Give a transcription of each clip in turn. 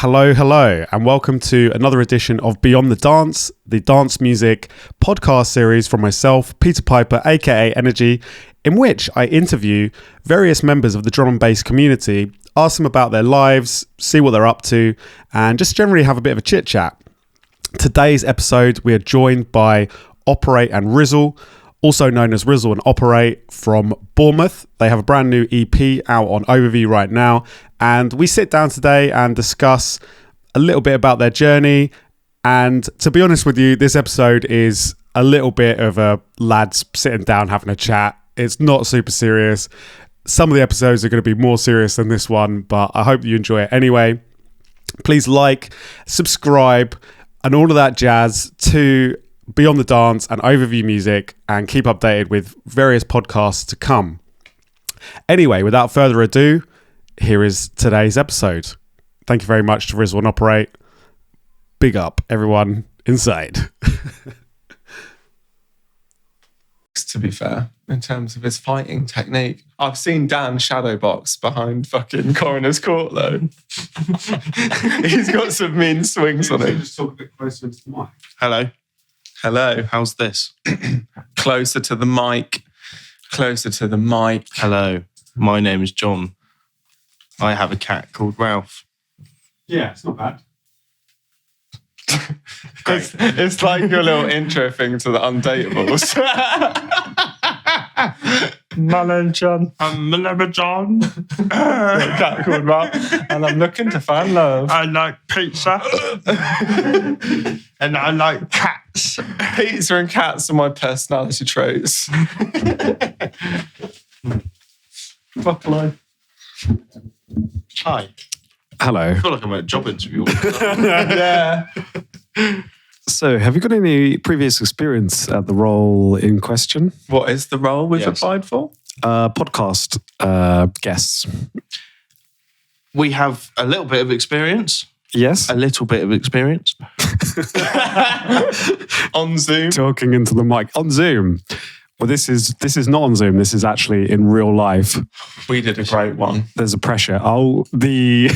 Hello, and welcome to another edition of Beyond the dance music podcast series from myself, Peter Piper, aka Energy, in which I interview various members of the drum and bass community, ask them about their lives, see what they're up to, and just generally have a bit of a chit chat. Today's episode, we are joined by Operate and Rizzle, also known as Rizzle and Operate, from Bournemouth. They have a brand new EP out on Overview right now, and we sit down today and discuss a little bit about their journey. And to be honest with you, this episode is a little bit of a lads sitting down having a chat. It's not super serious. Some of the episodes are going to be more serious than this one, but I hope you enjoy it anyway. Please like, subscribe, and all of that jazz to Beyond the Dance and Overview Music, and keep updated with various podcasts to come. Anyway, without further ado, here is today's episode. Thank you very much to Rizzle and Operate. Big up everyone inside. To be fair, in terms of his fighting technique, I've seen Dan shadowbox behind fucking Coroner's Court though. He's got some mean swings on him. Just talk a bit closer to the mic. Hello. How's this? Closer to the mic. Hello. My name is John. I have a cat called Ralph. Yeah, it's not bad. It's like your little intro thing to the Undateables. My name's John. I'm my name is John. A cat called Ralph, and I'm looking to find love. I like pizza. And I like cats. Pizza and cats are my personality traits. Buffalo. Hi. Hello. I feel like I'm at a job interview. Yeah. So, have you got any previous experience at the role in question? What is the role we've applied for? Podcast guests. We have a little bit of experience. Yes. A little bit of experience. On Zoom. Talking into the mic on Zoom. Well, this is not on Zoom. This is actually in real life. We did a great one. There's a pressure. Oh, the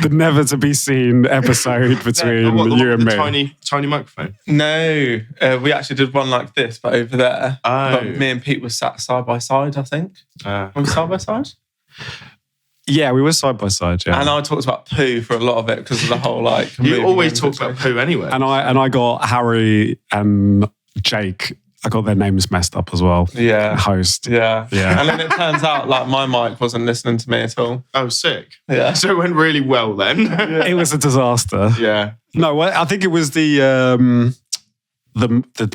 the never to be seen episode between you and me. Tiny microphone. No, we actually did one like this, but over there. Oh. But me and Pete were sat side by side, I think. Were we side by side? Yeah, we were side by side. Yeah, And I talked about poo for a lot of it because of the whole like. You always moving talk about poo anyway. and I got Harry and Jake. I got their names messed up as well. Yeah. Host. Yeah. Yeah. And then it turns out like my mic wasn't listening to me at all. Oh, sick. Yeah. So it went really well then. It was a disaster. Yeah. No, I think it was the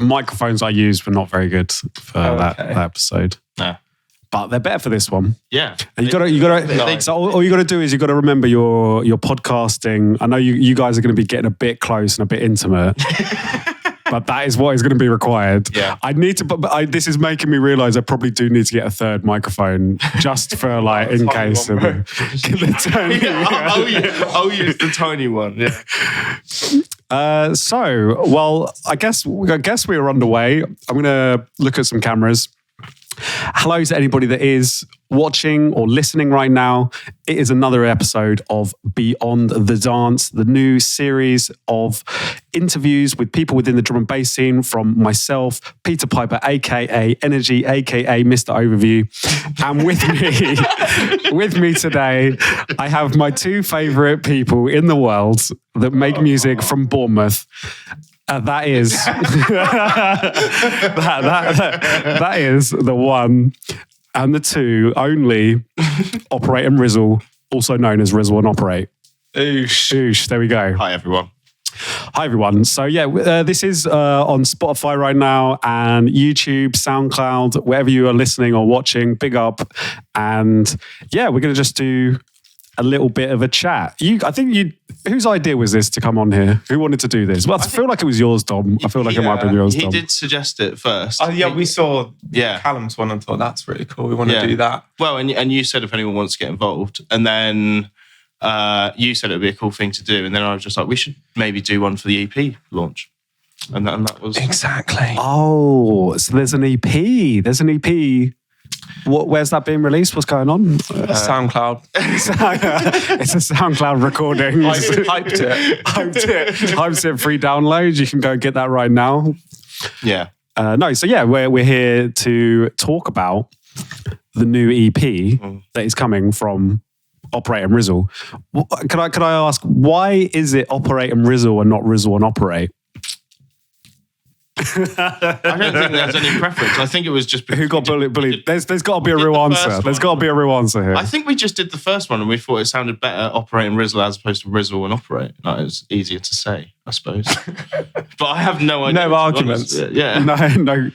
microphones I used were not very good for that episode. Nah. But they're better for this one. Yeah. And you gotta. So all you gotta do is you gotta remember your podcasting. I know you guys are going to be getting a bit close and a bit intimate. But that is what is going to be required. Yeah. I need to, but this is making me realise I probably do need to get a third microphone just for like in case. I'll use the tiny one. Yeah. I guess we're underway. I'm going to look at some cameras. Hello to anybody that is watching or listening right now. It is another episode of Beyond the Dance, the new series of interviews with people within the drum and bass scene from myself, Peter Piper, aka Energy, aka Mr. Overview. And with me today, I have my two favourite people in the world that make music from Bournemouth. That is that is the one and the two only Operate and Rizzle, also known as Rizzle and Operate. Oosh, there we go. Hi, everyone. Hi, everyone. So, this is on Spotify right now and YouTube, SoundCloud, wherever you are listening or watching, big up. And we're going to just do a little bit of a chat. Whose idea was this to come on here? Who wanted to do this? Well, I feel like it was yours, Dom. I feel like it might have been yours, Dom. He did suggest it first. Oh, yeah, we saw Callum's one and thought that's really cool. We want to do that. Well, and you said if anyone wants to get involved, and then you said it would be a cool thing to do, and then I was just like, we should maybe do one for the EP launch. And that was exactly. Oh, so there's an EP. Where's that being released? What's going on? SoundCloud. It's a SoundCloud recording. Hyped it. Hyped it, free download. You can go and get that right now. Yeah. We're here to talk about the new EP that is coming from Operate Rizzle. Could I ask, why is it Operate and Rizzle and not Rizzle and Operate? I don't think there's any preference. I think it was just... Who got bullied? There's got to be a real answer. There's got to be a real answer here. I think we just did the first one and we thought it sounded better, Operate and Rizzle, as opposed to Rizzle and Operate. Like, it's easier to say, I suppose. But I have no idea. No arguments. Yeah. No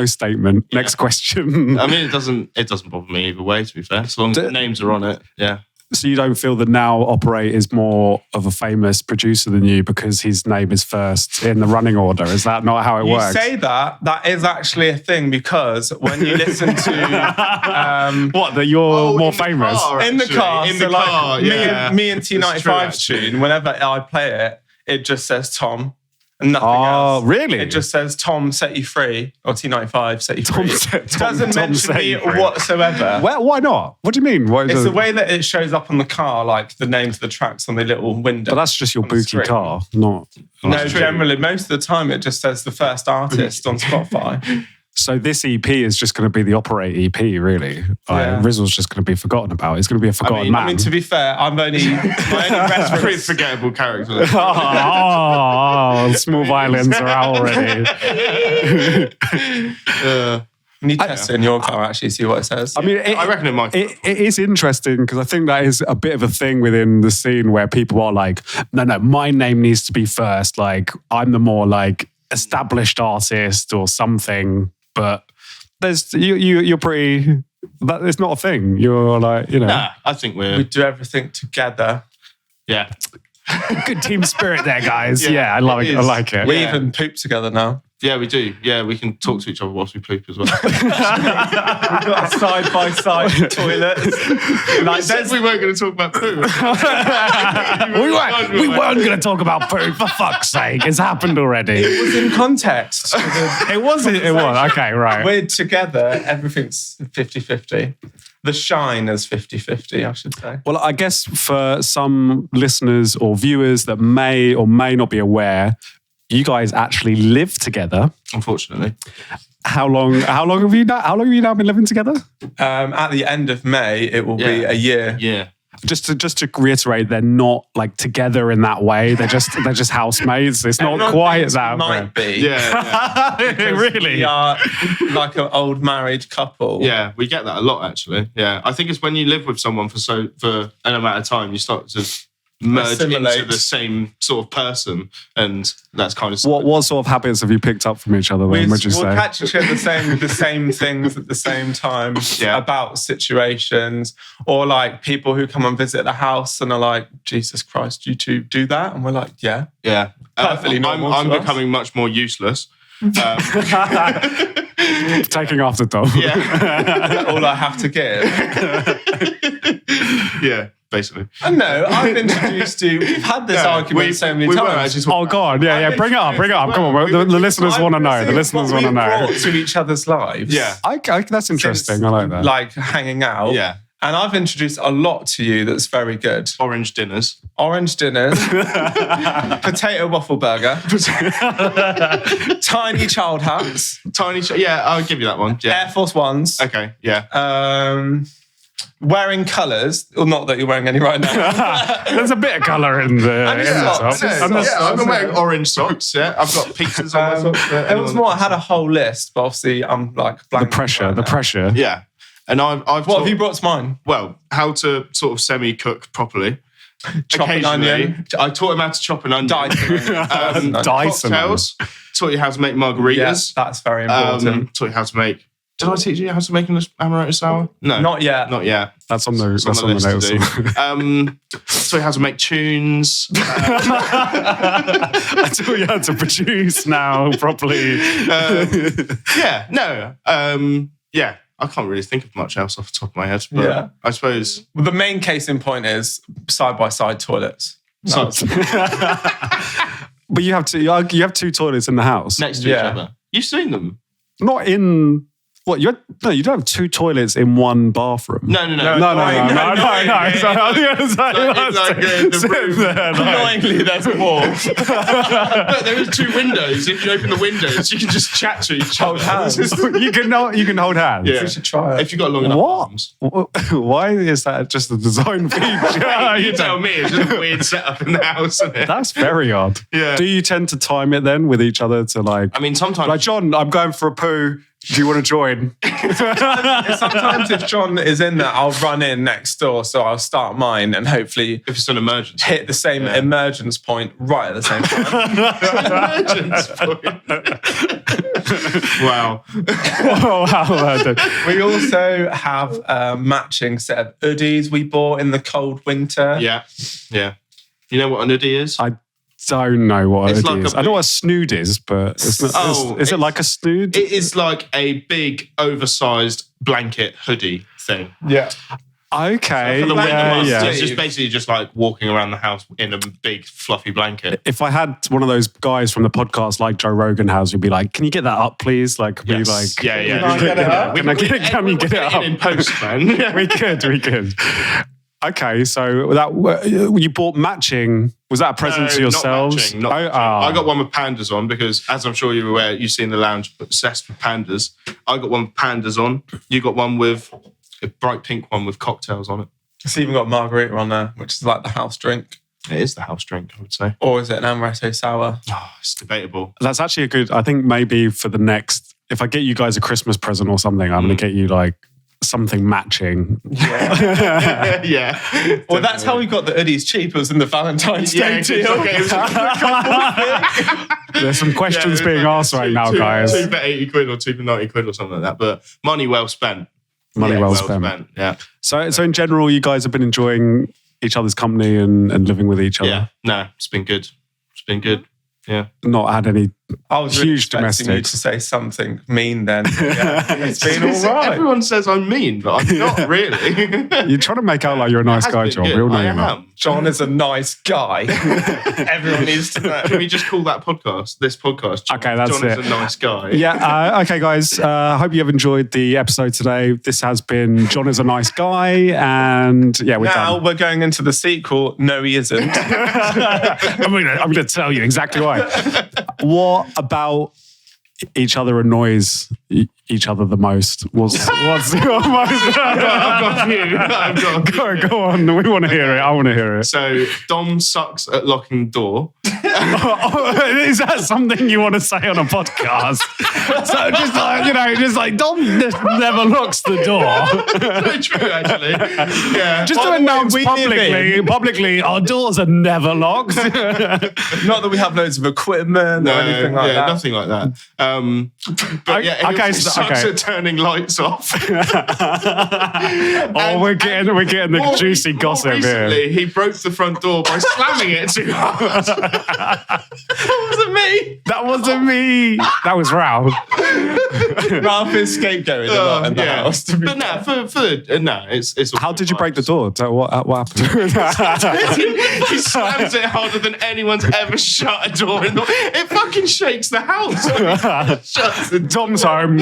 statement. Yeah. Next question. I mean, it doesn't bother me either way, to be fair, as long as the names are on it. Yeah. So you don't feel that now Operate is more of a famous producer than you because his name is first in the running order? Is that not how it works? You say that is actually a thing, because when you listen to that you're more famous in the car. In the car, yeah. Me and T95's tune. Whenever I play it, it just says Tom. And nothing else. Oh, really? It just says Tom set you free, or T95 set you free. It doesn't mention me free. whatsoever. Well, why not? What do you mean? It's the way that it shows up on the car, like the names of the tracks on the little window. But that's just your bookie car, not... No, generally, most of the time it just says the first artist on Spotify. So this EP is just going to be the Operate EP, really. Rizzle's just going to be forgotten about. It's going to be a forgotten man. I mean, to be fair, my only reference... Pretty forgettable character. Small violins are out already. You need to test it in your car, actually, see what it says. I mean, I reckon it might. It is interesting because I think that is a bit of a thing within the scene where people are like, no, my name needs to be first. Like, I'm the more like established artist or something. But you're pretty... It's not a thing. You're like, Nah, I think we do everything together. Yeah. Good team spirit there, guys. Yeah, I like it. We even poop together now. Yeah, we do. Yeah, we can talk to each other whilst we poop as well. We've got side-by-side toilets. Like, we weren't going to talk about poo. we weren't going to talk about poo, for fuck's sake. It's happened already. It was in context. It was. Okay, right. We're together. Everything's 50-50. The shine is 50-50, I should say. Well, I guess for some listeners or viewers that may or may not be aware, you guys actually live together. Unfortunately. How long have you now been living together? At the end of May, it will be a year. Yeah. Just to reiterate, they're not like together in that way. They're just housemates. It's not quite that. Might be. Yeah. Really? We are like an old married couple. Yeah, we get that a lot actually. Yeah, I think it's when you live with someone for an amount of time, you start to merge into the same sort of person, and that's kind of what sort of habits have you picked up from each other? Then, would you say? We'll catch each other the same things at the same time about situations, or like people who come and visit the house and are like, "Jesus Christ, you two do that?" And we're like, "Yeah, perfectly normal." I'm becoming much more useless. Taking after Dom. Yeah, all I have to give. Yeah. Basically. No, I've introduced you. We've had this argument so many times. Oh, God. Yeah. Bring it up. Come on. The listeners want to know. The listeners want to know. Brought to each other's lives. Yeah. That's interesting. I like that. Like hanging out. Yeah. And I've introduced a lot to you that's very good. Orange dinners. Potato waffle burger. Tiny child hats. Yeah, I'll give you that one. Yeah. Air Force Ones. Okay, yeah. Wearing colours. Well, not that you're wearing any right now. There's a bit of colour in the socks. I've been wearing orange socks, yeah. I've got pizzas on my socks. It was more, I had a whole list, but obviously I'm like... The pressure. Yeah. And I've what have you brought to mind? Well, how to sort of semi-cook properly. Chop an onion. I taught him how to chop an onion. Dice cocktails. Taught you how to make margaritas. Yes, that's very important. Taught you how to make... Did I teach you how to make an amaretto sour? No. Not yet. That's on the notes. Taught you how to make tunes. I taught you how to produce now properly. I can't really think of much else off the top of my head, but I suppose... Well, the main case in point is side-by-side toilets. But you have two toilets in the house. Next to each other. You've seen them? Not in... What you don't have 2 toilets in one bathroom. No. Annoyingly, there's more. But there is 2 windows. If you open the windows, you can just chat to each other. You can hold hands. Yeah. You should try it. If you've got long enough arms. Why is that just a design feature? You tell me. It's just a weird setup in the house, isn't it? That's very odd. Yeah. Do you tend to time it then with each other to like? I mean, sometimes. Like, John, I'm going for a poo. Do you want to join? Sometimes if John is in there, I'll run in next door. So I'll start mine and hopefully, if it's an emergency, hit the same emergence point right at the same time. Wow. We also have a matching set of hoodies we bought in the cold winter. Yeah. You know what an hoodie is? I don't know what It's it like is. a I know what a snood is, but it's not, is it like a snood? It is like a big, oversized blanket hoodie thing. Yeah. Okay. For the winter months, yeah. it's just basically just like walking around the house in a big, fluffy blanket. If I had one of those guys from the podcast like Joe Rogan has, we'd be like, "Can you get that up, please?" Like, Yes. be like, Yeah. Can I get it up? Can you get it up? In post, man. We could. Okay, so that you bought matching. Was that a present to yourselves? Not matching. I got one with pandas on because, as I'm sure you're aware, you've seen the lounge obsessed with pandas. I got one with pandas on. You got one with a bright pink one with cocktails on it. It's even got margarita on there, which is like the house drink. It is the house drink, I would say. Or is it an amaretto sour? Oh, it's debatable. That's actually a good. I think maybe for the next, if I get you guys a Christmas present or something, I'm going to get you like something matching. Yeah. Yeah. Well, that's how we got the hoodies cheap. It was in the Valentine's Day deal. There's some questions being asked right now, guys. 2 for 80 quid or 2 for 90 quid or something like that. But money well spent. Money well spent. Yeah. So in general, you guys have been enjoying each other's company and living with each other. Yeah. No, it's been good. Yeah. Not had any I was really huge expecting you domestics. to say something mean then. Yeah, it's been all right. Everyone says I'm mean, but I'm not really. You're trying to make out like you're a nice It has guy, been John. good. We all know I you're not. am. John is a nice guy. Everyone needs to know. Can we just call that podcast, this podcast, John, Okay, that's John it. is a nice guy. Yeah. Okay, guys. I hope you have enjoyed the episode today. This has been John is a nice guy, and yeah, we're Now done. we're going into the sequel. No, he isn't. I'm going to tell you exactly why. What about each other annoys each other the most? What's your most? I've got a few. Go on. We want to hear it. I want to hear it. So Dom sucks at locking the door. Is that something you want to say on a podcast? So just like Dom just never locks the door. Very true, actually. Yeah. Just to announce publicly, our doors are never locked. Not that we have loads of equipment or anything like that. Nothing like that. But yeah, he okay, also sucks okay. at turning lights off. We're getting the juicy gossip recently, here. he broke the front door by slamming it too hard. That wasn't me. That wasn't me. That was Ralph. Ralph is scapegoated a lot in the house. To be But no, it's. How did you break the door? What happened? He slams it harder than anyone's ever shut a door in the. It fucking shakes the house. Shuts the door. Tom's home,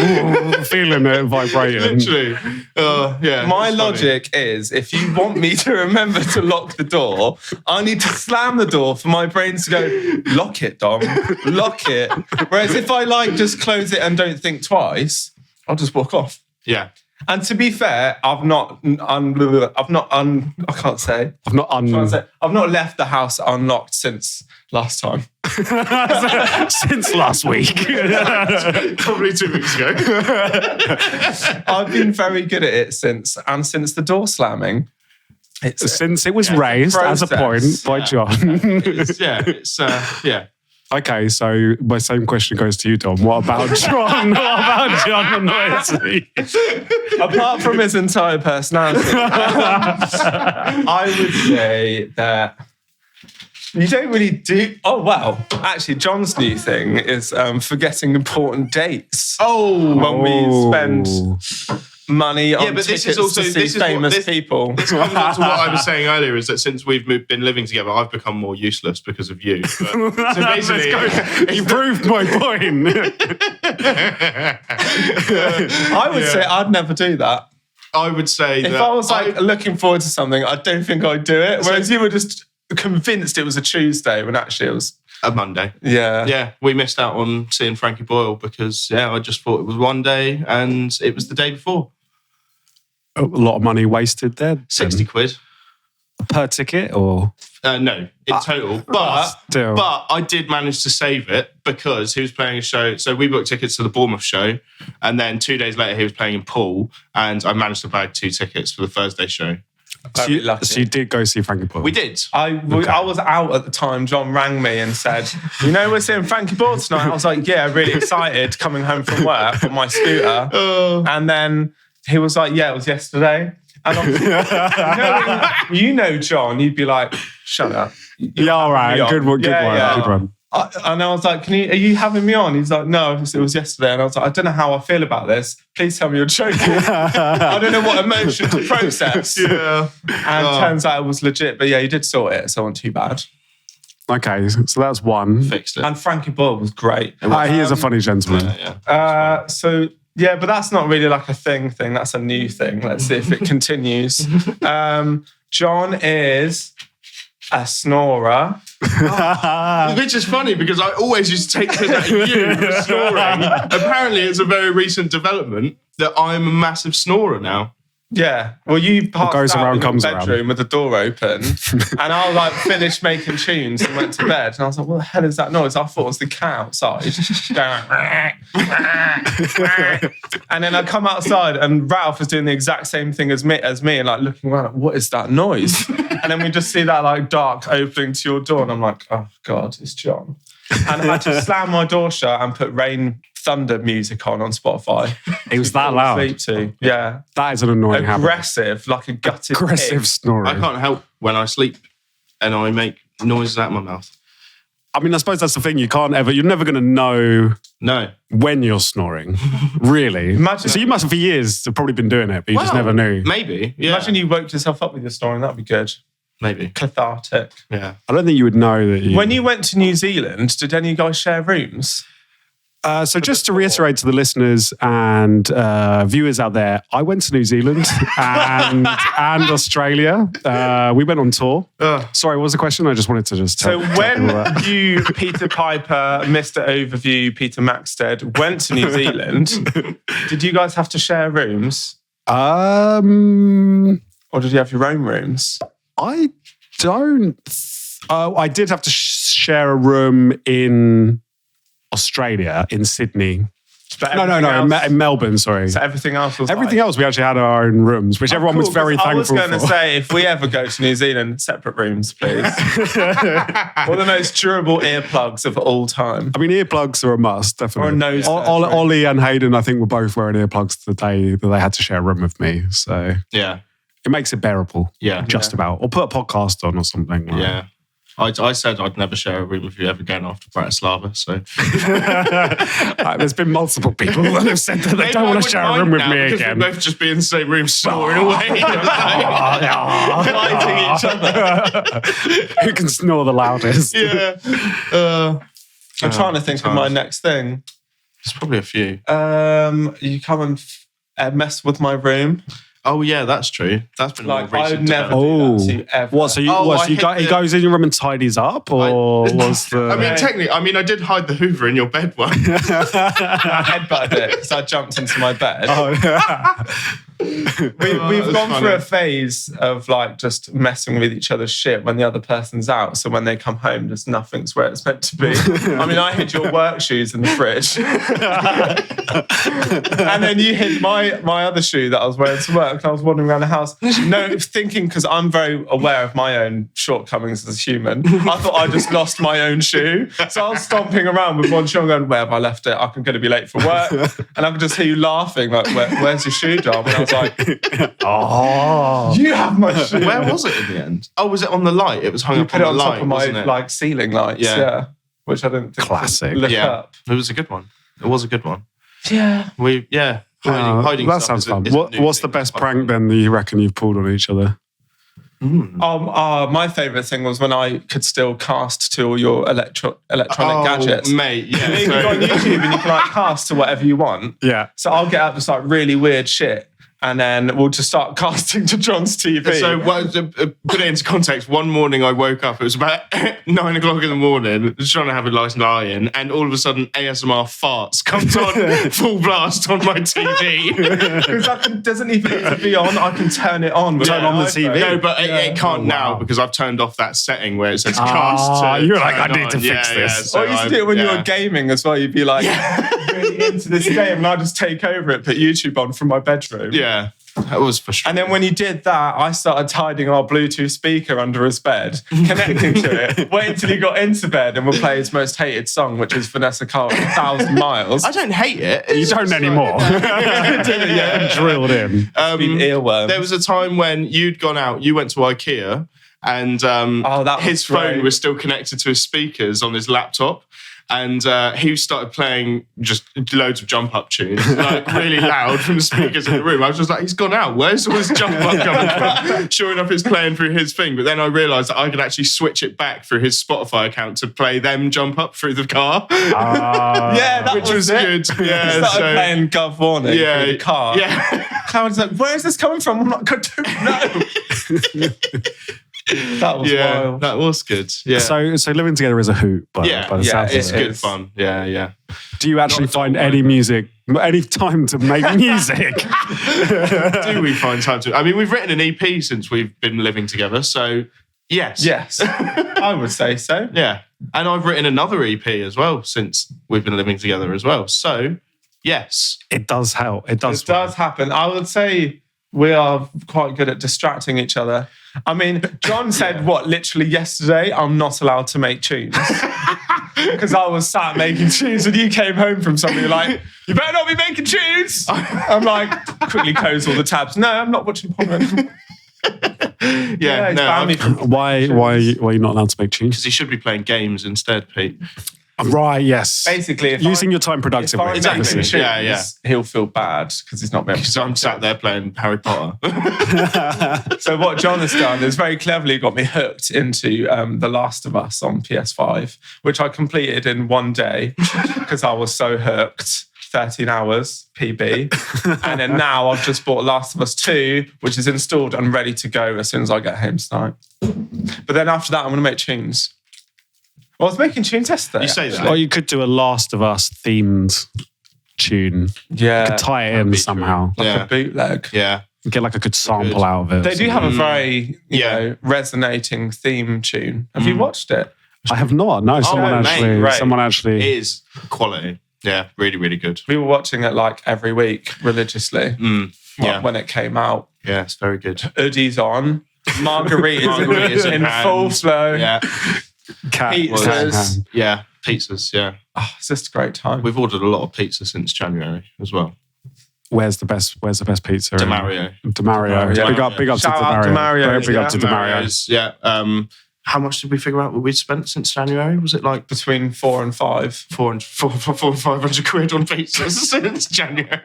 feeling it vibrating. Literally. Yeah. My it's funny. logic is if you want me to remember to lock the door, I need to slam the door for my brain to go, lock it, Dom, lock it. Whereas if I just close it and don't think twice, I'll just walk off. Yeah. And to be fair, I've not left the house unlocked since last time. Since last week. Probably 2 weeks ago. I've been very good at it since the door slamming. Since it was raised as a point by John. Yeah. Okay, so my same question goes to you, Tom. What about John? annoys me? Apart from his entire personality, I would say that you don't really do. Oh wow! Actually, John's new thing is forgetting important dates. When we spend money on tickets to see famous people. This comes on to what I was saying earlier, is that since we've been living together, I've become more useless because of you. But, so basically, You proved my point. I would say I'd never do that. I would say if I was like looking forward to something, I don't think I'd do it. Whereas you were just convinced it was a Tuesday when actually it was a Monday. Yeah. We missed out on seeing Frankie Boyle because I just thought it was one day and it was the day before. A lot of money wasted there. 60 quid. Per ticket or? No, in total. But I did manage to save it because he was playing a show. So we booked tickets to the Bournemouth show. And then 2 days later, he was playing in Poole. And I managed to bag 2 tickets for the Thursday show. So you did go see Frankie Boyle? We did. I was out at the time. John rang me and said, we're seeing Frankie Boyle tonight. I was like, yeah, really excited coming home from work on my scooter. And then he was like, yeah, it was yesterday. And John, you'd be like, shut up. All right. Good one. Good one. And I was like, are you having me on? He's like, no, it was yesterday. And I was like, I don't know how I feel about this. Please tell me you're joking. I don't know what emotion to process. Yeah. And turns out it was legit. But yeah, you did sort it, so it wasn't too bad. Okay, so that's one. Fixed it. And Frankie Boyle was great. He is a funny gentleman. Yeah, but that's not really like a thing. That's a new thing. Let's see if it continues. John is a snorer. Which is funny because I always used to take it at you for snoring. Apparently, it's a very recent development that I'm a massive snorer now. Yeah. Well, you passed goes out around, in your comes bedroom around. with the door open, and I like finished making tunes and went to bed. And I was like, "What the hell is that noise?" I thought it was the cat outside going. And then I come outside, and Ralph was doing the exact same thing as me, and like looking around, like, what is that noise? And then we just see that like dark opening to your door, and I'm like, "Oh God, it's John." And I had to slam my door shut and put Rain Thunder music on Spotify. It was that loud. Sleep to. Yeah. That is an annoying aggressive, like a gutted aggressive pig. snoring. I can't help when I sleep and I make noises out of my mouth. I mean, I suppose that's the thing. You're never going to know when you're snoring, really. So you must have for years have probably been doing it, but you just never knew. Maybe, yeah. Imagine you woke yourself up with your snoring. That'd be good. Maybe. Cathartic. Yeah. I don't think you would know that When you went to New Zealand, did any of you guys share rooms? So just to reiterate to the listeners and viewers out there, I went to New Zealand and Australia. We went on tour. Sorry, what was the question? I just wanted to just tell. So when you, Peter Piper, Mr. Overview, Peter Maxted, went to New Zealand, did you guys have to share rooms? Or did you have your own rooms? I don't. I did have to share a room in Australia, in Sydney. No, in Melbourne, sorry. So everything else was else, we actually had our own rooms, which everyone was very thankful for. I was going to say, if we ever go to New Zealand, separate rooms, please. One of the most durable earplugs of all time. I mean, earplugs are a must, definitely. Or a nose. Ollie and Hayden, I think, were both wearing earplugs the day that they had to share a room with me. So yeah, it makes it bearable. Yeah, just about. Or put a podcast on or something. Like. Yeah. I said I'd never share a room with you ever again after Bratislava, so... There's been multiple people that have said that they don't want to share a room with me again. We're both just be in the same room snoring away. Fighting each other. Who can snore the loudest? Yeah. I'm trying to think of my next thing. There's probably a few. You come and mess with my room. Oh yeah, that's true. That's been like more I recent. would never do that to you ever. What? So he goes in your room and tidies up, or was the? I mean, technically, I did hide the Hoover in your bed once. I headbutted it because I jumped into my bed. Oh, yeah. We've gone through a phase of like just messing with each other's shit when the other person's out. So when they come home, just nothing's where it's meant to be. I mean, I hid your work shoes in the fridge, and then you hid my other shoe that I was wearing to work. And I was wandering around the house, thinking because I'm very aware of my own shortcomings as a human. I thought I just lost my own shoe, so I was stomping around with one shoe and going, "Where have I left it? I'm going to be late for work." And I could just hear you laughing, like, "Where's your shoe, Dom?" And I was like, "Oh, you have my shoe." Where was it in the end? Oh, was it on the light? It was hung up on the light, top of my like ceiling lights. Yeah, which I didn't think classic. Look up. It was a good one. It was a good one. Yeah. Hiding that stuff sounds fun. is a new What's the thing. best prank then that you reckon you've pulled on each other? My favourite thing was when I could still cast to all your electronic gadgets. Mate, yeah. You can go on YouTube and you can like cast to whatever you want. Yeah. So I'll get up this like really weird shit. And then we'll just start casting to John's TV. So, put it into context. One morning I woke up, it was about 9 o'clock in the morning, just trying to have a nice lie-in, and all of a sudden ASMR farts comes on full blast on my TV. Because doesn't even need to be on, I can turn it on. Turn on the TV. No, but it can't now because I've turned off that setting where it says cast to. You're like, I need to fix this. So I used to do it when you were gaming as well. You'd be like really into this game and I'd just take over it, put YouTube on from my bedroom. Yeah, that was frustrating. And then when you did that, I started hiding our Bluetooth speaker under his bed, connecting to it, wait until he got into bed and we'll play his most hated song, which is Vanessa Carlton, 1,000 Miles. I don't hate it. You don't anymore. Yeah, drilled in. Earworms. There was a time when you'd gone out, you went to IKEA, and his phone was still connected to his speakers on his laptop. And he started playing just loads of jump up tunes, like really loud from the speakers in the room. I was just like, he's gone out. Where's all this jump up coming from? Sure enough, it's playing through his thing. But then I realised that I could actually switch it back through his Spotify account to play them jump up through the car. Which was good. Yeah, he started playing Gov Warning through the car. Yeah. Cloud's like, where is this coming from? I'm like, I don't know. That was wild. That was good. Yeah. So living together is a hoot. By the sounds it's of it. good fun. Yeah. Do you actually find any time to make music? Do we find time to? I mean, we've written an EP since we've been living together. So yes, I would say so. Yeah, and I've written another EP as well since we've been living together as well. So yes, it does help. It does happen. I would say we are quite good at distracting each other. I mean, John said, literally yesterday, I'm not allowed to make tunes. Because I was sat making tunes and you came home from something, you're like, you better not be making tunes. I'm like, quickly close all the tabs. No, I'm not watching porn. Why are you not allowed to make tunes? Because he should be playing games instead, Pete. Right, yes. Basically, using your time productively. Exactly. He'll feel bad because he's not making. Because I'm sat there playing Harry Potter. So what John has done is very cleverly got me hooked into The Last of Us on PS5, which I completed in one day because I was so hooked. 13 hours, PB. And then now I've just bought Last of Us 2, which is installed and ready to go as soon as I get home tonight. But then after that, I'm going to make tunes. I was making tunes yesterday. You say that. Or you could do a Last of Us themed tune. Yeah. You could tie it in somehow. Like a bootleg. Yeah. Get like a good sample out of it. They do have a very, resonating theme tune. Have you watched it? I have not. No, someone actually. It is quality. Yeah, really, really good. We were watching it like every week religiously when it came out. Yeah, it's very good. Hoodies on, margaritas in full flow. Yeah. Pizzas. Yeah, pizzas, yeah. Oh, it's just a great time. We've ordered a lot of pizza since January as well. Where's the best pizza? Demario. Yeah. Big up Shout to out Demario. Big up to Demario's. Yeah. How much did we figure out what we'd spent since January? Was it like between 4 and 5? 4 and 500 quid on pizzas since January.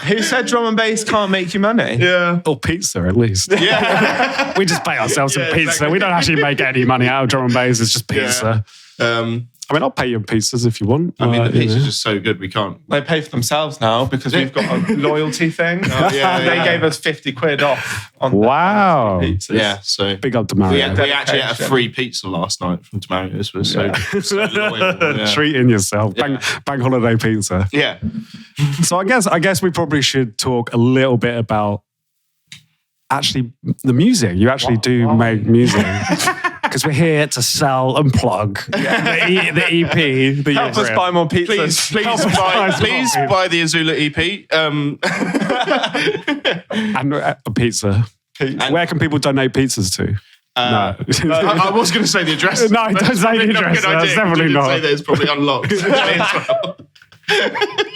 Who said drum and bass can't make you money? Yeah. Or pizza, at least. Yeah. We just pay ourselves in pizza. Exactly. We don't actually make any money out of drum and bass. It's just pizza. Yeah. I mean, I'll pay you in pizzas if you want. I mean, the pizza's just so good, we can't. They pay for themselves now because we've got a loyalty thing. They gave us 50 quid off on pizzas. Yeah, so big up to Mario. We actually had a free pizza last night from Mario's. Was so loyal. Yeah. Treating yourself. Bank holiday pizza. Yeah. So I guess we probably should talk a little bit about actually the music. You actually do make music. Because we're here to sell and plug the EP. Help us buy more pizzas. Please buy the Azula EP. And a pizza. Where can people donate pizzas to? No. I was going to say the address. No, don't say the address. That's definitely not. Say that it's probably unlocked.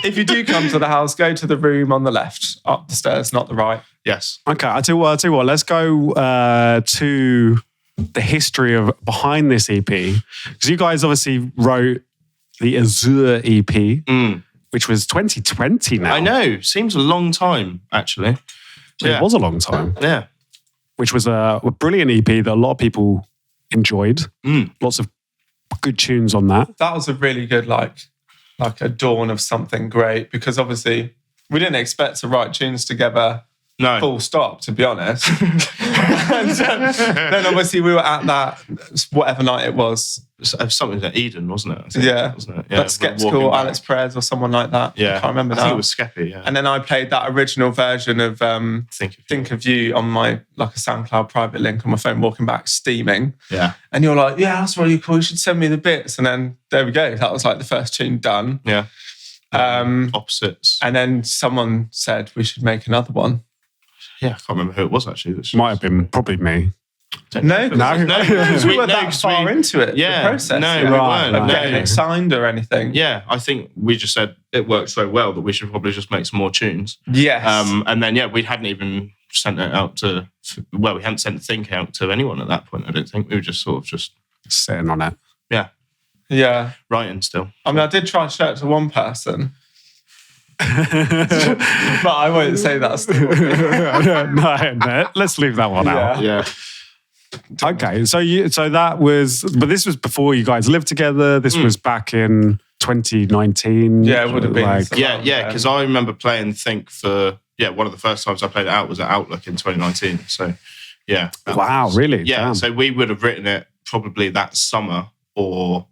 If you do come to the house, go to the room on the left, up the stairs, not the right. Yes. Okay, I'll tell you what. Let's go to the history of behind this EP, because you guys obviously wrote the Azula EP, which was 2020 now. I know, seems a long time actually. Yeah. It was a long time. Yeah. Which was a brilliant EP that a lot of people enjoyed. Lots of good tunes on that. That was a really good, like a dawn of something great, because obviously we didn't expect to write tunes together. No. Full stop, to be honest. And then obviously we were at that, whatever night it was. Something at Eden, wasn't it? I think, Yeah. wasn't it? Yeah. Like Skeptical, Alex Perez or someone like that. Yeah. I can't remember now. I think it was Skeppy, yeah. And then I played that original version of Think of You on my, like a SoundCloud private link on my phone, walking back, steaming. Yeah. And you're like, yeah, that's really cool. You should send me the bits. And then there we go. That was like the first tune done. Yeah. Opposites. And then someone said we should make another one. Yeah, I can't remember who it was actually. Might have been probably me. No, because we were that far into it. Yeah, the process. no, yeah. we weren't. Of getting it signed or anything. Yeah, I think we just said it worked so well that we should probably just make some more tunes. Yes. And then we hadn't even sent it out to. Well, we hadn't sent the thing out to anyone at that point. I don't think we were just sort of just sitting on it. Yeah. Yeah. Writing still. I mean, I did try and show it to one person. But I won't say that story. no, let's leave that one out. Yeah. Okay, so that was, but this was before you guys lived together. This was back in 2019. Yeah, it would have been. Yeah, because I remember playing Think for one of the first times I played it out was at Outlook in 2019. So yeah. Wow, really? Yeah. Damn. So we would have written it probably that summer or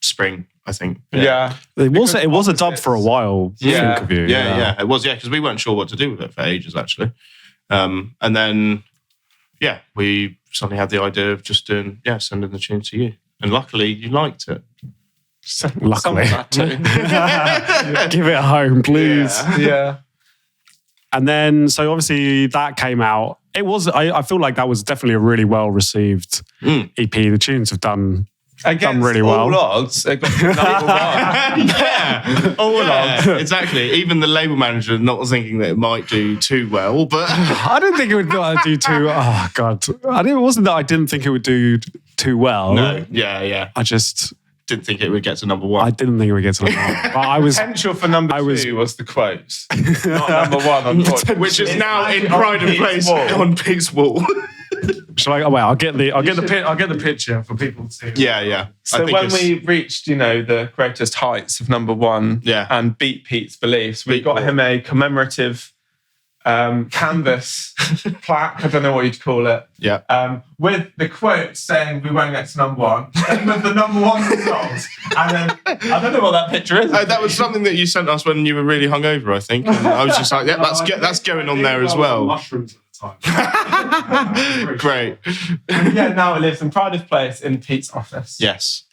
spring, I think. Yeah. It was a dub for a while. Yeah. Think of You. Yeah. It was, because we weren't sure what to do with it for ages, actually. And then, we suddenly had the idea of just doing, sending the tune to you. And luckily, you liked it. Luckily. Yeah. Give it a home, please. Yeah. And then, so obviously that came out. It was, I feel like that was definitely a really well received EP. The tunes have done really well. All odds, it got number one. All odds. Exactly. Even the label manager not thinking that it might do too well, but I didn't think it would do too. Oh God! It wasn't that I didn't think it would do too well. No. Yeah. I just didn't think it would get to number one. I didn't think it would get to number one. But I was potential for number two was the quotes, not number one. Unfortunately. Which is now in pride and place on Pig's wall. Shall I? Well, I'll get the picture for people to see. Yeah. So when we reached, the greatest heights of number one, and beat Pete's beliefs, we got him a commemorative canvas plaque. I don't know what you'd call it. Yeah. With the quote saying we won't get to number one, then with the number one results, and then I don't know what that picture is. That was something that you sent us when you were really hungover, I think. And I was just like, that's going on there as well. Mushrooms at the time. Great. And now it lives in pride of place in Pete's office. Yes.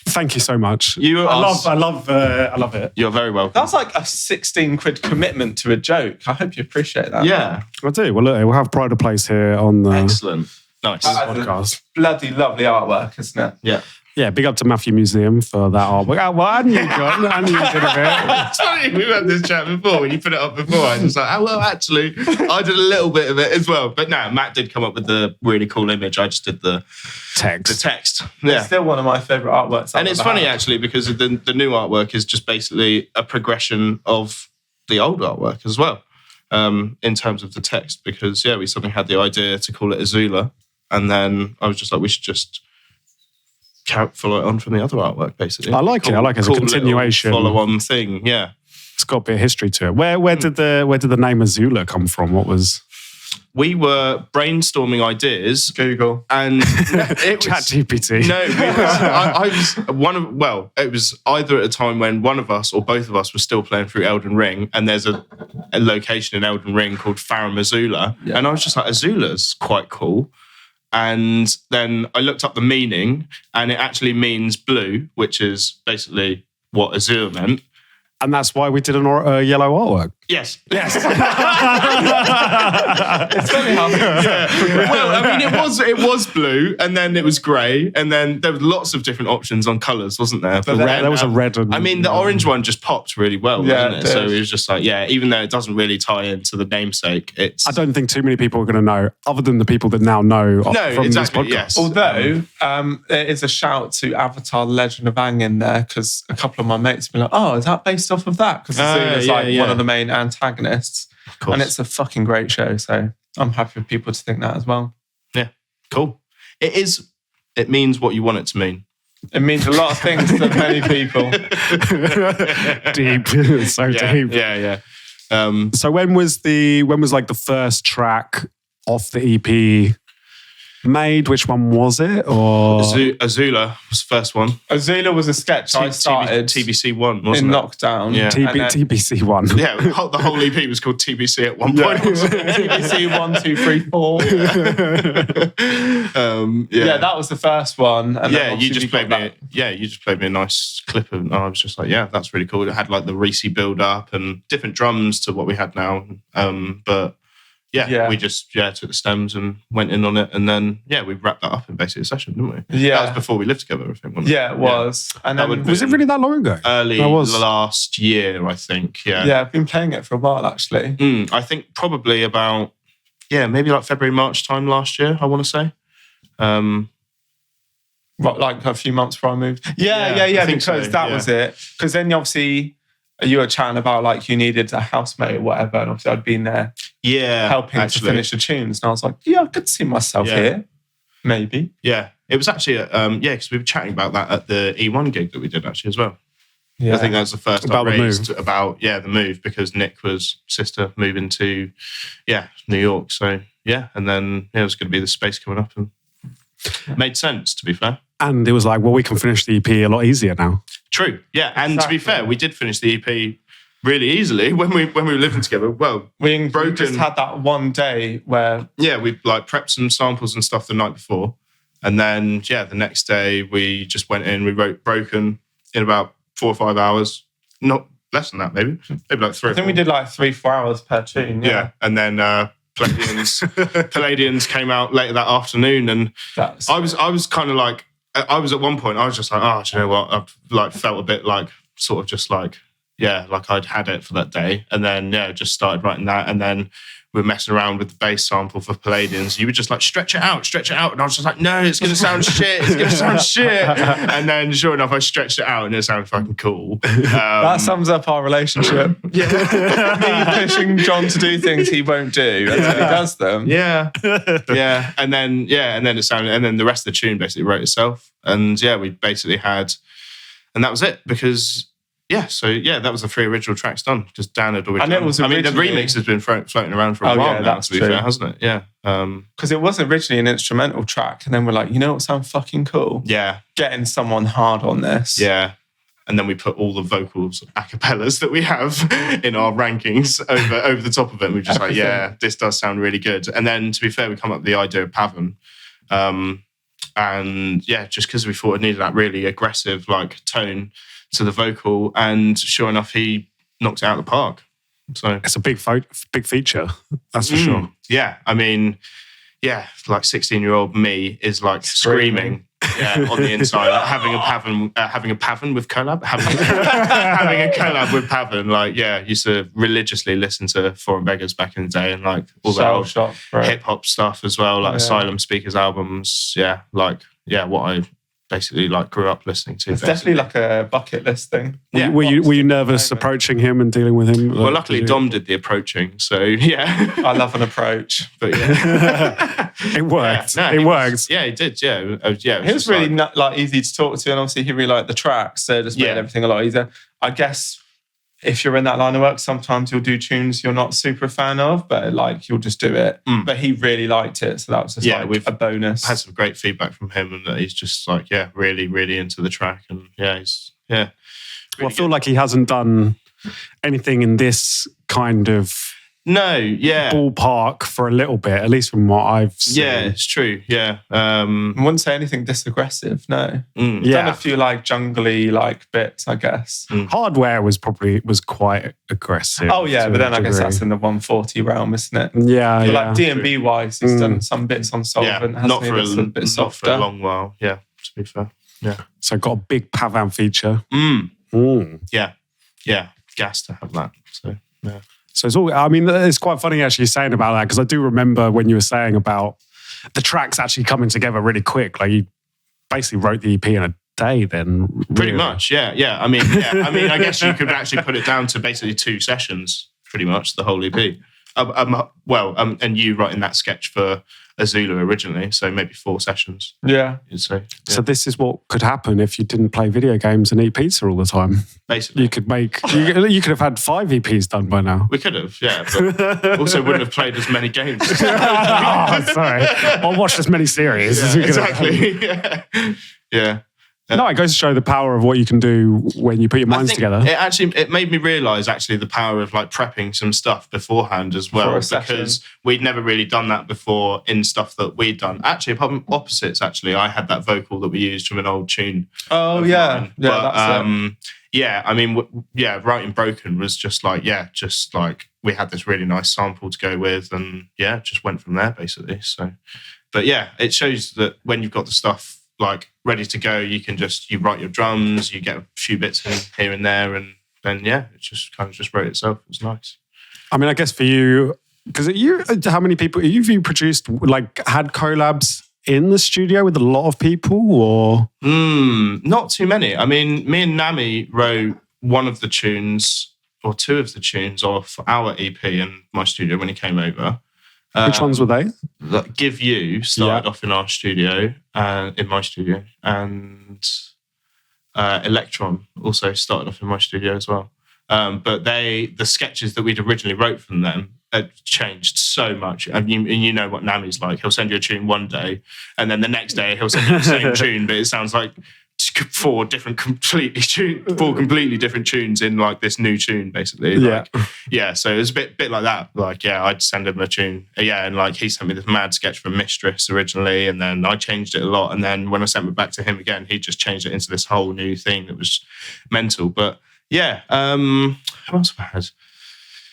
Thank you so much. I love it. You're very welcome. That's like a 16 quid commitment to a joke. I hope you appreciate that. Yeah. I do. Well, look, we'll have pride of place here on the Excellent. Nice. podcast. Bloody lovely artwork, isn't it? Yeah. Yeah, big up to Matthew Museum for that artwork. Oh, well, I knew you did a bit. It's funny, we've had this chat before. When you put it up before, I was like, actually, I did a little bit of it as well. But no, Matt did come up with the really cool image. I just did the text. Yeah. It's still one of my favourite artworks. And it's funny, actually, because the new artwork is just basically a progression of the old artwork as well, in terms of the text. Because, we suddenly had the idea to call it Azula. And then I was just like, we should just follow it on from the other artwork, basically. I like it. I like it as a continuation. Follow-on thing, yeah. It's got a bit of history to it. Where did the name Azula come from? What was? We were brainstorming ideas. Google. And it was ChatGPT. No, it was either at a time when one of us or both of us were still playing through Elden Ring, and there's a location in Elden Ring called Farum Azula. Yeah. And I was just like, Azula's quite cool. And then I looked up the meaning, and it actually means blue, which is basically what Azula meant. And that's why we did a yellow artwork. Yes. It's funny how. Yeah. Well, I mean, it was blue, and then it was grey, and then there were lots of different options on colours, wasn't there? There was a red. And, I mean, the orange one just popped really well, wasn't it? It so it was just like, even though it doesn't really tie into the namesake, it's. I don't think too many people are going to know, other than the people that now know from this podcast. Yes. Although there is a shout to Avatar: Legend of Aang in there, because a couple of my mates have been like, "Oh, is that based off of that?" Because Azula's one of the main antagonists. Of course. And it's a fucking great show. So I'm happy for people to think that as well. Yeah, cool. It means what you want it to mean. It means a lot of things to many people. Deep, so deep. Yeah. So when was like the first track off the EP made? Which one was it? Or Azula was the first one. Azula was a sketch I started TBC 1, wasn't in it? Knockdown. Yeah. TBC 1. Yeah, the whole EP was called TBC at one point. Wasn't it? TBC 1, 2, 3, 4. Yeah, that was the first one. And yeah, you just played me. Yeah, you just played me a nice clip of. And I was just like, yeah, that's really cool. It had like the Reese build up and different drums to what we had now. But yeah, we just took the stems and went in on it, and then we wrapped that up in basically a session, didn't we? Yeah, that was before we lived together, I think. Wasn't it? Yeah, it was. And then, was it really that long ago? Early last year, I think. Yeah, I've been playing it for a while actually. I think probably about maybe like February, March time last year. I want to say. Like a few months before I moved. Yeah. Because that was it. Because then obviously you were chatting about like you needed a housemate or whatever, and obviously I'd been there. Yeah, helping to finish the tunes, and I was like, I could see myself here, maybe. Yeah, it was actually because we were chatting about that at the E1 gig that we did actually as well. Yeah, I think that was the first about I raised about the move, because Nick was sister moving to New York, so and then it was going to be the space coming up, and it made sense, to be fair. And it was like, well, we can finish the EP a lot easier now. True, yeah, and to be fair, we did finish the EP really easily when we were living together. Well, we just had that one day where we like prepped some samples and stuff the night before, and then the next day we just went in. We wrote Broken in about 4 or 5 hours, not less than that, maybe like 3. I think we did like 3-4 hours per tune. Yeah, and then Palladians came out later that afternoon, and I was kind of like, I was at one point, I was just like, do you know what? I've like felt a bit like sort of just like. Like I'd had it for that day, and then just started writing that, and then we were messing around with the bass sample for Palladians. You would just like stretch it out, and I was just like, no, it's gonna sound shit, and then sure enough, I stretched it out, and it sounded fucking cool. That sums up our relationship. Me pushing John to do things he won't do until he does them. And then it sounded, and then the rest of the tune basically wrote itself, and we basically had, and that was it, because. That was the 3 original tracks done, because Dan had already done. The remix has been floating around for a while now, to be fair, hasn't it? Yeah. Because it was originally an instrumental track, and then we're like, you know what sounds fucking cool? Yeah. Getting someone hard on this. Yeah. And then we put all the vocals, acapellas that we have in our rankings over the top of it. And we're just like, this does sound really good. And then, to be fair, we come up with the idea of Pavan. And just because we thought it needed that really aggressive like tone to the vocal, and sure enough, he knocked it out of the park. So it's a big feature, that's for sure. Yeah, I mean, like 16-year-old me is like screaming on the inside, like having a Pavan with collab, having a collab with Pavan. Like, used to religiously listen to Foreign Beggars back in the day, and like all that hip hop stuff as well, like Asylum Speakers albums. What I basically like grew up listening to. It's definitely like a bucket list thing. Were you nervous approaching him and dealing with him? Well, luckily Dom did the approaching, so I love an approach. But it worked. It worked. He did. He was really like easy to talk to, and obviously he really liked the tracks, so it just made everything a lot easier. I guess if you're in that line of work, sometimes you'll do tunes you're not super a fan of, but like you'll just do it. But he really liked it, so that was just like a bonus. Had some great feedback from him, and that he's just like really, really into the track, and he's really I feel like he hasn't done anything in this kind of ballpark for a little bit, at least from what I've seen. Yeah, it's true. Yeah, I wouldn't say anything this aggressive. No, done a few like jungly like bits, I guess. Hardware was quite aggressive. Oh yeah, but then I guess that's in the 140 realm, isn't it? Yeah, but like D&B wise, he's done some bits on Solvent. Not for a long while. Yeah, to be fair. Yeah, so got a big Pavan feature. Yeah, gas to have that. So yeah. So it's all, I mean, it's quite funny actually saying about that, because I do remember when you were saying about the tracks actually coming together really quick. Like you basically wrote the EP in a day then. Pretty much, yeah. I mean, I guess you could actually put it down to basically 2 sessions, pretty much, the whole EP. And you writing that sketch for Azula originally, so maybe 4 sessions. Yeah. So this is what could happen if you didn't play video games and eat pizza all the time. Basically, you could have had 5 EPs done by now. We could have, yeah, but also wouldn't have played as many games. Sorry, or watched as many series. Yeah, exactly. Yeah. No, it goes to show the power of what you can do when you put your minds together. It made me realise actually the power of like prepping some stuff beforehand as well, because we'd never really done that before in stuff that we'd done. Actually, apart from Opposites, actually, I had that vocal that we used from an old tune. Oh yeah, but, writing Broken was just like we had this really nice sample to go with, and just went from there basically. So, but yeah, it shows that when you've got the stuff like ready to go, you write your drums, you get a few bits in here and there, and then it just kind of just wrote itself. It was nice. I mean, I guess for you, because how many people have you produced, like had collabs in the studio with a lot of people, or? Not too many. I mean, me and Nami wrote one of the tunes or 2 of the tunes off our EP in my studio when he came over. Which ones were they? Give You started off in our studio, in my studio, and Electron also started off in my studio as well. But the sketches that we'd originally wrote from them had changed so much. And you know what Nami's like. He'll send you a tune one day, and then the next day he'll send you the same tune, but it sounds like 4 completely different tunes in like this new tune, basically. So it was a bit like that. Like, I'd send him a tune. And like he sent me this mad sketch from Mistress originally, and then I changed it a lot. And then when I sent it back to him again, he just changed it into this whole new thing that was mental. But who else have I had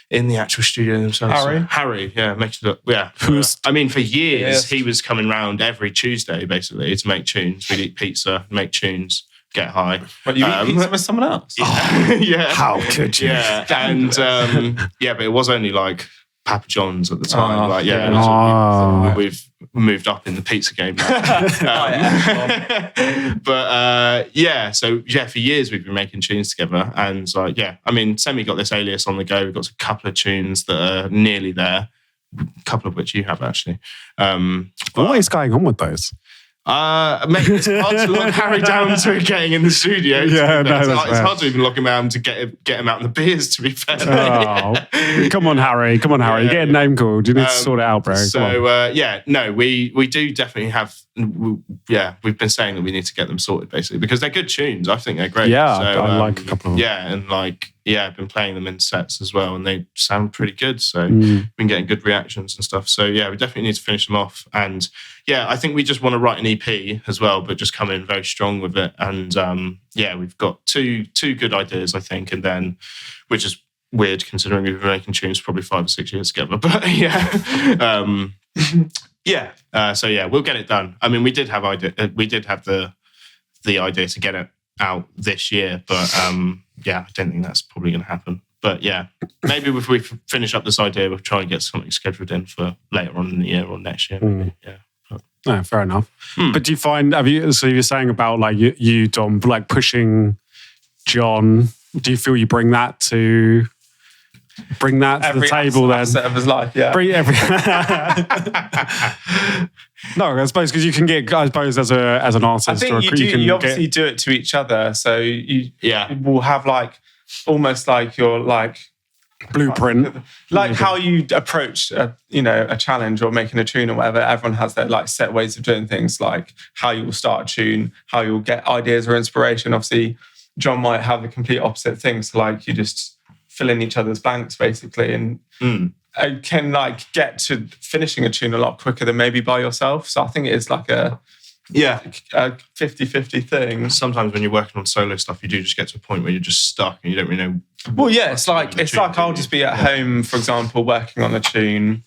in the actual studio themselves? Harry, makes it up. For years, he was coming round every Tuesday, basically, to make tunes. We'd eat pizza, make tunes, get high. But you eat pizza with someone else? How could you? And but it was only like Papa John's at the time. We've moved up in the pizza game now. For years we've been making tunes together, and Semi got this Alias on the go. We've got a couple of tunes that are nearly there, a couple of which you have actually. What is going on with those? Mate, it's hard to lock Harry down to getting in the studio. It's hard to even lock him down to get him out in the beers, to be fair. Come on, Harry. You get a name called. You need to sort it out, bro. We do definitely have. We've been saying that we need to get them sorted, basically, because they're good tunes. I think they're great. I like a couple of them. I've been playing them in sets as well, and they sound pretty good. So we've been getting good reactions and stuff. So we definitely need to finish them off. And I think we just want to write an EP as well, but just come in very strong with it. And we've got two good ideas, I think, and then which is weird considering we've been making tunes for probably 5 or 6 years together. But we'll get it done. I mean, we did have the idea to get it out this year, but I don't think that's probably going to happen. But maybe if we finish up this idea, we'll try and get something scheduled in for later on in the year or next year. Maybe. No, fair enough. But do you find, so you're saying about like you Dom, like pushing John, do you feel you bring that to the table then? Every of his life, Bring every... No, I suppose because you can get, as an artist, I think you obviously do it to each other. So you will have like almost like your like blueprint, like how you approach a challenge or making a tune or whatever. Everyone has their like set ways of doing things, like how you will start a tune, how you'll get ideas or inspiration. Obviously, John might have the complete opposite thing. So like you just fill in each other's blanks basically, and can like get to finishing a tune a lot quicker than maybe by yourself. So I think it is like a 50-50 thing. Sometimes when you're working on solo stuff, you do just get to a point where you're just stuck and you don't really know. Well, it's like I'll just be at home, for example, working on a tune,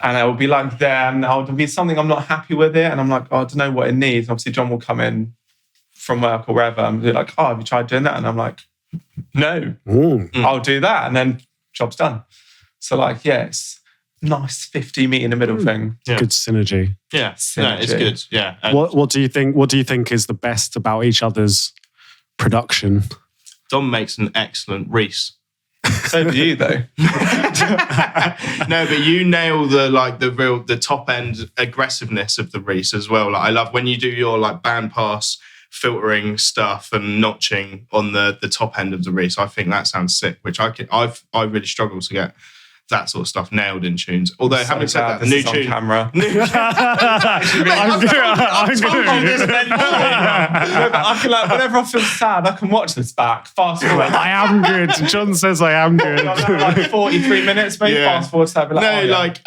and I will be like there, and there'll be something I'm not happy with it, and I'm like, I don't know what it needs. And obviously, John will come in from work or wherever, and be like, have you tried doing that? And I'm like, no, I'll do that, and then job's done. So it's nice 50 meet in the middle thing. Yeah. Good synergy. Yeah, no, it's good. Yeah. What do you think? What do you think is the best about each other's production? Dom makes an excellent Reese. So do you, though. No, but you nail the top end aggressiveness of the Reese as well. Like I love when you do your like bandpass filtering stuff and notching on the top end of the Reese. I think that sounds sick. Which I really struggle to get that sort of stuff nailed in tunes. Although having said that, the new tune, camera. I'm I can like whenever I feel sad, I can watch this back. Fast forward. I am good. John says I am good. Like 43 minutes, maybe. Yeah. Fast forward to that.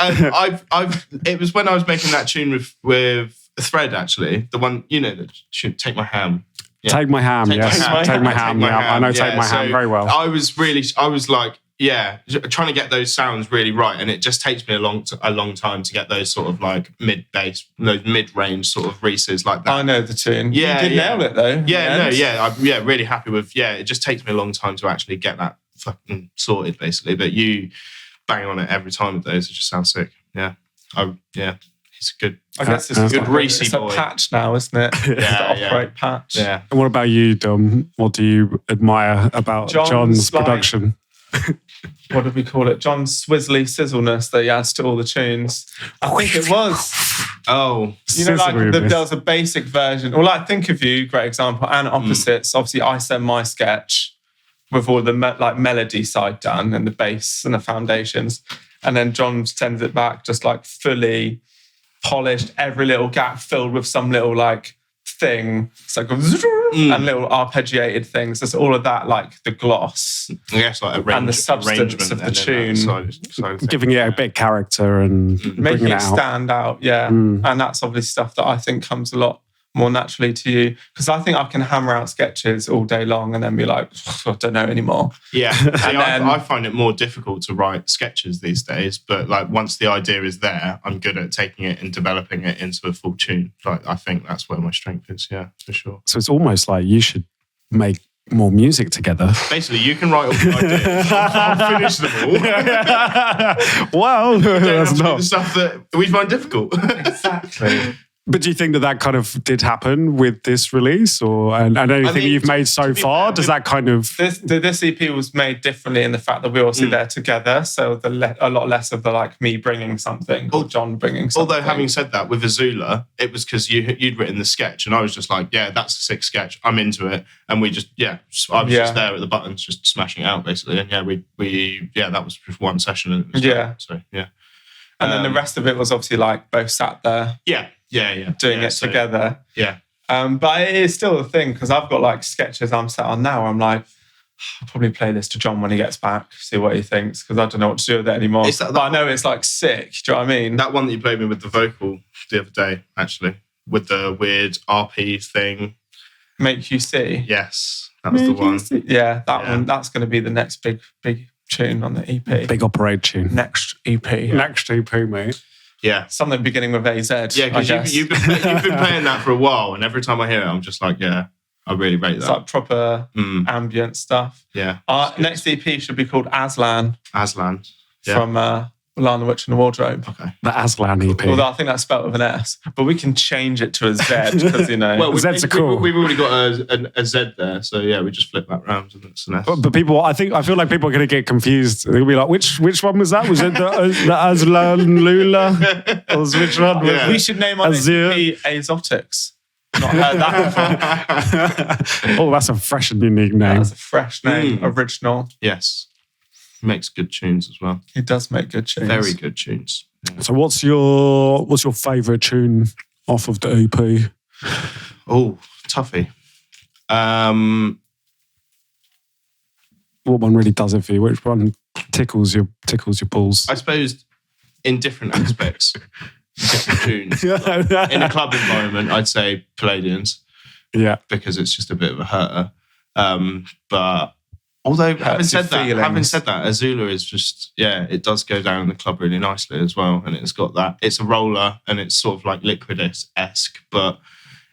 I've it was when I was making that tune with Thread actually, the one that should Take My Ham. Yeah. Take My Ham, yes. Take My Ham. I know Take My Ham very well. I was like, trying to get those sounds really right, and it just takes me a long time to get those sort of like mid-bass, those mid-range sort of Reeses like that. I know the tune. Yeah, you did nail it though. I'm really happy with. Yeah, it just takes me a long time to actually get that fucking sorted, basically. But you bang on it every time with those. It just sounds sick. Yeah, he's good. I guess it's a good Reese It's boy. a patch now, isn't it? Yeah, the Operate patch. Yeah. And what about you, Dom? What do you admire about John's production? What did we call it? John's swizzly sizzleness that he adds to all the tunes. I think it was. Oh, there was a basic version. Well, like Think of You, great example, and Opposites. Obviously, I send my sketch with all the melody side done and the bass and the foundations, and then John sends it back just like fully polished, every little gap filled with some little like thing. It's like and little arpeggiated things. There's all of that, like the gloss. I guess like and the substance of the tune. Giving it a bit of character and making it it stand out. Yeah. And that's obviously stuff that I think comes a lot more naturally to you. Because I think I can hammer out sketches all day long and then be like, I don't know anymore. Yeah. See, I find it more difficult to write sketches these days, but like once the idea is there, I'm good at taking it and developing it into a full tune. Like I think that's where my strength is, yeah, for sure. So it's almost like you should make more music together. Basically, you can write all the ideas. I'll finish them all. Well, that's not the stuff that we find difficult. Exactly. But do you think that kind of did happen with this release, or and anything you've made so far? Does that kind of this EP was made differently in the fact that we were also there together, so a lot less of the like me bringing something or John bringing something. Although having said that, with Azula, it was because you'd written the sketch, and I was just like, yeah, that's a sick sketch. I'm into it, and we just I was just there at the buttons, just smashing it out basically, and that was just one session, and it was great. So yeah. And then the rest of it was obviously like both sat there. Doing it together. Yeah. But it is still a thing because I've got like sketches I'm sat on now. I'm like, I'll probably play this to John when he gets back, see what he thinks, because I don't know what to do with it anymore. But I know it's like sick. Do you know what I mean? That one that you played me with the vocal the other day, actually, with the weird RP thing. Make You See. Yes, that was the one. Yeah, that one. That's going to be the next big tune on the EP. Big Operate tune. Next EP. Next EP, mate. Yeah. Something beginning with AZ. Yeah, because you've been playing that for a while, and every time I hear it, I'm just like, yeah, I really rate that. It's like proper ambient stuff. Yeah. Next EP should be called Aslan. Aslan. Yeah. From Lion, the Witch and the Wardrobe. Okay. The Aslan EP. Although I think that's spelled with an S, but we can change it to a Z because, Well, Z's are cool. We've already got a Z there, so yeah, we just flip that round and it's an S. But people, I feel like people are going to get confused. They'll be like, which one was that? Was it the Aslan Lula? Or which one? Yeah. We should name our next EP Azotics. Not heard that before. Oh, that's a fresh and unique name. That's a fresh name, original. Yes. He makes good tunes as well. He does make good tunes. Very good tunes. Yeah. So what's your favourite tune off of the EP? Oh, toughie. What one really does it for you? Which one tickles your balls? I suppose in different aspects, different tunes. In a club environment, I'd say Palladians. Yeah. Because it's just a bit of a hurter. But although having said that, Azula is just, it does go down in the club really nicely as well. And it's got that, it's a roller and it's sort of like Liquid-esque, but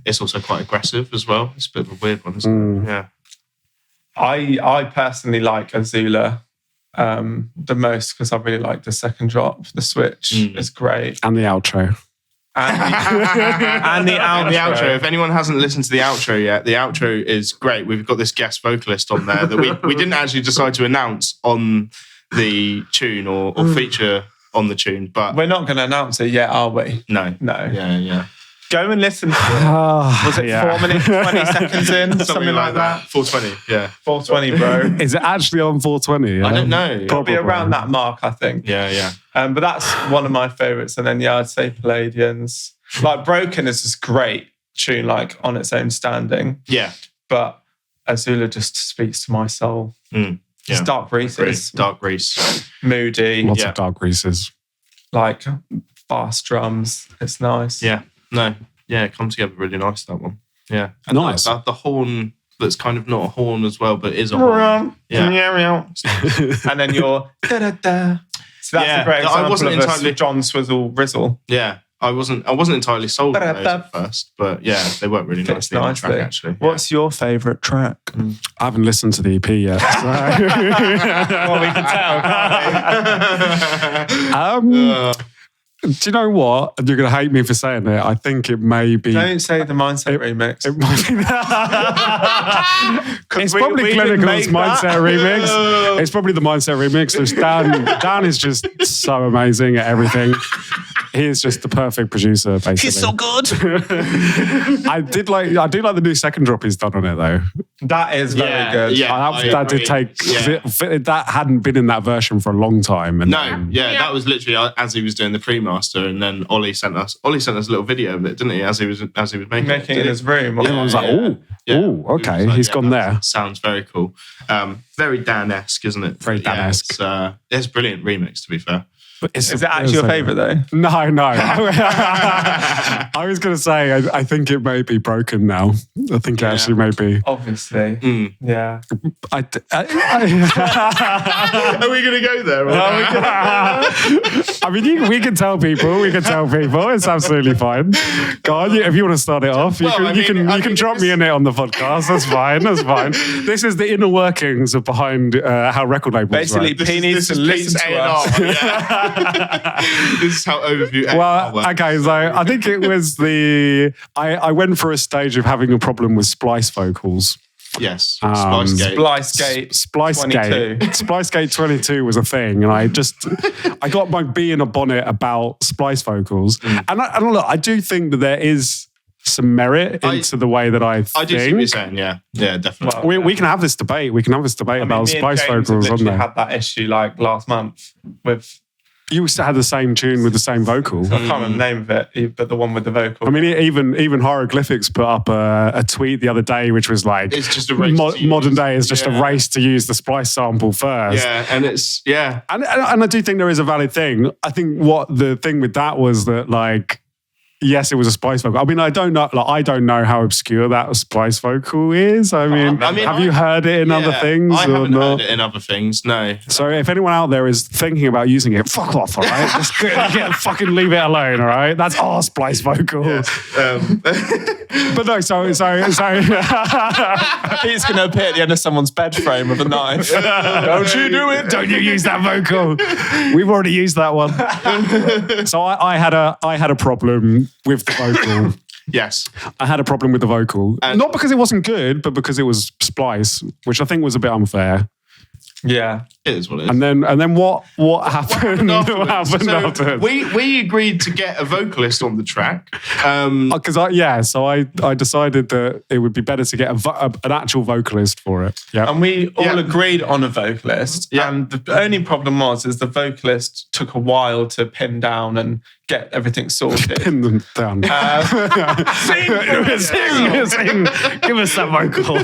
it's also quite aggressive as well. It's a bit of a weird one, isn't it? Yeah. I personally like Azula the most because I really like the second drop. The switch is great. And the outro. And the outro. If anyone hasn't listened to the outro yet, the outro is great. We've got this guest vocalist on there that we didn't actually decide to announce on the tune or feature on the tune, but we're not going to announce it yet, are we? No. Yeah. Go and listen to it. Was it 4 minutes, 20 seconds in? Something like that? 420, yeah. 420, bro. Is it actually on 420? I don't know. It'll be around that mark, I think. Yeah. But that's one of my favourites. And then, I'd say Palladians. Like, Broken is this great tune, like, on its own standing. Yeah. But Azula just speaks to my soul. It's Dark Reeses. Dark Reese. Moody. Lots of Dark Reeses. Like, fast drums. It's nice. Yeah. No. Yeah, it comes together really nice, that one. Yeah. And nice. The horn that's kind of not a horn as well, but is a horn. Yeah. And then you're da-da-da. So that's a great example I wasn't entirely John Swizzle Rizzle. Yeah. I wasn't entirely sold on those at first, but yeah, they work really nicely on the track, actually. What's your favourite track? I haven't listened to the EP yet. So. Well, we can tell, can't we? Do you know what? You're going to hate me for saying it. I think it may be... Don't say the Mindset remix. It might be... It's probably Clinical's Mindset remix. It's probably the Mindset remix. There's Dan is just so amazing at everything. He is just the perfect producer, basically. He's so good. I do like the new second drop he's done on it, though. That is very good. Yeah, that did take... That hadn't been in that version for a long time. And that was literally as he was doing the pre-master, and then Ollie sent us a little video of it, didn't he? As he was making it in his room. I was like, okay, like, he's gone there. Sounds very cool. Very Dan-esque, isn't it? Very Dan-esque. It's a brilliant remix, to be fair. Is it actually your favourite though? No. I was going to say, I think it may be Broken now. I think it actually may be. Obviously. Yeah. Are we going to go there? I mean, we can tell people. It's absolutely fine. Go on, if you want to start it off, you can drop me in it on the podcast. That's fine. This is the inner workings of behind how record labels basically, work. P needs to listen to us. This is how overview. Okay, so I think it was I went for a stage of having a problem with splice vocals. Yes, Splicegate 22. Splicegate 22 was a thing, and I got my bee in a bonnet about splice vocals, and I do think that there is some merit into the way that I think. I do see what you're saying. Yeah, definitely. We can have this debate. We can have this debate about splice vocals on there. Had that issue like last month with. You had the same tune with the same vocal. I can't remember the name of it, but the one with the vocal. I mean, even Hieroglyphics put up a tweet the other day, which was like, "It's just a race modern day is just a race to use the splice sample first." Yeah, and it's and I do think there is a valid thing. I think what the thing with that was that like. Yes, it was a splice vocal. I mean, I don't know how obscure that splice vocal is. I mean, have you heard it in other things? I haven't heard it in other things, no. So if anyone out there is thinking about using it, fuck off, all right? Just fucking leave it alone, all right? That's our splice vocal. Yeah. But no, so it's going to appear at the end of someone's bed frame with a knife. Don't you do it? Don't you use that vocal? We've already used that one. So I had a problem with the vocal. Yes. I had a problem with the vocal. Not because it wasn't good, but because it was splice, which I think was a bit unfair. Yeah. It is what it is. And then what happened? What happened afterwards? We agreed to get a vocalist on the track. Because I decided that it would be better to get an actual vocalist for it. Yeah. And we all agreed on a vocalist. Yeah. And the only problem was the vocalist took a while to pin down and get everything sorted. Pin them down. Sing. Give us that vocal.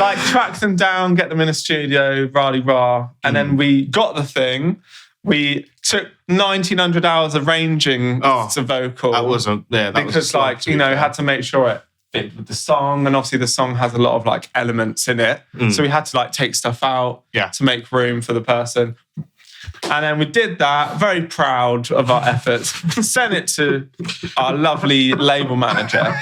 Like track them down, get them in a studio, rah-de-rah. And then we got the thing. We took 1,900 hours arranging the vocal. That wasn't because had to make sure it fit with the song, and obviously the song has a lot of like elements in it. So we had to like take stuff out to make room for the person. And then we did that, very proud of our efforts, sent it to our lovely label manager.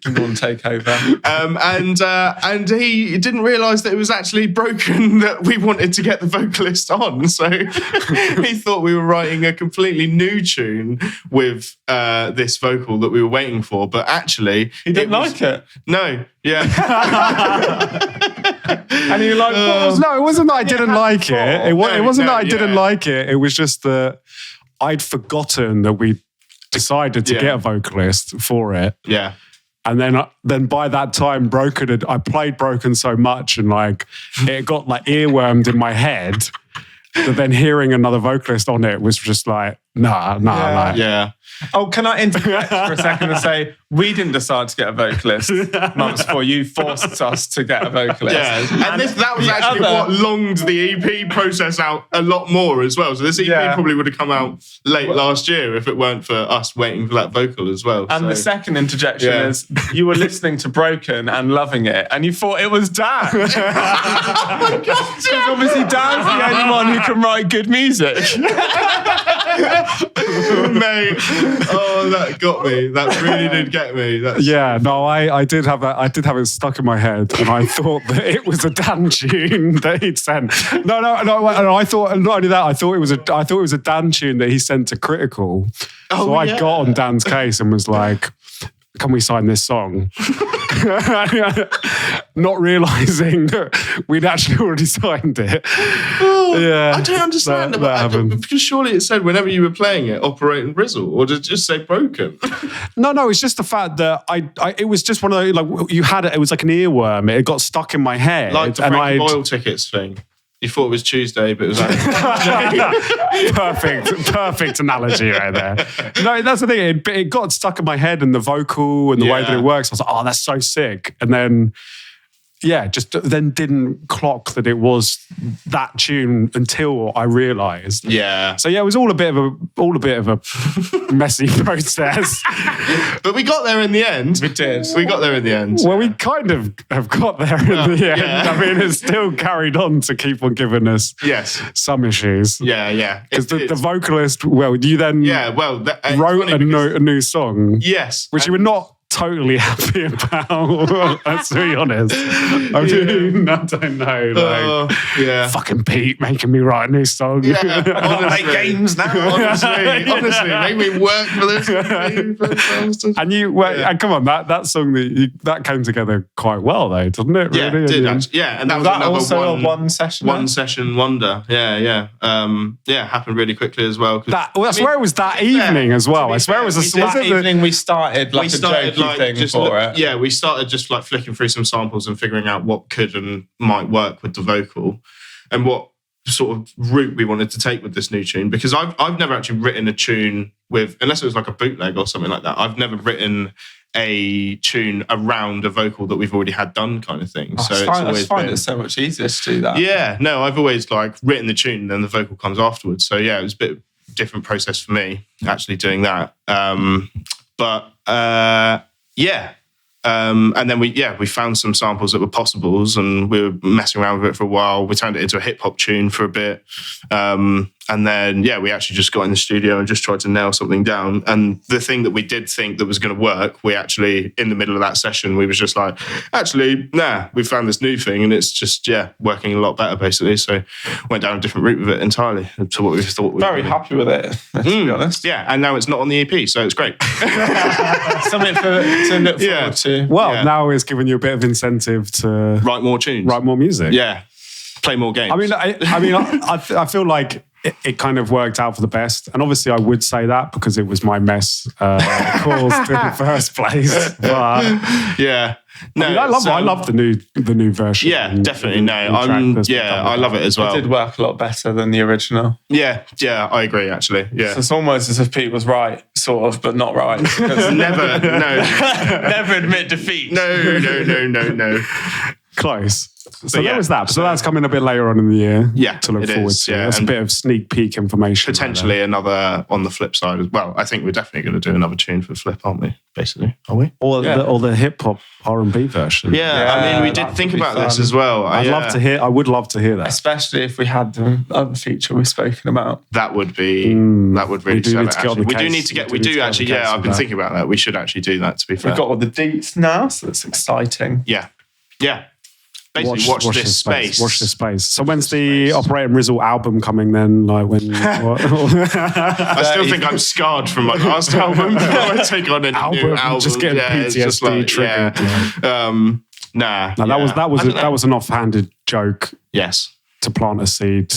One take over. And he didn't realise that it was actually broken that we wanted to get the vocalist on. So he thought we were writing a completely new tune with this vocal that we were waiting for. But actually... He didn't like it? No, yeah. And you're like, no, it wasn't that I didn't like it. It wasn't that I didn't like it. It was just that I'd forgotten that we decided to get a vocalist for it. Yeah. And then by that time, I played Broken so much and like it got like earwormed in my head that then hearing another vocalist on it was just like, nah. Yeah. Oh, can I interject for a second and say, we didn't decide to get a vocalist months before. You forced us to get a vocalist. Yeah, and that was actually what longed the EP process out a lot more as well. So this EP probably would have come out late last year if it weren't for us waiting for that vocal as well. And the second interjection is you were listening to Broken and loving it, and you thought it was Dan. Oh my God! Because obviously Dan's the only one who can write good music. Mate, that got me. That really did get me. I did have it stuck in my head, and I thought that it was a Dan tune that he'd sent. No, and I thought not only that, I thought it was a Dan tune that he sent to Critical. So I got on Dan's case and was like, can we sign this song? Not realising that we'd actually already signed it. I don't understand because surely it said whenever you were playing it, Operate Rizzle, or did it just say Broken? No, it's just the fact that it was just one of those, like you had it was like an earworm. It got stuck in my head. Like the Frankie Boyle tickets thing. You thought it was Tuesday, but it was like... Perfect analogy right there. No, that's the thing. It got stuck in my head and the vocal and the way that it works. I was like, oh, that's so sick. And then, just then didn't clock that it was that tune until I realised. Yeah. So it was all a bit of a messy process. But we got there in the end. We did. We got there in the end. Well, we kind of have got there in the end. Yeah. I mean, it's still carried on to keep on giving us some issues. Yeah. Because the vocalist, you then wrote a new song. Yes. Which you were not totally happy about. Let's be honest. I mean, I don't know. Fucking Pete making me write a new song. Yeah, I play games now. Honestly, make me work for this. And come on, that song that came together quite well, though, didn't it? Yeah, really? it did actually. Yeah, and that was another also a one session. One session wonder. Yeah. Happened really quickly as well. I swear it was that evening as well. I swear it was that evening we started like a jokey thing for it. Yeah, we started just like flicking through some samples and figuring out what could and might work with the vocal and what sort of route we wanted to take with this new tune. Because I've never actually written a tune with, unless it was like a bootleg or something like that, I've never written a tune around a vocal that we've already had done kind of thing. I find it so much easier to do that. Yeah, no, I've always like written the tune and then the vocal comes afterwards. So yeah, it was a bit different process for me actually doing that. And then we found some samples that were possibles and we were messing around with it for a while. We turned it into a hip hop tune for a bit. And then, we actually just got in the studio and just tried to nail something down. And the thing that we did think that was going to work, we actually, in the middle of that session, we was just like, actually, we found this new thing and it's just, working a lot better, basically. So went down a different route with it entirely to what we thought. Very happy with it, to be honest. Yeah, and now it's not on the EP, so it's great. Something to look forward to. Well, now it's giving you a bit of incentive to... write more tunes. Write more music. Yeah. Play more games. I feel like it kind of worked out for the best. And obviously I would say that because it was my mess caused in the first place. But no, I love the new version. Yeah, definitely. I love it as well. It did work a lot better than the original. Yeah, I agree actually. Yeah. So it's almost as if Pete was right, sort of, but not right. Never admit defeat. No. Close. So yeah, there was that. So that's coming a bit later on in the year. Yeah, to look it forward is, to. yeah. That's a And bit of sneak peek information. Potentially another on the flip side as well. I think we're definitely going to do another tune for Flip, aren't we? Basically, are we? Or the hip hop R&B version. Yeah, I mean, we did think about this as well. I would love to hear that. Especially if we had the other feature we've spoken about. That would be. That would really sell it. We do need to get. We do actually. Yeah, I've been thinking about that. We should actually do that. To be fair, We've got all the deets now, so that's exciting. Yeah. Basically, watch this space. Watch this space. So when's the Operate Rizzle album coming then? Like when? I still think I'm scarred from my last album. I take on any new album. Just getting PTSD triggered. Nah. No, that was an offhanded joke. Yes. To plant a seed.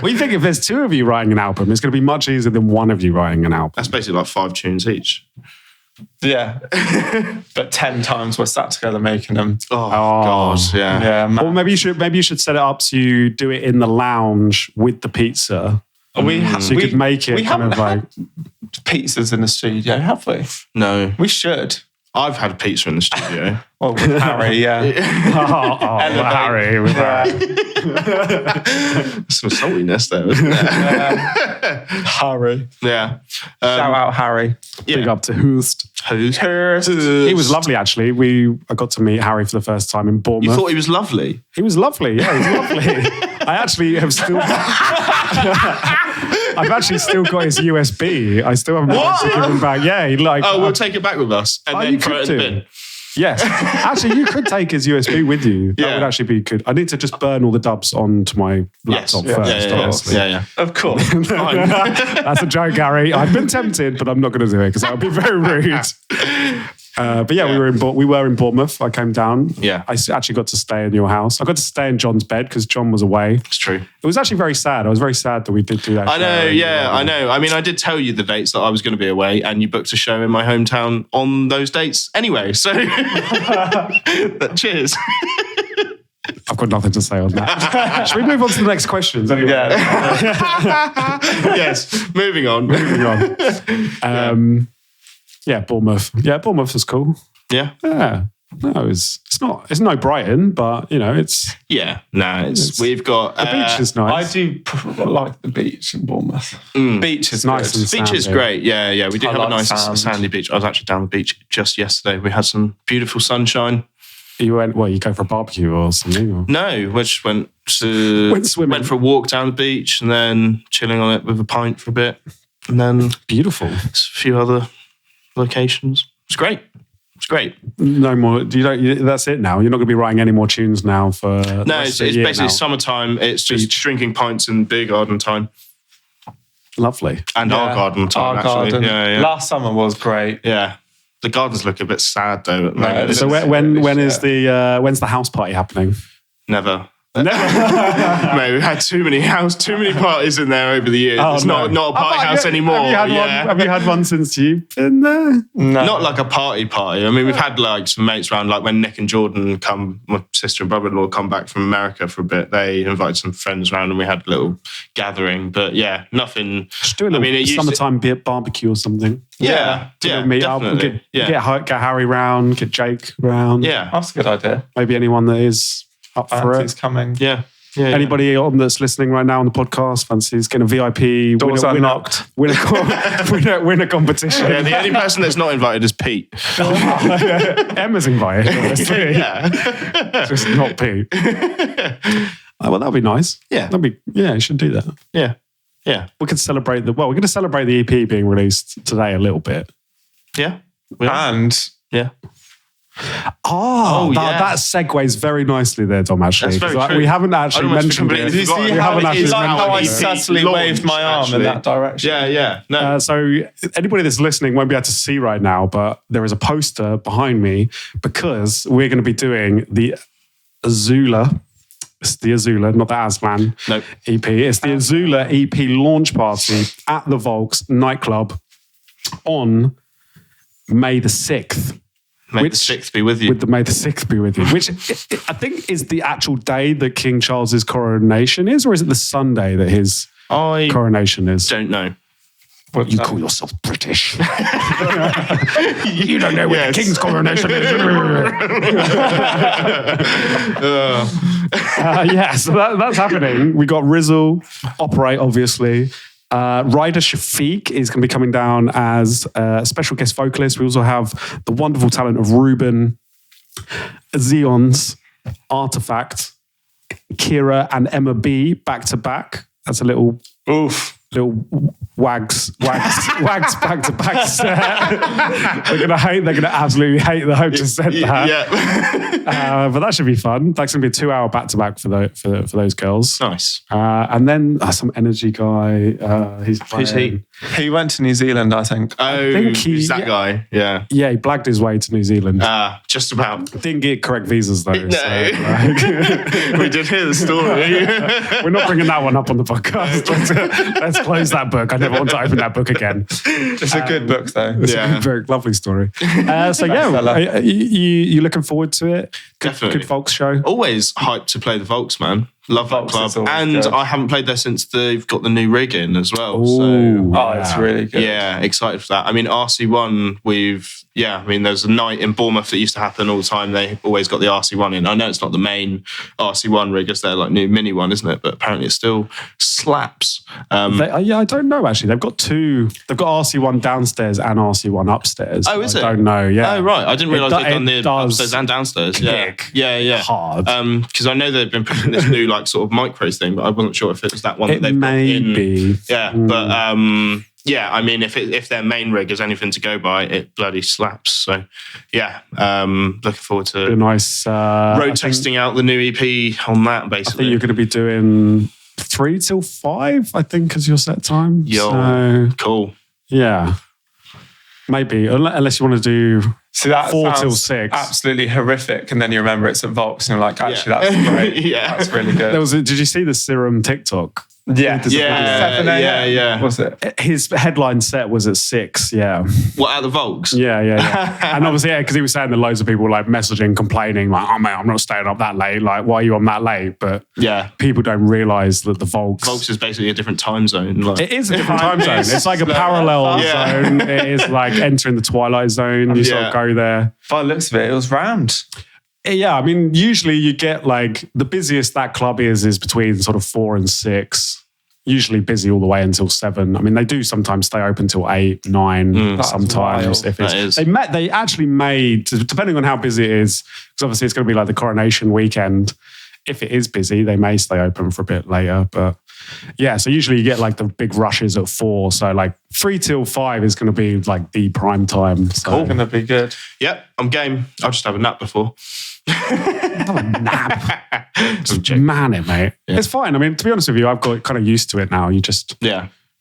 Well, you think if there's two of you writing an album, it's going to be much easier than one of you writing an album. That's basically like 5 tunes each. Yeah. But 10 times we're sat together making them. Oh God, yeah. Or maybe you should set it up so you do it in the lounge with the pizza. So you could make it kind of like pizzas in the studio, have we? No. We should. I've had pizza in the studio. Well, with Harry, yeah. Harry. With Some saltiness there, isn't there? Harry. Yeah. Shout out Harry. Big up to Hoost. Hurst. He was lovely, actually. I got to meet Harry for the first time in Bournemouth. You thought he was lovely? He was lovely, yeah, he was lovely. I actually have still... I've actually still got his USB. I still haven't got to give him back. Yeah, we'll take it back with us and then throw it in the bin. Yes. Actually, you could take his USB with you. That would actually be good. I need to just burn all the dubs onto my laptop first, obviously. Yeah. Of course. That's a joke, Gary. I've been tempted, but I'm not going to do it because that would be very rude. But yeah, we were in Bournemouth. I came down. Yeah. I actually got to stay in your house. I got to stay in John's bed because John was away. It's true. It was actually very sad. I was very sad that we did do that. I know, I know. I mean, I did tell you the dates that I was going to be away and you booked a show in my hometown on those dates anyway. So, cheers. I've got nothing to say on that. Should we move on to the next questions? Anyway? Yes, moving on. Yeah, Bournemouth. Yeah, Bournemouth was cool. Yeah. No, it's no Brighton, but it's we've got the beach is nice. I do like the beach in Bournemouth. Beach is nice. Good. Beach is great. Yeah. We did have a nice sandy beach. I was actually down the beach just yesterday. We had some beautiful sunshine. You went, you go for a barbecue or something? Or? No, we just went swimming. Went for a walk down the beach and then chilling on it with a pint for a bit. And then beautiful. A few other locations. It's great. No more. That's it now. You're not going to be writing any more tunes now for. No, it's basically summertime. It's just drinking pints in beer garden time. Lovely. And our garden time, actually. Garden. Yeah. Last summer was great. Yeah. The gardens look a bit sad though at the moment. So when's the house party happening? Never. Mate, we've had too many parties in there over the years. It's not a party house anymore. Have you had one since you've been there? No. Not like a party. I mean, we've had like some mates around, like when Nick and Jordan my sister and brother-in-law come back from America for a bit. They invited some friends around and we had a little gathering. But yeah, nothing. Just do a little summertime barbecue or something. Yeah, meet definitely. Up, get Harry round, get Jake round. Yeah, that's a good idea. Maybe anyone that is up for it. It's coming. Yeah. Anybody on that's listening right now on the podcast fancies getting a VIP doors unlocked, win a competition. Yeah, the only person that's not invited is Pete. Emma's invited. Yeah, just not Pete. Well, that'd be nice. Yeah, you should do that. Yeah. We could celebrate we're going to celebrate the EP being released today a little bit. Yeah, yeah. That segues very nicely there, Tom, actually. That's very true. We haven't actually mentioned it. You see how I subtly waved my arm in that direction? Yeah. No. So anybody that's listening won't be able to see right now, but there is a poster behind me because we're going to be doing the Azula. It's the Azula, not the Aslan EP. It's the Azula EP launch party at the Volks nightclub on May the 6th. May the 6th be with you. May the 6th be with you. Which I think is the actual day that King Charles's coronation is, or is it the Sunday that his coronation is? Don't know. You call yourself British. You don't know where the king's coronation is. So that's happening. We got Rizzle, Operate, obviously. Ryder Shafiq is going to be coming down as a special guest vocalist. We also have the wonderful talent of Ruben, Xeons, Artifact, Kira and Emma B back to back. That's a little wags back to back set. They're gonna absolutely hate that I just said that. Yeah. But that should be fun. That's gonna be a 2-hour back to back for those girls. Nice. And then some energy guy. Who's he? He went to New Zealand, I think. He's that guy. Yeah. Yeah, he blagged his way to New Zealand. Just about. Didn't get correct visas though. No. So, we did hear the story. We're not bringing that one up on the podcast. Let's close that book. I never want to open that book again. It's a good book though. It's a good book. Lovely story. You looking forward to it? Definitely. Good Volks show. Always hyped to play the Volks, man. Love that club. And good. I haven't played there since they've got the new rig in as well. It's really good. Yeah, excited for that. I mean, RC1, there's a night in Bournemouth that used to happen all the time. They always got the RC1 in. I know it's not the main RC1 rig, it's their like new mini one, isn't it? But apparently it still slaps. I don't know actually. They've got two. They've got RC1 downstairs and RC1 upstairs. Oh, is it? I don't know. Yeah. Oh, right. I didn't realise they'd done the upstairs and downstairs. Yeah. Hard. Because I know they've been pushing this new like sort of micros thing, but I wasn't sure if it was that one that they've got in. Be. Yeah, but I mean, if their main rig is anything to go by, it bloody slaps. So, looking forward to a nice road testing out the new EP on that. Basically, I think you're going to be doing 3 till 5. I think is your set time. Cool. Yeah, maybe unless you want to do. See, that 4 till 6. Absolutely horrific. And then you remember it's at Volks and you're like, actually, that's great. That's really good. Did you see the Serum TikTok? Yeah. 7 a.m. Was it? His headline set was at 6, yeah. What, at the Volks? Yeah. And obviously, because he was saying that loads of people were like messaging, complaining, like, oh, mate, I'm not staying up that late. Like, why are you on that late? But people don't realise that the Volks is basically a different time zone. Like. It is a different time zone. It's like a parallel zone. It is like entering the Twilight Zone. You sort of go there. By the looks of it, it was round. Yeah, I mean, usually you get like the busiest that club is between sort of 4 and 6. Usually busy all the way until 7. I mean, they do sometimes stay open till 8, 9. Sometimes if it's they actually made, depending on how busy it is, because obviously it's going to be like the coronation weekend. If it is busy, they may stay open for a bit later. But yeah, so usually you get like the big rushes at 4. So like 3 till 5 is going to be like the prime time. So. Cool. Going to be good. Yep, I'm game. I'll just have a nap before. Have a nap. Just man it, mate. Yeah. It's fine. I mean, to be honest with you, I've got kind of used to it now. You just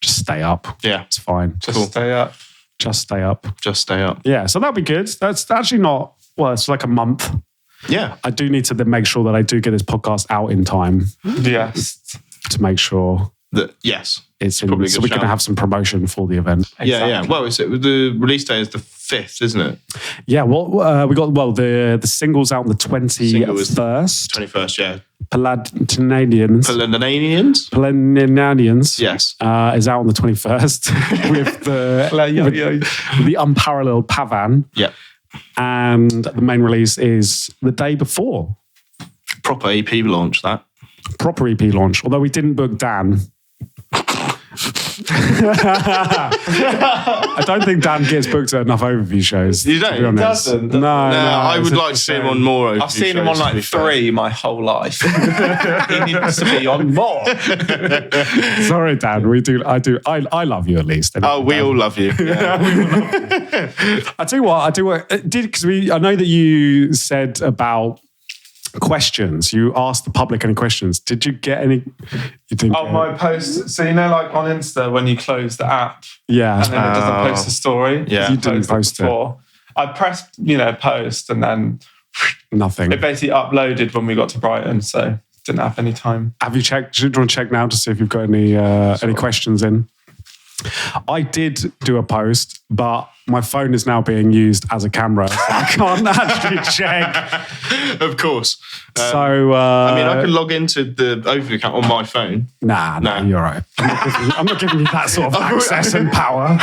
stay up. Yeah. It's fine. Just stay up. Just stay up. Just stay up. Yeah, so that'll be good. That's actually not, it's like a month. Yeah. I do need to then make sure that I do get this podcast out in time. Yes. To make sure that, it's in, so we can have some promotion for the event. Exactly. Yeah. Well, the release day is the 5th, isn't it? Yeah. Well, we got the singles out on the 21st. 21st, yeah. Paladinanians. Yes. Is out on the 21st with the unparalleled Pavan. Yep. And the main release is the day before. Proper EP launch, that. Proper EP launch. Although we didn't book Dan. I don't think Dan gets booked at enough overview shows. You don't? To be honest. Doesn't. No, I would like to see him on more overview I've seen him on like 3 my whole life. He needs to be on more. Sorry, Dan. I love you at least. We all love you. Yeah. I tell you what. Because I know that you said about questions. You asked the public any questions. Did you get any? You didn't. My posts. So like on Insta when you close the app, and then it doesn't post the story. Yeah, you didn't post it. I pressed post and then nothing. It basically uploaded when we got to Brighton, so didn't have any time. Have you checked? Do you want to check now to see if you've got any questions in? I did do a post, but my phone is now being used as a camera, so I can't actually check. Of course. So I mean, I can log into the Overview account on my phone. Nah, you're right. I'm not giving you that sort of access and power.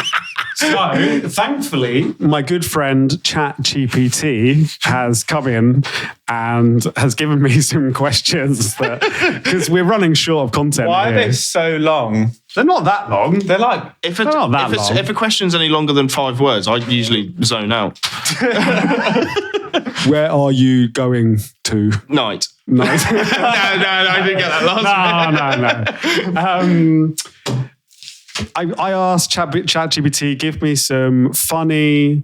So, thankfully, my good friend ChatGPT has come in and has given me some questions because we're running short of content. Why are here. they so long? They're not that long. They're like, If a question's any longer than 5 words, I usually zone out. Where are you going to? Night. No, no, I didn't get that last bit. I asked ChatGPT, give me some funny,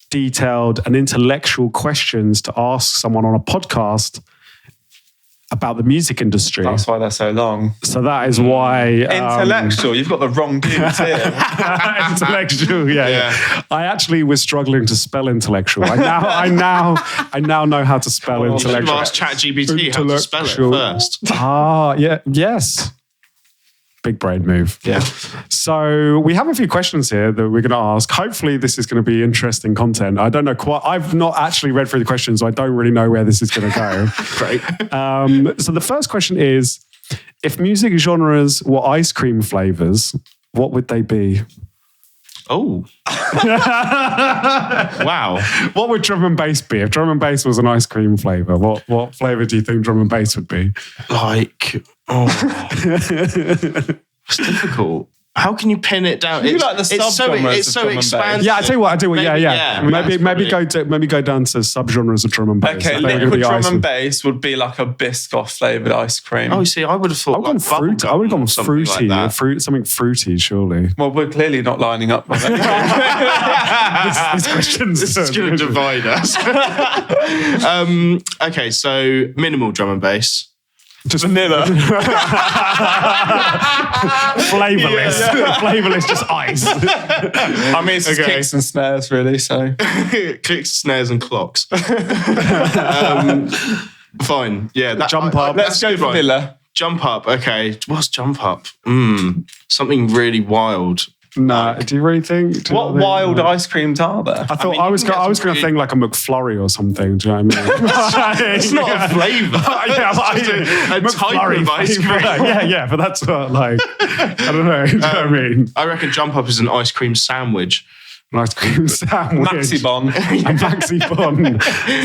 detailed, and intellectual questions to ask someone on a podcast about the music industry. that's why they're so long. So that is why Intellectual. You've got the wrong views here. intellectual. Yeah. I actually was struggling to spell intellectual. I now know how to spell You should have intellectual. asked ChatGPT how to spell it first. Yes. Big brain move. Yeah. So we have a few questions here that we're going to ask. Hopefully this is going to be interesting content. I don't know quite. I've not actually read through the questions, so I don't really know where this is going to go. Great. So the first question is, if music genres were ice cream flavors, what would they be? Oh. Wow. What would drum and bass be? If drum and bass was an ice cream flavor, what flavor do you think drum and bass would be? It's difficult. How can you pin it down? You like the subgenres it's of so drum and bass. expansive. Yeah, I tell you what. Maybe probably- go down to subgenres of drum and bass. Okay, I think we're gonna liquid be drum ice and bass would be like a Biscoff flavoured ice cream. Oh, you see, I would have thought I would have gone fruit. I would have gone fruity, like that. something fruity, surely. Well, we're clearly not lining up with it. These questions. This is going to divide us. Okay, so minimal drum and bass. Just Vanilla. flavorless. Flavorless, just ice. I mean, it's just Okay. kicks and snares, really. So Clicks, snares, and clocks. Fine. Yeah. Jump up. let's go Right. vanilla. Jump up. Okay. What's jump up? Something really wild. Nah, do you really think? do you What not think- wild ice creams are there? I thought mean, I you was can get going some to think like a McFlurry or something. Do you know what I mean? It's not a flavour. Yeah, a type of ice cream. Yeah, but that's what, like, I don't know. Do you know what I mean? I reckon jump up is an ice cream sandwich. An ice cream sandwich. Maxi Bon. A Maxi Bon.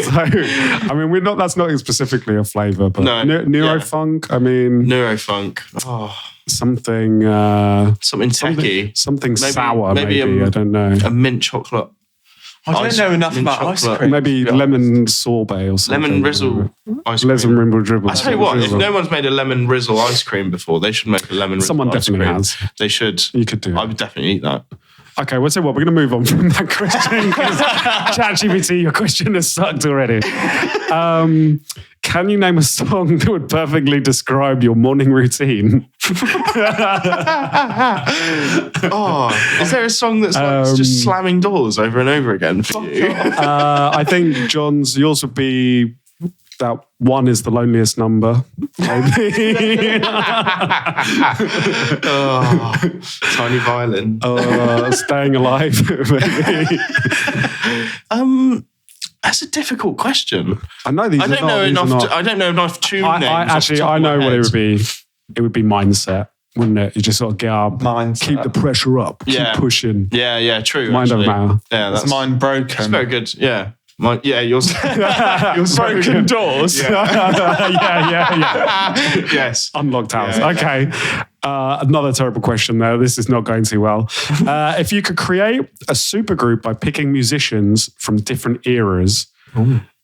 So, I mean, that's not specifically a flavour, but No, Neurofunk, I mean, Neurofunk. Oh, something techie. something sour, maybe. I don't know. A mint chocolate. I don't know enough mint about ice chocolate. cream. Maybe lemon sorbet or something. Lemon Rizzle ice cream. Lemon Rizzle. I tell you what, if no one's made a lemon Rizzle ice cream before, they should make a lemon Rizzle Someone ice definitely cream. has. They should. You could do I it. would definitely eat that. Okay, well, so what? We're going to move on from that question because ChatGPT, your question has sucked already. Can you name a song that would perfectly describe your morning routine? Oh, is there a song that's like just slamming doors over and over again for you? I think yours would be that one is the loneliest number. Maybe. Tiny violin. Staying alive. Maybe. That's a difficult question. I know these. I don't know enough. I don't know enough tune names. I know what it would be. It would be mindset, wouldn't it? You just sort of get up, Mindset. keep the pressure up, Yeah. keep pushing. Yeah, true. Mind over actually. matter. Yeah, that's It's mine broken. It's very good. Yeah. Yours. Yours broken doors. Yeah. Yes. Unlocked house. Yeah. Okay. Another terrible question there. This is not going too well. If you could create a supergroup by picking musicians from different eras,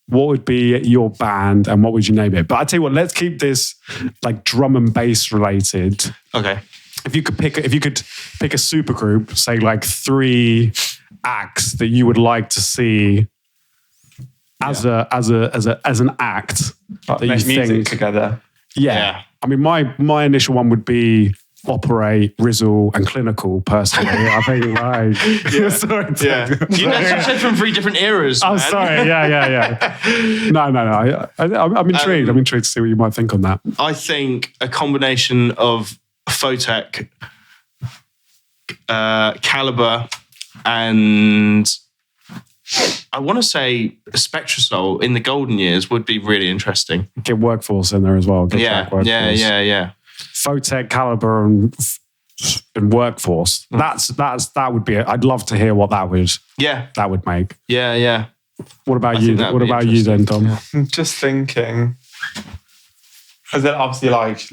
what would be your band and what would you name it? But I tell you what, let's keep this like drum and bass related. Okay. If you could pick a supergroup, say like 3 acts that you would like to see as an act Like that you make music think together. Yeah. I mean, my initial one would be Operate, Rizzle, and Clinical. Personally, I think like sorry, Yeah. You said from 3 different eras. Oh, man. sorry. Yeah. No. I'm intrigued. I'm intrigued to see what you might think on that. I think a combination of Photech Caliber, and I want to say Spectrasol in the golden years would be really interesting. Get Workforce in there as well. Get Yeah. Photech, Caliber, and Workforce. That would be it. I'd love to hear what that would make. Yeah. What about you? What about you then, Tom? Yeah. I'm just thinking. Is it obviously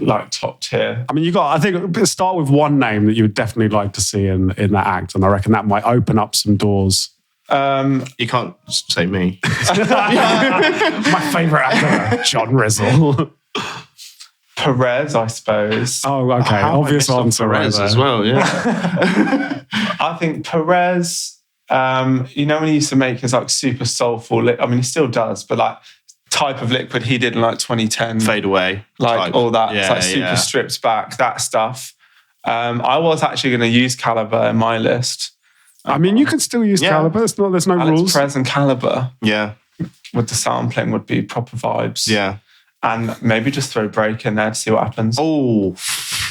like top tier? I mean, I think start with one name that you would definitely like to see in that act, and I reckon that might open up some doors. You can't say me. My favourite actor, John Rizzle. Perez, I suppose. Oh, okay. Obvious answer Perez as well, yeah. I think Perez, when he used to make his like super soulful, I mean, he still does, but like type of liquid he did in like 2010. Fade Away. Like all that. Yeah, it's like super stripped back, that stuff. I was actually going to use Caliber in my list. I mean, you can still use Caliber. There's no rules. Perez and Caliber. Yeah. With the sampling would be proper vibes. Yeah. And maybe just throw Break in there to see what happens. Oh.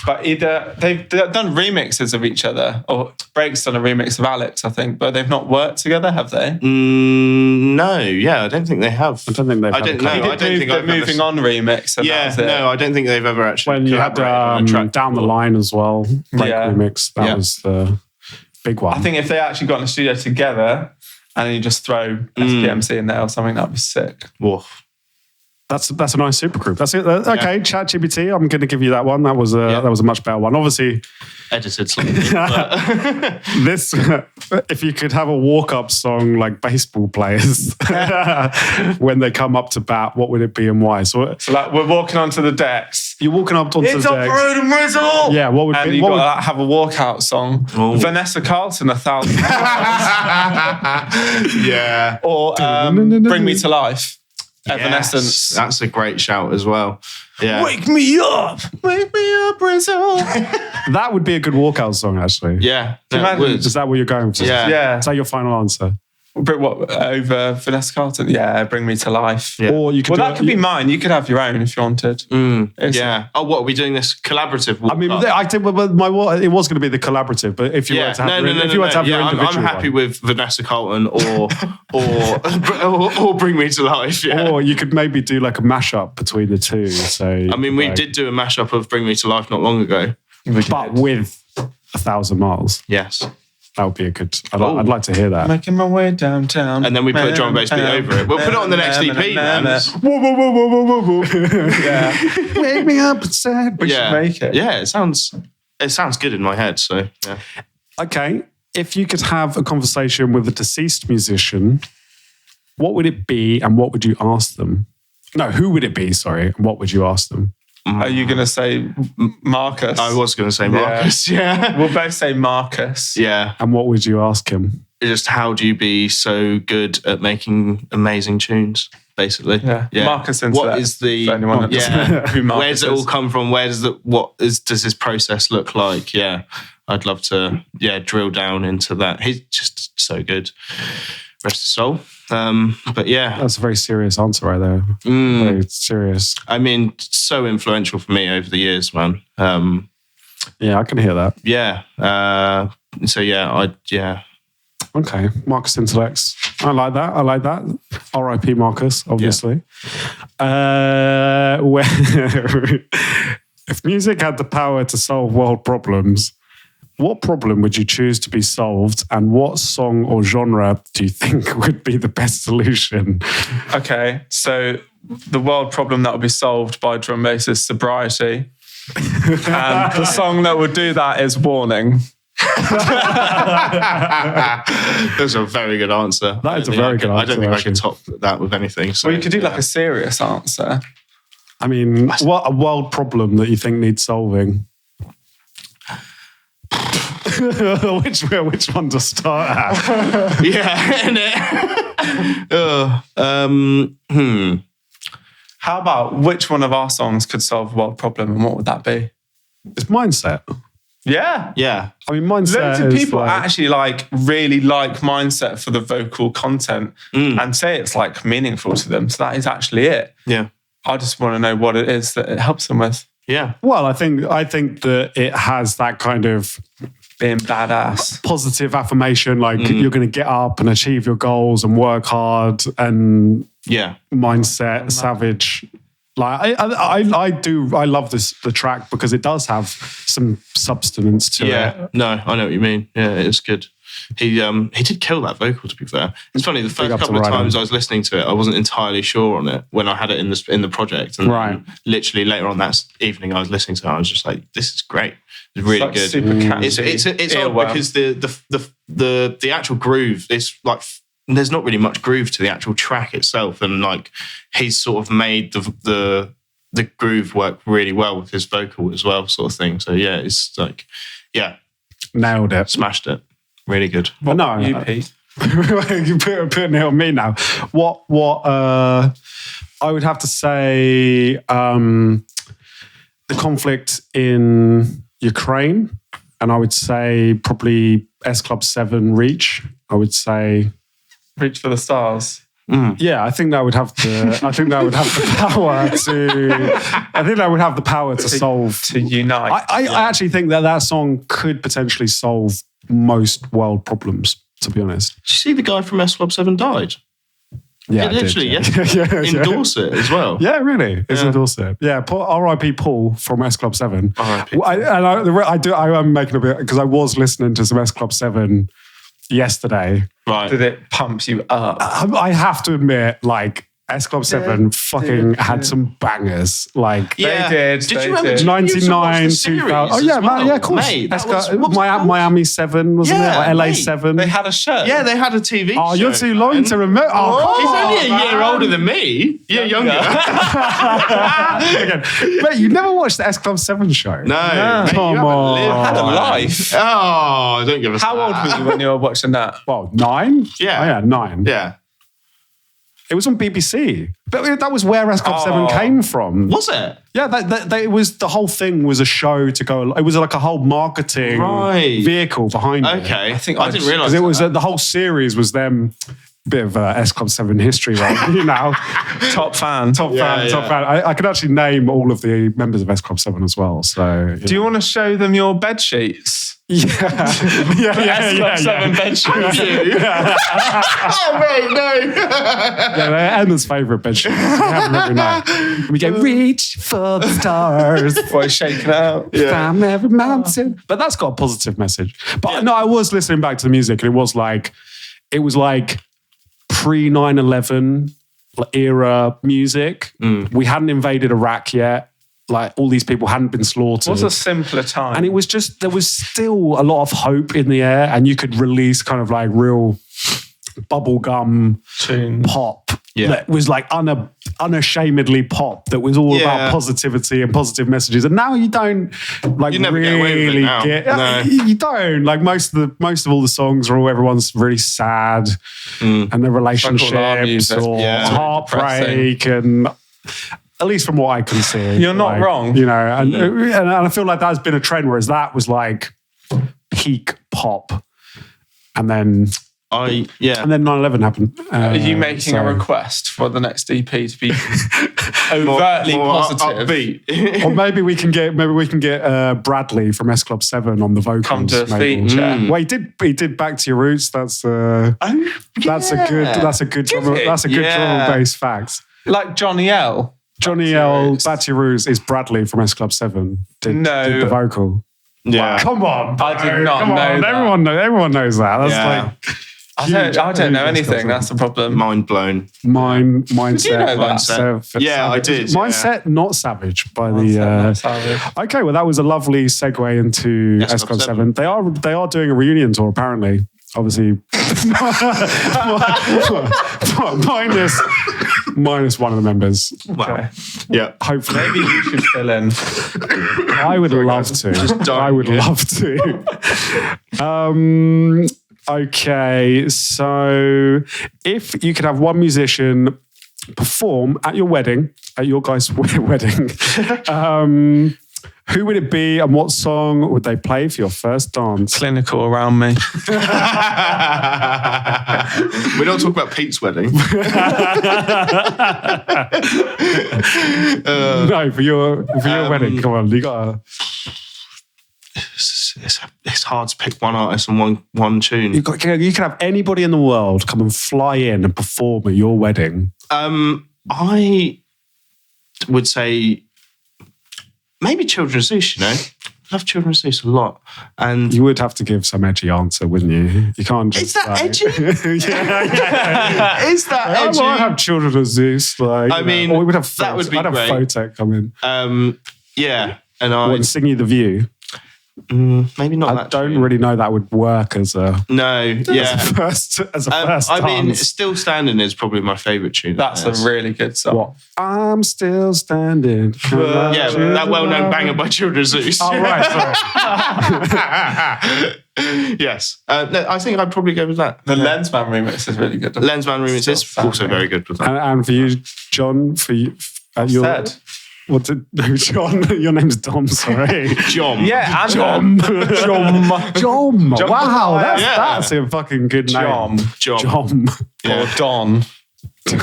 But either they've done remixes of each other, or Break's done a remix of Alex, I think, but they've not worked together, have they? No, I don't think they have. I don't think they've. I don't know. I don't think the Moving On remix. And no, I don't think they've ever actually. When you had Down the Line as well, Break remix. That was the big one. I think if they actually got in the studio together and then you just throw SPMC in there or something, that'd be sick. Woof. That's a nice supergroup. That's it. Okay, ChatGPT. I'm going to give you that one. That was a much better one. Obviously, edited slightly. This, if you could have a walk-up song like baseball players when they come up to bat, what would it be and why? So like we're walking onto the decks. You're walking up onto the decks. It's Operate Rizzle. Yeah. What would and be? You got to have a walkout song. Oh. Vanessa Carlton, 1,000. Yeah. Or Bring Me to Life. Evanescence. Yes, that's a great shout as well. Yeah. Wake me up, Rizzle. That would be a good walkout song, actually. Yeah. Is that what you're going for? Yeah. Is that your final answer? What, over Vanessa Carlton? Yeah, Bring Me to Life. Yeah. Or you could. That could be mine. You could have your own if you wanted. Yeah. Oh, what are we doing? This collaborative? I mean, I think it was going to be the collaborative, but if you were to have your individual, I'm happy with Vanessa Carlton or Bring Me to Life. Yeah. Or you could maybe do like a mashup between the two. So I mean, we did do a mashup of Bring Me to Life not long ago, but with 1,000 Miles. Yes. That would be a good. I'd like to hear that. Making my way downtown, and then we put a drum and bass beat over it. We'll put it on the next EP, man. Whoa. Yeah. Wake me up inside. We should make it. Yeah, it sounds good in my head. So yeah. Okay, if you could have a conversation with a deceased musician, what would it be, and what would you ask them? No, who would it be? Sorry, and what would you ask them? Are you going to say Marcus? I was going to say Marcus, yeah. We'll both say Marcus. Yeah. And what would you ask him? Just how do you be so good at making amazing tunes, basically? Yeah. Marcus Intellect. What is the... Where does it all come from? Does this process look like? Yeah. I'd love to, drill down into that. He's just so good. Rest his soul. But yeah. That's a very serious answer right there. Very serious. I mean, so influential for me over the years, man. Yeah, I can hear that. Yeah. Okay. Marcus Intellects. I like that. R.I.P. Marcus, obviously. Yeah. If music had the power to solve world problems, what problem would you choose to be solved, and what song or genre do you think would be the best solution? Okay, so the world problem that would be solved by drum bass is sobriety. And the song that would do that is Warning. That's a very good answer. That is a very good answer. I don't think I can top that with anything. So, well, you could do like a serious answer. I mean, what a world problem that you think needs solving? which one to start at? How about which one of our songs could solve a world problem, and what would that be? It's Mindset. Yeah. I mean, Mindset. Loads of people actually really like Mindset for the vocal content and say it's like meaningful to them. So that is actually it. Yeah. I just want to know what it is that it helps them with. Yeah. Well, I think that it has that kind of being badass. Positive affirmation, like you're going to get up and achieve your goals and work hard and mindset, savage. Like I love the track because it does have some substance to it. Yeah, no, I know what you mean. Yeah, it's good. He did kill that vocal, to be fair. It's funny, the first couple of times I was listening to it, I wasn't entirely sure on it when I had it in the project. And then literally later on that evening I was listening to it, I was just like, this is great. It's really good. Super catchy. It's odd because the actual groove is like, there's not really much groove to the actual track itself, and like he's sort of made the groove work really well with his vocal as well, sort of thing. So yeah, it's like, nailed it, smashed it. Really good. But no, you, Pete? You're putting it on me now. What I would have to say, the conflict in Ukraine, and I would say probably S Club 7 Reach. I would say Reach for the Stars. Yeah, I think that would have the. I think that would have the power to. I think that would have the power to solve, to unite. I actually think that song could potentially solve most world problems. To be honest, did you see the guy from S Club 7 died? Yeah, literally, in Dorset as well. Yeah, really, it's in Dorset. Yeah, R.I.P. Paul from S Club 7. R.I.P. I'm making a bit because I was listening to some S Club 7 yesterday. Right. Did it pump you up? I have to admit, like, S Club 7 fucking had some bangers. Like, they did. Did you remember 99, 2000. Oh, yeah, well? yeah, of course. Mate, Miami 7, wasn't it? Or LA 7. They had a show. Yeah, they had a TV show. Oh, you're too long to remember. Oh, he's only a year older than me. You're younger. Wait, you never watched the S Club 7 show? No. Come on. You had a life. Oh, don't give us How old were you when you were watching that? Well, 9? Yeah. Oh, yeah, 9. Yeah. It was on BBC. But that was where S Club 7 came from. Was it? Yeah, it was, the whole thing was a show to go. It was like a whole marketing vehicle behind it. Okay. I didn't realise. Because it was the whole series was them. Bit of S Club 7 history, right? You know, Top fan. Top fan. I can actually name all of the members of S Club 7 as well. So, do you want to show them your bed sheets? Yeah. S Club 7 bed sheets. Oh mate, no. Yeah, they're Emma's favourite bed sheets. We have them every night. We go reach for the stars. Boy, shaking out. Climb every mountain. But that's got a positive message. But no, I was listening back to the music, and it was like pre 9/11 era music. We hadn't invaded Iraq yet. Like, all these people hadn't been slaughtered. It was a simpler time. And it was just, there was still a lot of hope in the air, and you could release kind of like real bubblegum pop that was like unashamedly pop, that was all about positivity and positive messages. And now you don't like you never really you don't like most of all the songs are all, everyone's really sad and their relationships or heartbreak, and at least from what I can see. You're not wrong. You know, and I feel like that's been a trend, whereas that was like peak pop. And then and then 9/11 happened. Are you making a request for the next EP to be overtly positive? Upbeat. Or maybe we can get Bradley from S Club 7 on the vocals. Come to feature. Well, he did Back to Your Roots. That's a good drum and bass fact. Like Johnny L. Johnny L. Back to Your Roots is Bradley from S Club 7. Did the vocal. Yeah. Come on, bro. I did not know that. Everyone knows that. That's like... I don't know anything. That's the problem. Mind blown. Mindset. Did you know that? Yeah, I did. Mindset, not savage by the. Okay, well, that was a lovely segue into S Club 7. They are doing a reunion tour apparently. Obviously, minus one of the members. Wow. Yeah. Hopefully, maybe you should fill in. I would love to. I would love to. Okay, so if you could have one musician perform at your wedding, at your guys' wedding, who would it be, and what song would they play for your first dance? Clinical around me. We don't talk about Pete's wedding. No, for your wedding. Come on, you gotta. it's hard to pick one artist and one tune. You can have anybody in the world come and fly in and perform at your wedding. I would say maybe Children of Zeus, I love Children of Zeus a lot. And you would have to give some edgy answer, wouldn't you? You can't just... Is that edgy? yeah. Is that edgy? I have Children of Zeus. Or we would have that would be I'd great. have Photech come in. Yeah. And I would sing you The View. Maybe not. I don't really know that would work as a first. I mean, Still Standing is probably my favourite tune. That's a really good song. What? I'm still standing. That well-known banger by Children of Zeus. Oh right, sorry. Yes, no, I think I'd probably go with that. The Lensman remix is really good. Lensman remix is also very good with that. And for you, John, John? Your name's Dom, sorry. John. Yeah, and John. Wow, that's a fucking good name. John. Yeah. Or Don. Don.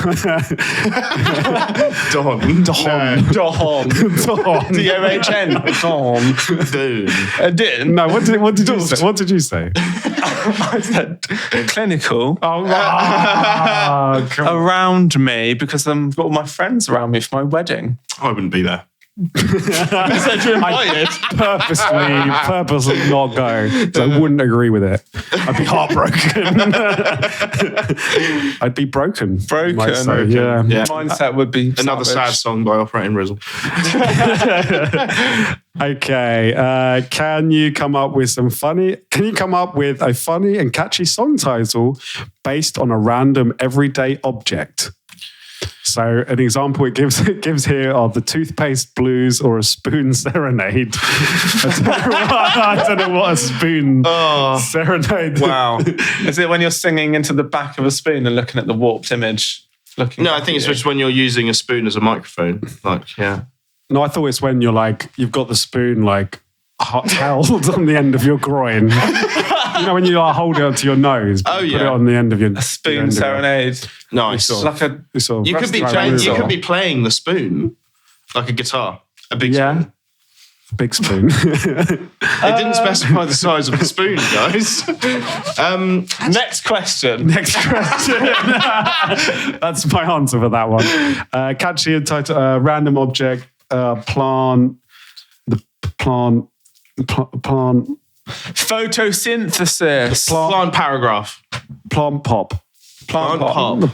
Don. D-O-H-N. Don. Dune. No, what did you say? What did you say? I said clinical. Oh, around me because I've got all my friends around me for my wedding. I wouldn't be there. I purposely not go. So I wouldn't agree with it. I'd be heartbroken. I'd be broken. Yeah. Mindset would be another sad song by Operate Rizzle. Okay. Can you come up with a funny and catchy song title based on a random everyday object? So an example it gives here are the Toothpaste Blues or a Spoon Serenade. I don't know what a spoon serenade. Wow. Is it when you're singing into the back of a spoon and looking at the warped image? No, I think it's just when you're using a spoon as a microphone. No, I thought it's when you've got the spoon held on the end of your groin. When you hold it onto your nose, put it on the end of your... A spoon serenade. Nice. You could be playing the spoon like a guitar, a big spoon. Big spoon. It didn't specify the size of the spoon, guys. Next question. That's my answer for that one. Catchy and title, random object, plant. Photosynthesis. Plant paragraph. Plant pop. Plant pop.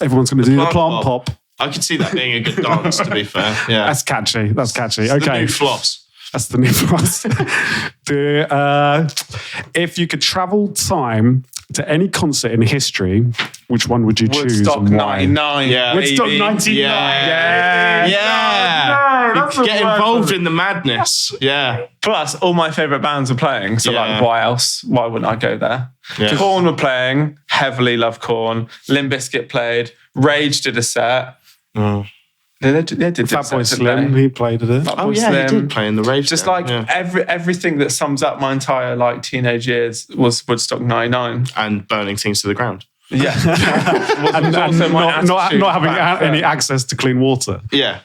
Everyone's going to do the plant pop. I could see that being a good dance, to be fair. Yeah. That's catchy. It's Okay. the new floss. That's the new floss. If you could travel time to any concert in history, which one would you choose? Woodstock and why? 99. Yeah. Woodstock 99. Yeah. You could get involved in the madness. Yeah. Plus, all my favourite bands are playing. So, why else? Why wouldn't I go there? Yeah. Korn were playing. Heavily love Korn. Limp Bizkit played. Rage did a set. They did Fatboy Slim, he played at it. He did play in the Rage. Just everything that sums up my entire teenage years was Woodstock 99. And burning things to the ground. Yeah. and not having any access to clean water. Yeah.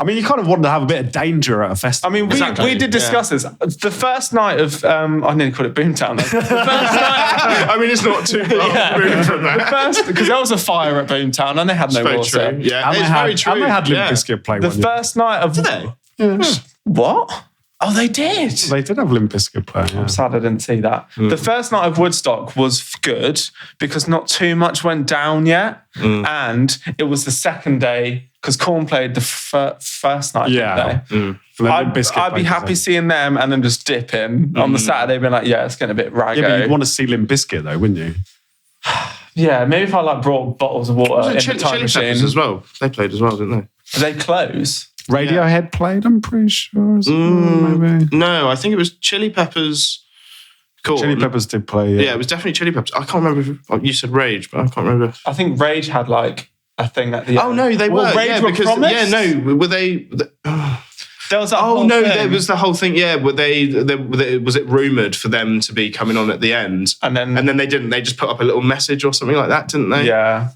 I mean, you kind of want to have a bit of danger at a festival. I mean, we did discuss this. The first night of, I nearly called it Boomtown. The first night, I mean, it's not too far removed from that. Because there was a fire at Boomtown and they had no water. True. Yeah, it's very true. And they had Limp Bizkit play the first night of... Did they? Yeah. What? Oh, they did. They did have Limp Bizkit play. Yeah. I'm sad I didn't see that. The first night of Woodstock was good because not too much went down yet. And it was the second day because Korn played the first night. Yeah. I'd be happy seeing them and then just dip in on the Saturday, being like, it's getting a bit raggo. Yeah, but you'd want to see Limp Bizkit though, wouldn't you? Yeah, maybe if I brought bottles of water in the time machine as well. They played as well, didn't they? Did they close? Radiohead played, I'm pretty sure. Maybe. No, I think it was Chili Peppers. Korn. Chili Peppers did play. Yeah, it was definitely Chili Peppers. I can't remember. You said Rage, but I can't remember. I think Rage had a thing at the end. Oh no, they were. Rage were promised? Were they? There was there was the whole thing. Yeah, was it rumored for them to be coming on at the end, and then they didn't. They just put up a little message or something like that, didn't they? Yeah.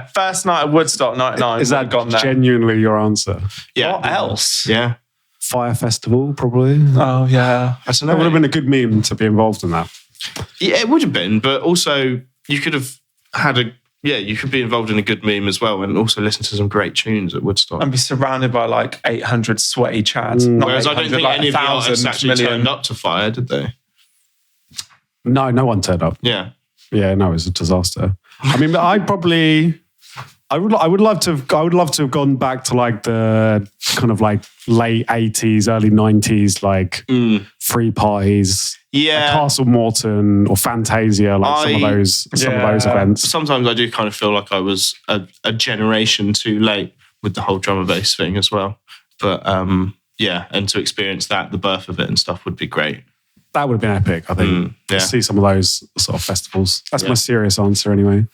First night of Woodstock 99. Is that genuinely your answer? Yeah. What else? Yeah. Fire Festival, probably. Oh, yeah. I don't know. That would have been a good meme to be involved in that. Yeah, it would have been, but also you could have had you could be involved in a good meme as well and also listen to some great tunes at Woodstock. And be surrounded by like 800 sweaty chads. Whereas I don't think any of the artists actually turned up to Fire, did they? No one turned up. Yeah. Yeah, no, it was a disaster. I mean, I would love to have gone back to like the kind of like late 80s, early 90s, like free parties. Yeah. Castle Morton or Fantasia, like some of those events. Sometimes I do kind of feel like I was a generation too late with the whole drum and bass thing as well. But and to experience that, the birth of it and stuff would be great. That would have been epic, I think. To see some of those sort of festivals. That's my serious answer anyway.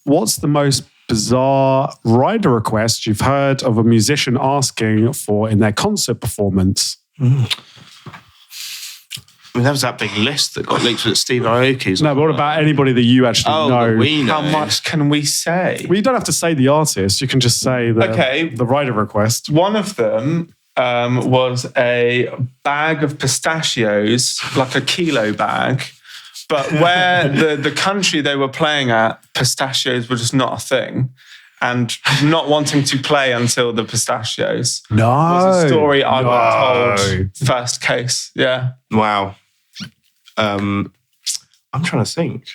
What's the most bizarre rider request you've heard of a musician asking for in their concert performance? I mean, that was that big list that got leaked with Steve Aoki's. No, but what about anybody that you actually know? We know? How much can we say? Well, you don't have to say the artist. You can just say the rider request. One of them was a bag of pistachios, like a kilo bag. But where the country they were playing at, pistachios were just not a thing. And not wanting to play until the pistachios was a story I got told first case. Yeah. Wow. I'm trying to think.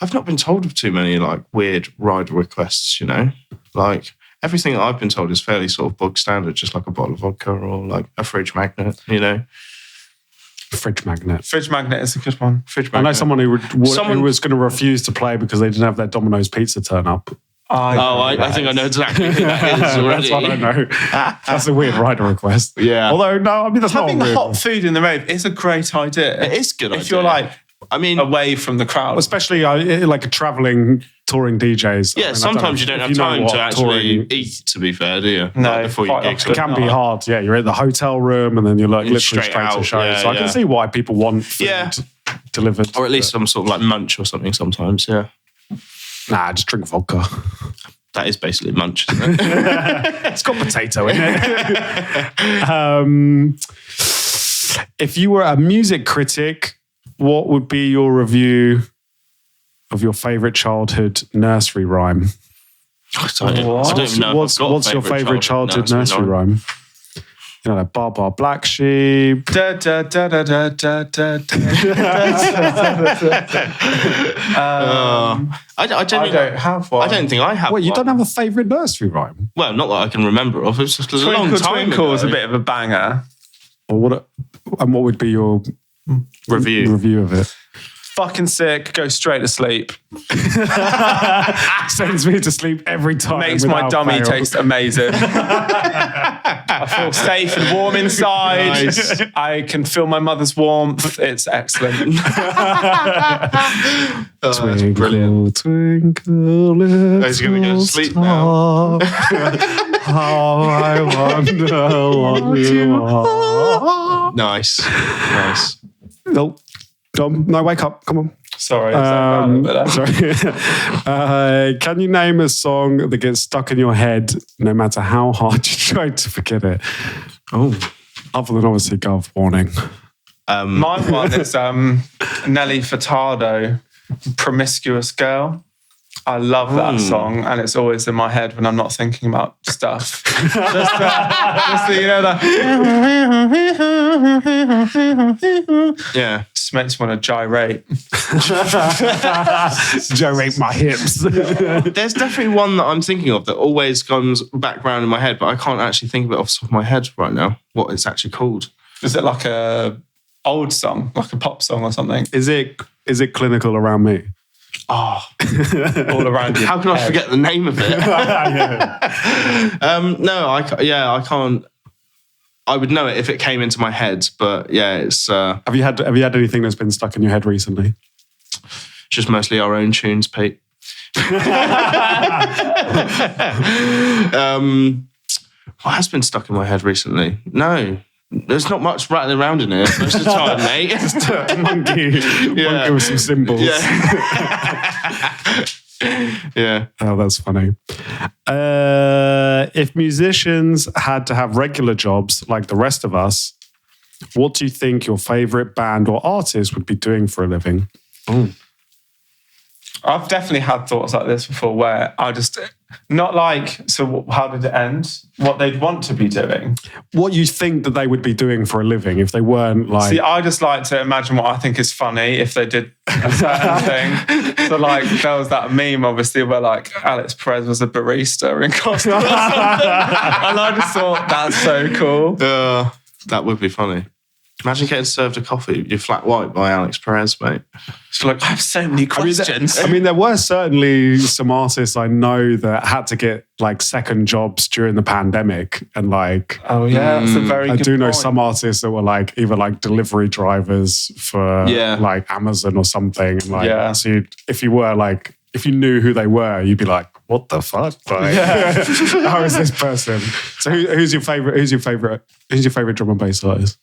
I've not been told of too many like weird rider requests, you know? Like everything that I've been told is fairly sort of bog standard, just like a bottle of vodka or like a fridge magnet, you know? Fridge magnet. Fridge magnet is a good one. Fridge magnet. I know someone who was going to refuse to play because they didn't have their Domino's pizza turn up. I think I know exactly who that is already. That's what I know. That's a weird rider request. Yeah. Although, no, I mean, that's having not weird. hot food in the rave is a great idea. It is a good idea. If you're like, I mean, away from the crowd. Especially like a travelling, touring DJs. Yeah, sometimes you don't have time to actually eat, to be fair, do you? No, like before you gig. It can be hard. Yeah, you're at the hotel room and then you're like literally straight to shows. Yeah, so I can see why people want food delivered. Or at least some sort of like munch or something sometimes, yeah. Nah, just drink vodka. That is basically munch, isn't it? It's got potato in it. If you were a music critic, what would be your review of your favourite childhood nursery rhyme? I don't even know. What's your favourite childhood nursery rhyme? You know, like Bar Bar Black Sheep. Da, da, da, da, da, da, da, I don't have one. I don't think I have What, you one. don't have a favourite nursery rhyme? Well, not that I can remember of. It was just a long Twinkle time Twinkle ago. is a bit of a banger. Or what would be your review of it? Fucking sick, go straight to sleep. Sends me to sleep every time. Makes my without dummy fail. taste amazing. I feel safe and warm inside. Nice. I can feel my mother's warmth. It's excellent. That's Twinkle, brilliant. twinkle, little He's going to go to sleep now. How I wonder what you are. Nice. No, Dom, no, wake up. Come on. Sorry. Sorry. Can you name a song that gets stuck in your head no matter how hard you try to forget it? Oh. Other than obviously Gov Warning. My one is Nelly Furtado, Promiscuous Girl. I love that song, and it's always in my head when I'm not thinking about stuff. just the, you know, Yeah. just makes me want to gyrate. Gyrate my hips. There's definitely one that I'm thinking of that always comes back round in my head, but I can't actually think of it off the top of my head right now, what it's actually called. Is it like a old song, like a pop song or something? Is it Clinical Around Me? Oh, all around you. How can I forget the name of it? No, I can't. I would know it if it came into my head, but yeah, it's. Have you had anything that's been stuck in your head recently? Just mostly our own tunes, Pete. What has been stuck in my head recently? No. There's not much rattling around in here most of the time, mate. Just a monkey with some cymbals. Yeah. Yeah. Oh, that's funny. If musicians had to have regular jobs like the rest of us, what do you think your favorite band or artist would be doing for a living? I've definitely had thoughts like this before where I just, not like, so how did it end? What they'd want to be doing. What you think that they would be doing for a living if they weren't like... See, I just like to imagine what I think is funny if they did a certain thing. So like, there was that meme, obviously, where like Alex Perez was a barista in Costa or something. And I just thought, that's so cool. That would be funny. Imagine getting served a coffee, your flat white by Alex Perez, mate. It's like, I have so many questions. I mean, there were certainly some artists I know that had to get like second jobs during the pandemic. And like, oh yeah, that's a very good I do know point. some artists that were like either like delivery drivers for like Amazon or something. And like, so if you were like, if you knew who they were, you'd be like, what the fuck? Like, how is this person? So who's your favorite? Who's your favorite drum and bass artist?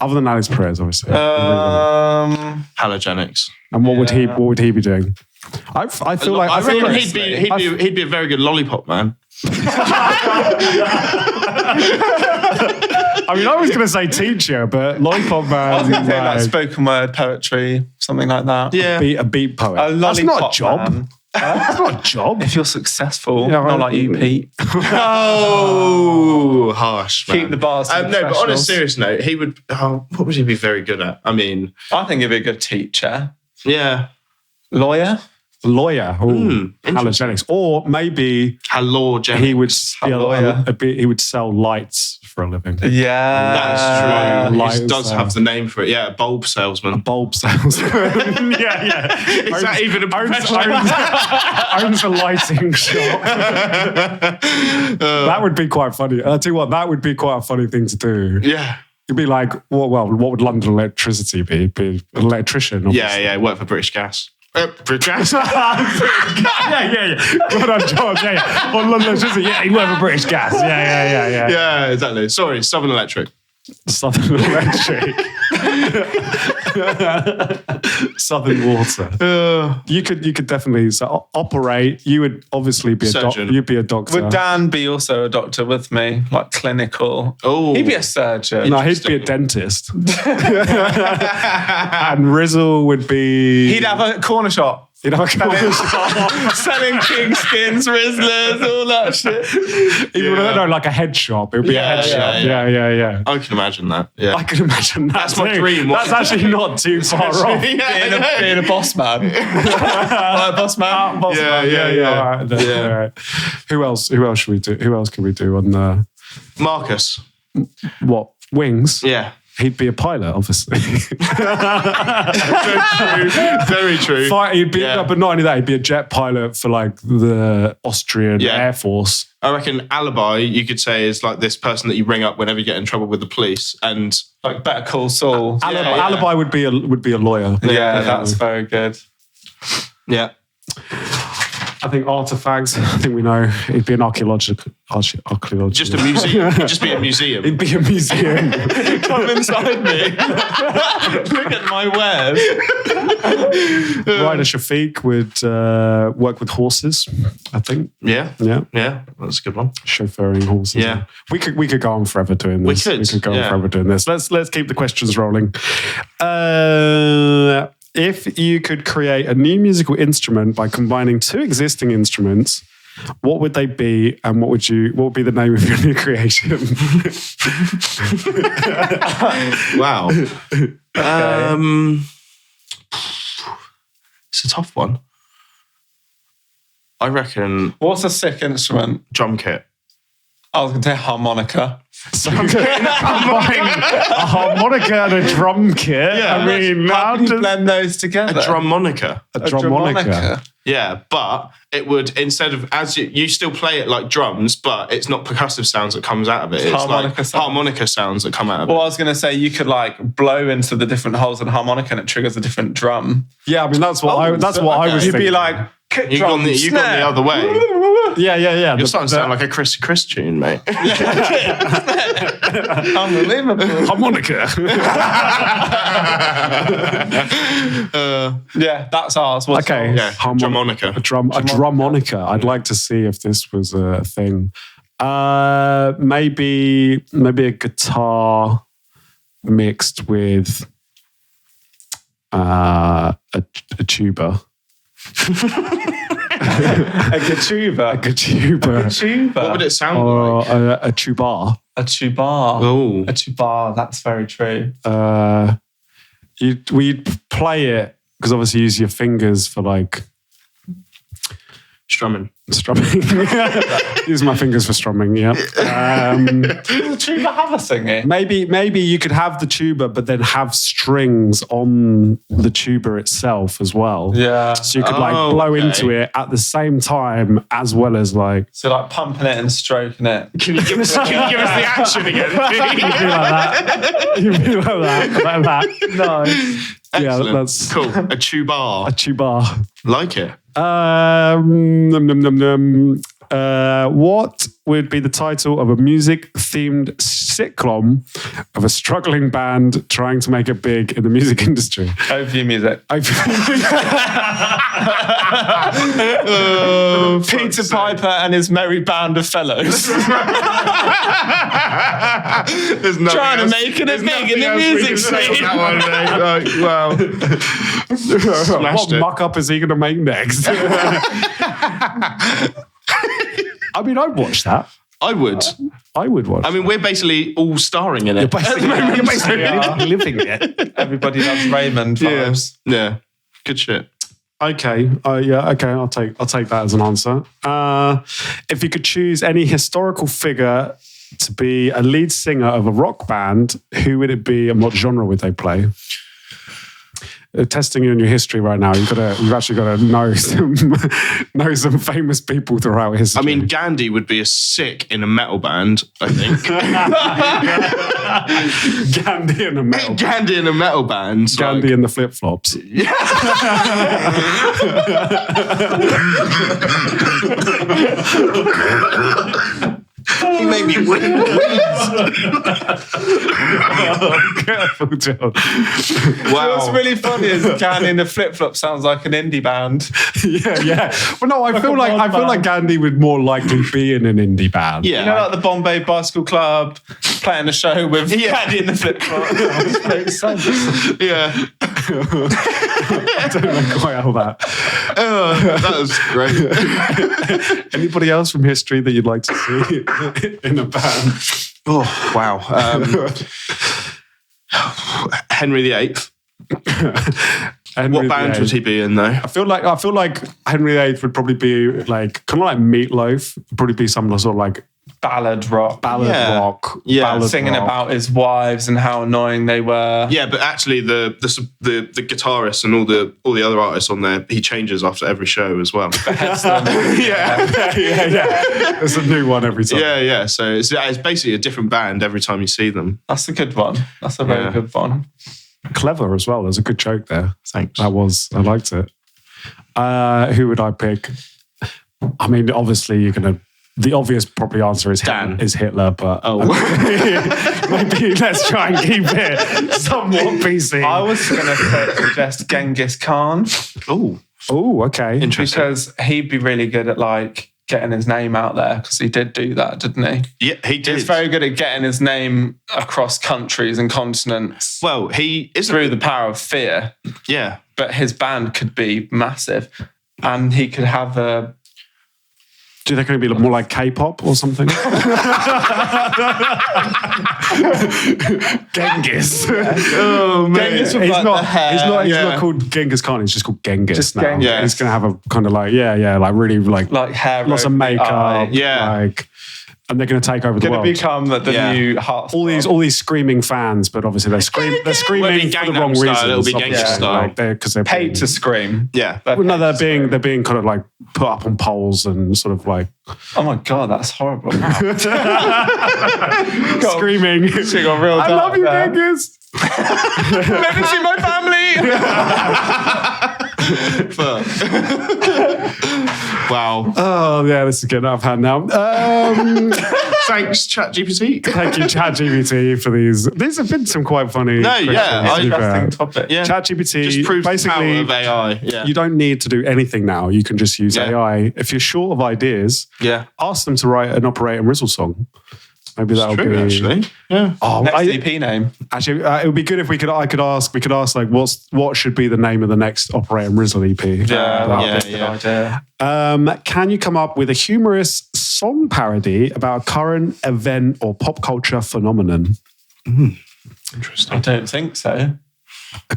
Other than Alex Perez, obviously. Halogenics. And what would he be doing? I feel like I reckon he'd be a very good lollipop man. I mean, I was going to say teacher, but lollipop man. I was going to say like spoken word poetry, something like that. Yeah, a beat poet. That's not a job. Man. That's not a job. If you're successful, not like you, Pete. Oh, harsh. Man. Keep the bars. No, but on a serious note, he would. What would he be very good at? I mean, I think he'd be a good teacher. Yeah, lawyer. Halogenics, or maybe halogenics. He would sell lights for a living. Yeah, that's true. He does have the name for it. Yeah, a bulb salesman. A bulb salesman. yeah. Is that even a profession? Owns a lighting shop. That would be quite funny. I'll tell you what, that would be quite a funny thing to do. Yeah. You'd be like, well, what would London electricity be? Be an electrician. Obviously. Yeah. Work for British Gas. British Gas. yeah. Good on John. Yeah. On London electricity. Yeah, he'd work for British Gas. Yeah. Yeah, exactly. Sorry, Southern Electric. Southern Electric. Southern Water. You could definitely operate. You would obviously be a doctor. You'd be a doctor. Would Dan be also a doctor with me, like clinical? Oh, he'd be a surgeon. No, he'd be a dentist. And Rizzle would be. He'd have a corner shop. Selling king skins, Rizzlers, all that shit. No, like a head shop. It would be a head shop. Yeah. I can imagine that. Yeah, I can imagine that. That's my dream. That's actually not too far off. Being a boss man. Boss man. Yeah. All right. Who else should we do? Who else can we do on the Marcus? What? Wings? Yeah. He'd be a pilot, obviously. Very true. He'd be, but not only that, he'd be a jet pilot for like the Austrian Air Force. I reckon alibi, you could say, is like this person that you ring up whenever you get in trouble with the police, and like Better Call Saul. Alibi would be a lawyer. Yeah, that's very good. Yeah. I think artifacts. I think we know it'd be an archaeological. Just a museum. It'd just be a museum. It'd be a museum. Come inside me. Look at my wares. Ryder Shafiq would work with horses. I think. Yeah. That's a good one. Chauffeuring horses. Yeah. We could go on forever doing this. We could go on forever doing this. Let's keep the questions rolling. If you could create a new musical instrument by combining two existing instruments, what would they be, and what would be the name of your new creation? Wow. It's a tough one. I reckon. What's a sick instrument? Drum kit. I was going to say harmonica. A harmonica and a drum kit. Yeah, I mean, how do you blend those together? A drummonica. A drummonica. Yeah, but it would, instead of, as you still play it like drums, but it's not percussive sounds that comes out of it. It's harmonica sounds that come out of it. Well, I was going to say you could like blow into the different holes in the harmonica and it triggers a different drum. Yeah, I mean that's what I was You'd thinking. be like, you've gone the other way. Yeah. You're starting to sound like a Chris tune, mate. Unbelievable. Harmonica. Yeah, that's ours. What's Yeah, harmonica. drummonica. A drummonica. I'd like to see if this was a thing. Maybe a guitar mixed with a tuba. A tuba. A tuba. What would it sound Or like? a tuba. A tuba. Oh. A tuba. That's very true. We'd play it because obviously you use your fingers for like Strumming. Use my fingers for strumming. Yeah. Does the tuba have a thingy? Maybe you could have the tuba, but then have strings on the tuba itself as well. Yeah. So you could blow into it at the same time as well as like. So like pumping it and stroking it. Can you give us the action again? You'd be like that. Nice. Yeah, that's cool. A tuba. A tuba. Like it. What would be the title of a music-themed sitcom of a struggling band trying to make it big in the music industry? Overview music. Peter Piper and his merry band of fellows. Trying to make it big in the music scene. Wow. What muck-up is he going to make next? I mean, I'd watch that. I would. I would watch. I mean, we're basically all starring in it. You're basically living it. Everybody loves Raymond vibes. Yeah. Good shit. Okay. Okay. I'll take that as an answer. If you could choose any historical figure to be a lead singer of a rock band, who would it be and what genre would they play? Testing you in your history right now. You've actually got to know some famous people throughout history. I mean, Gandhi would be a sick in a metal band, I think. Gandhi in a metal. Gandhi in a metal band. Gandhi in the flip flops. He made me win. Careful, John. Wow. What's really funny is Gandhi in the flip flop sounds like an indie band. Yeah. Well, no, I feel like Gandhi would more likely be in an indie band. Yeah. You know, like the Bombay Bicycle Club playing a show with Gandhi in the flip flop. It makes sense. Yeah. I don't know quite how that. That was great. Anybody else from history that you'd like to see in a band? Oh, wow. Henry VIII. What band would he be in, though? I feel like Henry VIII would probably be like kind of like Meatloaf. Would probably be some sort of like Ballad rock. Rock. Yeah. Ballad Singing rock. about his wives and how annoying they were. Yeah, but actually the guitarist and all the other artists on there, he changes after every show as well. yeah. There's a new one every time. Yeah. So it's basically a different band every time you see them. That's a good one. That's a very good one. Clever as well. There's a good joke there. Thanks. I liked it. Who would I pick? I mean, obviously the obvious probably answer is Hitler, but maybe let's try and keep it somewhat PC. I was going to suggest Genghis Khan. Oh, okay. Interesting. Because he'd be really good at like getting his name out there, because he did do that, didn't he? Yeah, he did. He's very good at getting his name across countries and continents. Well, he is through the power of fear. Yeah. But his band could be massive. And he could have a... Do you think it'd be more like K-pop or something? Genghis. Oh man, Genghis he's not called Genghis Khan. He's just called Genghis just now. Genghis. Yeah. He's gonna have a kind of like really like hair, lots of makeup. Yeah. And they're going to take over the world. Going to become the new heart. All these screaming fans, but obviously they're screaming for the wrong reasons. It'll be Gangnam style. Because they're paid to scream. Yeah. They're being kind of like put up on poles and sort of like. Oh my god, that's horrible! Screaming. She got real dark. I love you, Genghis. Let me see my family. Wow. Oh, yeah, this is getting out of hand now. Thanks, ChatGPT. Thank you, ChatGPT, for these. These have been some quite funny questions, Interesting topic. Yeah. ChatGPT Just proves basically the power of AI. Yeah. you don't need to do anything now. You can just use AI. If you're short of ideas, ask them to write an Operate Rizzle song. Maybe that'll true, be actually. Yeah. Oh, next EP name. Actually, it would be good if we could ask like what should be the name of the next Operate Rizzle EP. Idea. Can you come up with a humorous song parody about a current event or pop culture phenomenon? Interesting. I don't think so.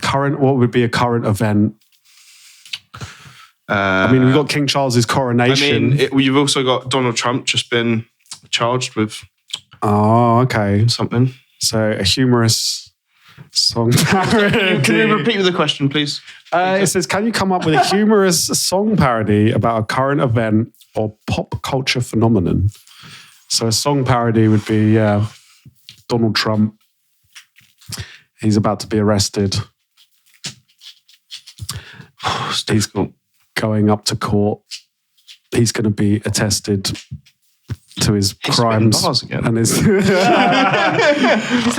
What would be a current event? I mean, we've got King Charles's coronation. You've also got Donald Trump just been charged with something. So a humorous song parody. Can you repeat the question, please? It says, can you come up with a humorous song parody about a current event or pop culture phenomenon? So a song parody would be Donald Trump. He's about to be arrested. He's going up to court. He's going to be attested to his crimes and his. He's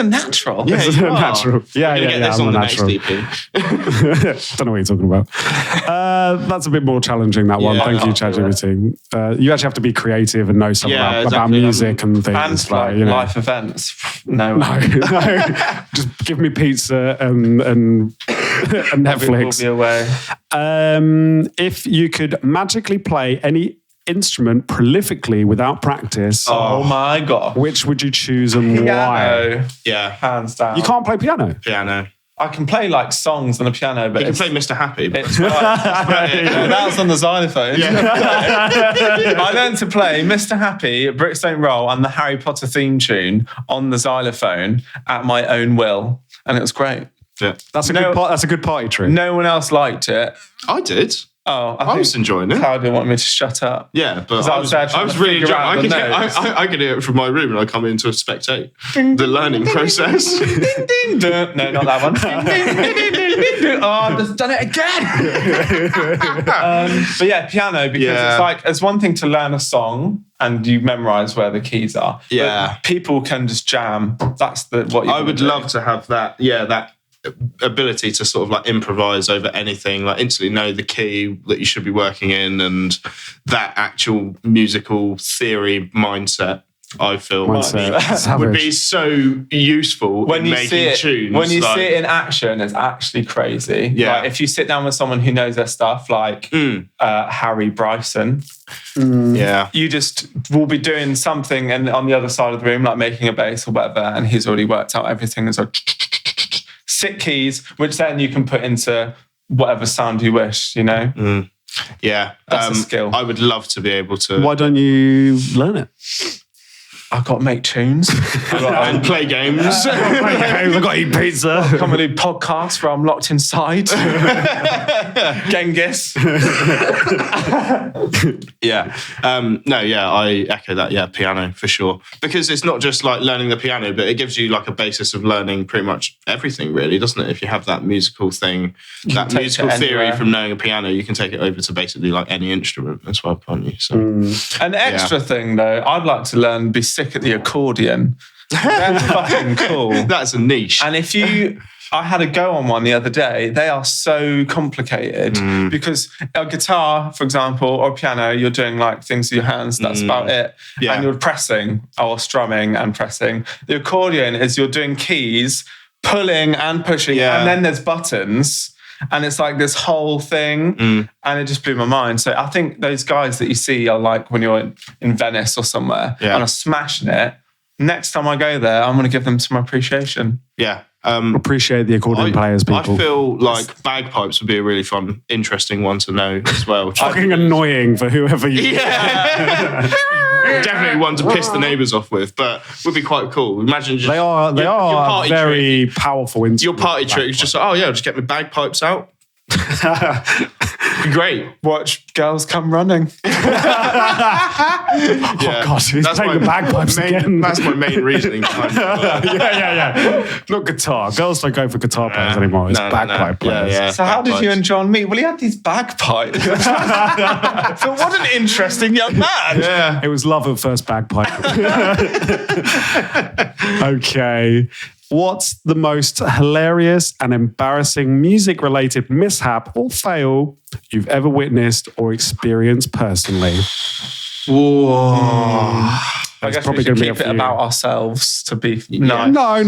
a natural. Yeah, he's a natural. Yeah, I'm a natural. Don't know what you're talking about. That's a bit more challenging, that one. Thank you, ChatGPT. You actually have to be creative and know something about music and things. And like life events. No. Just give me pizza and Netflix. Will be away. If you could magically play any instrument prolifically without practice, oh my god, which would you choose and piano. why? Yeah, hands down. You can't play piano. I can play like songs on a piano, but you can play Mr. Happy. That was on the xylophone. I learned to play Mr. Happy, Bricks Don't Roll, and the Harry Potter theme tune on the xylophone at my own will, and it was great. Yeah, that's a good party trick. No one else liked it. I did. Oh, I was enjoying it. Claudia wanted me to shut up. Yeah, but I was really enjoying it. I could hear it from my room and I come in to spectate the learning process. No, not that one. I've done it again. But yeah, piano, because it's one thing to learn a song and you memorize where the keys are. Yeah. But people can just jam. That's what you I would love to have that. Yeah, that ability to sort of like improvise over anything, like instantly know the key that you should be working in, and that actual musical theory mindset, I feel would be so useful when in making tunes. When you see it in action, it's actually crazy. Yeah. Like if you sit down with someone who knows their stuff, like Harry Bryson, you just will be doing something and on the other side of the room, like making a bass or whatever, and he's already worked out everything. It's like sick keys, which then you can put into whatever sound you wish, you know? Yeah. That's a skill. I would love to be able to. Why don't you learn it? I've got to make tunes. I've got to play games. I've got to eat pizza. Come and do podcasts where I'm locked inside. Genghis. I echo that. Yeah, piano for sure. Because it's not just like learning the piano, but it gives you like a basis of learning pretty much everything, really, doesn't it? If you have that musical thing, that musical theory from knowing a piano, you can take it over to basically like any instrument as well, can't you? So, an extra thing though, I'd like to learn be sick at the accordion. They're fucking cool. That's a niche. And I had a go on one the other day. They are so complicated because a guitar, for example, or piano, you're doing like things with your hands. That's about it. Yeah. And you're pressing or strumming and pressing. The accordion is you're doing keys, pulling and pushing, and then there's buttons. And it's like this whole thing, and it just blew my mind. So I think those guys that you see are like when you're in Venice or somewhere and are smashing it. Next time I go there, I'm going to give them some appreciation. Yeah. Appreciate the accordion players, people. I feel like bagpipes would be a really fun, interesting one to know as well. Fucking annoying for whoever you... Yeah. Definitely one to piss the neighbours off with, but would be quite cool. Imagine just... They are very powerful instruments. Your party trick is just like, just get my bagpipes out. Great. Watch girls come running. Oh God, he's playing the bagpipes again. That's my main reasoning behind it. yeah. Not guitar. Girls don't go for guitar players anymore. It's bagpipe players. Yeah. So how did you and John meet? Well, he had these bagpipes. So what an interesting young man. Yeah. It was love at first bagpipe. Okay. What's the most hilarious and embarrassing music-related mishap or fail you've ever witnessed or experienced personally? Whoa. I guess probably we should gonna be keep a it few. about ourselves to be nice. No.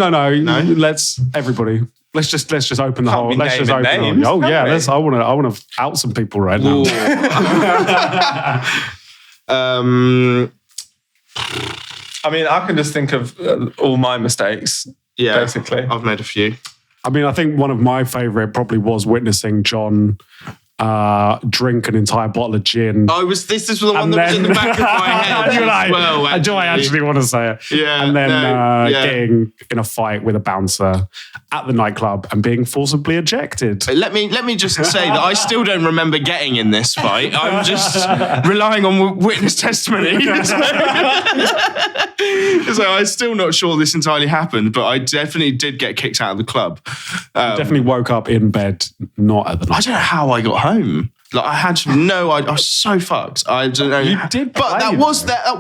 Let's everybody. Let's just open the Can't whole. be Let's just naming open. names, Oh can yeah. we? I want to out some people right now. I mean, I can just think of all my mistakes, basically. I've made a few. I mean, I think one of my favourite probably was witnessing John drink an entire bottle of gin. This is the one that was in the back of my head. You're like, as well, do I actually want to say it? Yeah. And then yeah. getting in a fight with a bouncer at the nightclub and being forcibly ejected. Let me just say that I still don't remember getting in this fight. I'm just relying on witness testimony. So I'm still not sure this entirely happened, but I definitely did get kicked out of the club. Definitely woke up in bed, not at the I don't know how I got home. Like I had no idea. I was so fucked. I don't know. You did but play, that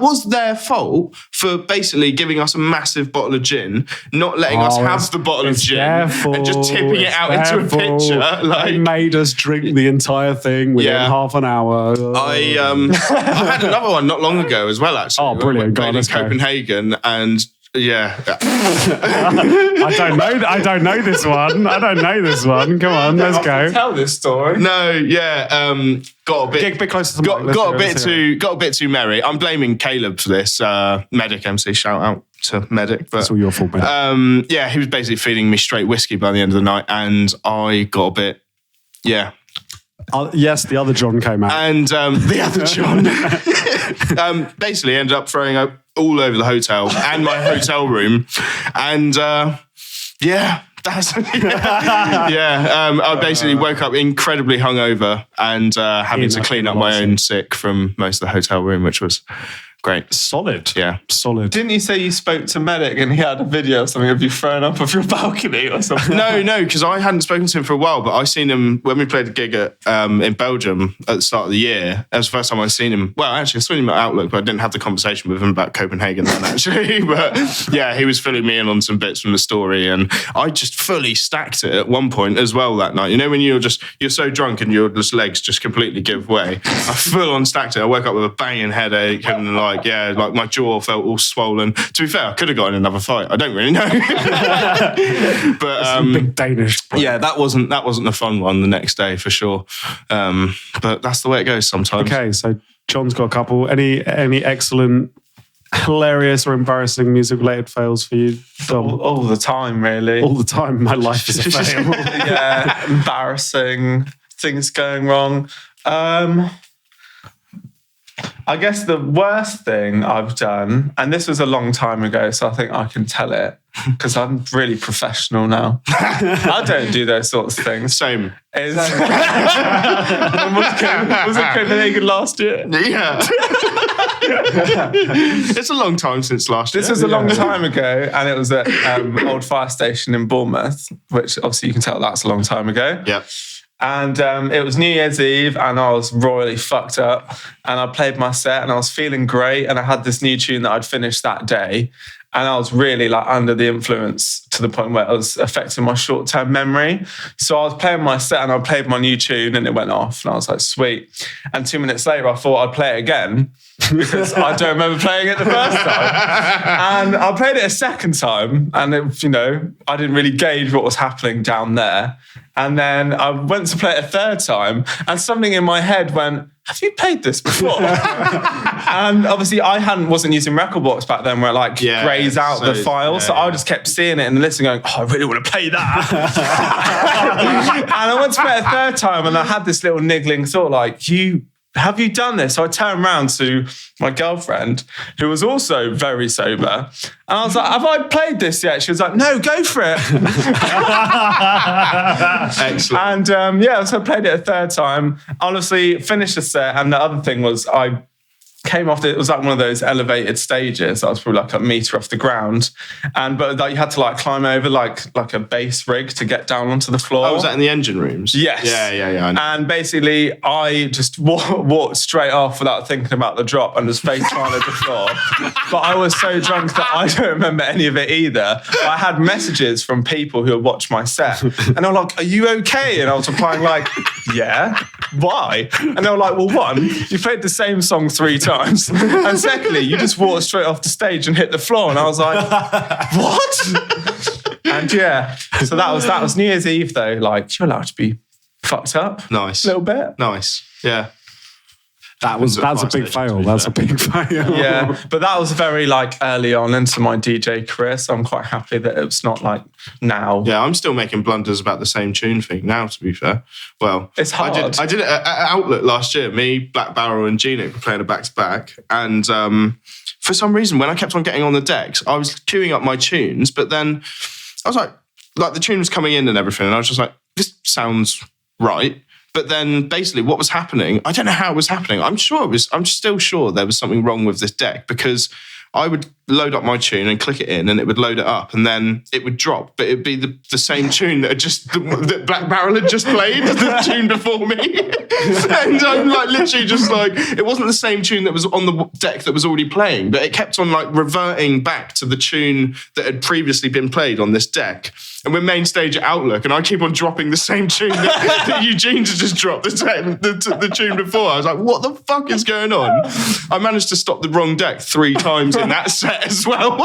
was their fault for basically giving us a massive bottle of gin, not letting us have the bottle of gin, and just tipping it out into a pitcher. They made us drink the entire thing within half an hour. I had another one not long ago as well. Actually, Oh, brilliant! Played in Copenhagen and. Yeah. I don't know this one. Come on, let's go. Tell this story. No, yeah. Got a bit. Get a bit closer to the mic. got a bit too merry. I'm blaming Caleb for this. Medic MC, shout out to Medic. But, That's all your fault, Medic. yeah, he was basically feeding me straight whiskey by the end of the night, and I got a bit. Yeah. Yes, the other John came out. And the other John basically ended up throwing up all over the hotel and my hotel room. And I basically woke up incredibly hungover and having to clean up my own sick from most of the hotel room, which was great. Solid. Yeah. Solid. Didn't you say you spoke to Medic and he had a video or something of you throwing up off your balcony or something? No, because I hadn't spoken to him for a while, but I seen him when we played a gig at, in Belgium at the start of the year. That was the first time I'd seen him. Well, actually, I saw him at Outlook, but I didn't have the conversation with him about Copenhagen then, actually. But yeah, he was filling me in on some bits from the story, and I just fully stacked it at one point as well that night. You know, when you're so drunk and your just legs just completely give way. I full on stacked it. I woke up with a banging headache and like my jaw felt all swollen. To be fair, I could have got in another fight. I don't really know. But big Danish. yeah, that wasn't a fun one the next day for sure. But that's the way it goes sometimes. Okay, so John's got a couple. Any excellent, hilarious or embarrassing music-related fails for you, Dom? All the time, really. All the time, my life is a fail. Yeah, embarrassing, things going wrong. I guess the worst thing I've done, and this was a long time ago, so I think I can tell it because I'm really professional now. I don't do those sorts of things. Same. Was it Copenhagen last year? Yeah. It's a long time since last year. This was a long time ago, and it was at Old Fire Station in Bournemouth, which obviously you can tell that's a long time ago. Yeah. And it was New Year's Eve, and I was royally fucked up. And I played my set, and I was feeling great. And I had this new tune that I'd finished that day, and I was really like under the influence to the point where it was affecting my short-term memory. So I was playing my set, and I played my new tune, and it went off. And I was like, sweet. And 2 minutes later, I thought I'd play it again because I don't remember playing it the first time. And I played it a second time, and it, I didn't really gauge what was happening down there. And then I went to play it a third time, and something in my head went, have you played this before? And obviously I wasn't using Recordbox back then where it like grays out the file. So I just kept seeing it in the list and going, oh, I really want to play that. And I went to play it a third time, and I had this little niggling thought like, you have you done this? So I turned around to my girlfriend, who was also very sober. And I was like, have I played this yet? She was like, no, go for it. Excellent. And so I played it a third time. Honestly, finished the set. And the other thing was I came off, it was like one of those elevated stages. I was probably like a metre off the ground. But like, you had to like climb over like a bass rig to get down onto the floor. Oh, was that in the engine rooms? Yes. Yeah. I know. And basically, I just walked straight off without thinking about the drop and just face planted the floor. But I was so drunk that I don't remember any of it either. But I had messages from people who had watched my set. And they were like, are you okay? And I was replying like, yeah. Why? And they were like, well, one, you played the same song 3 times. And secondly, you just walked straight off the stage and hit the floor. And I was like, what? And yeah, so that was New Year's Eve though. Like, you're allowed to be fucked up. Nice. A little bit. Nice. Yeah. That's a big fail. That's a big fail. Yeah, but that was very like early on into my DJ career, so I'm quite happy that it's not like now. Yeah, I'm still making blunders about the same tune thing now, to be fair. Well, it's hard. I did it at Outlook last year. Me, Black Barrel and Genic were playing a back-to-back. And for some reason, when I kept on getting on the decks, I was queuing up my tunes, but then I was like the tune was coming in and everything, and I was just like, this sounds right. But then basically what was happening, I don't know how it was happening. I'm still sure there was something wrong with this deck, because I would load up my tune and click it in and it would load it up and then it would drop, but it'd be the same tune that Black Barrel had just played, the tune before me. And I'm like literally just like, it wasn't the same tune that was on the deck that was already playing, but it kept on like reverting back to the tune that had previously been played on this deck. And we're main stage at Outlook, and I keep on dropping the same tune that Eugene just dropped, the tune before. I was like, what the fuck is going on? I managed to stop the wrong deck 3 times in that set as well.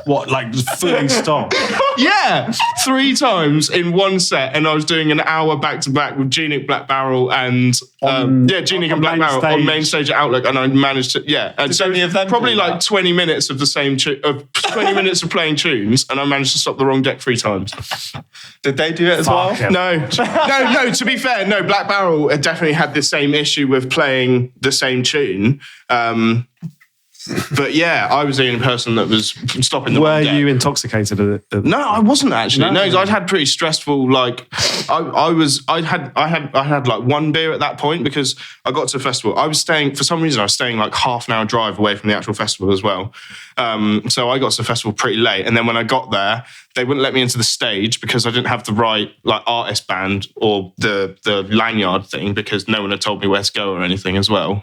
What, like fully stop? Yeah, 3 times in one set, and I was doing an hour back-to-back with Genic, Black Barrel, and Genic and Black Barrel on main stage at Outlook, and I managed to, and so any of them probably like 20 minutes of the same 20 minutes of playing tunes, and I managed to stop the wrong deck 3 times. Did they do it as well? No. To be fair, no. Black Barrel definitely had the same issue with playing the same tune. But yeah, I was the only person that was stopping the Were deck. you intoxicated? No, I wasn't actually. No, I'd had pretty stressful. Like, I had like 1 beer at that point, because I got to the festival. I was staying like half an hour drive away from the actual festival as well. So I got to the festival pretty late, and then when I got there, they wouldn't let me into the stage because I didn't have the right like artist band or the lanyard thing, because no one had told me where to go or anything as well.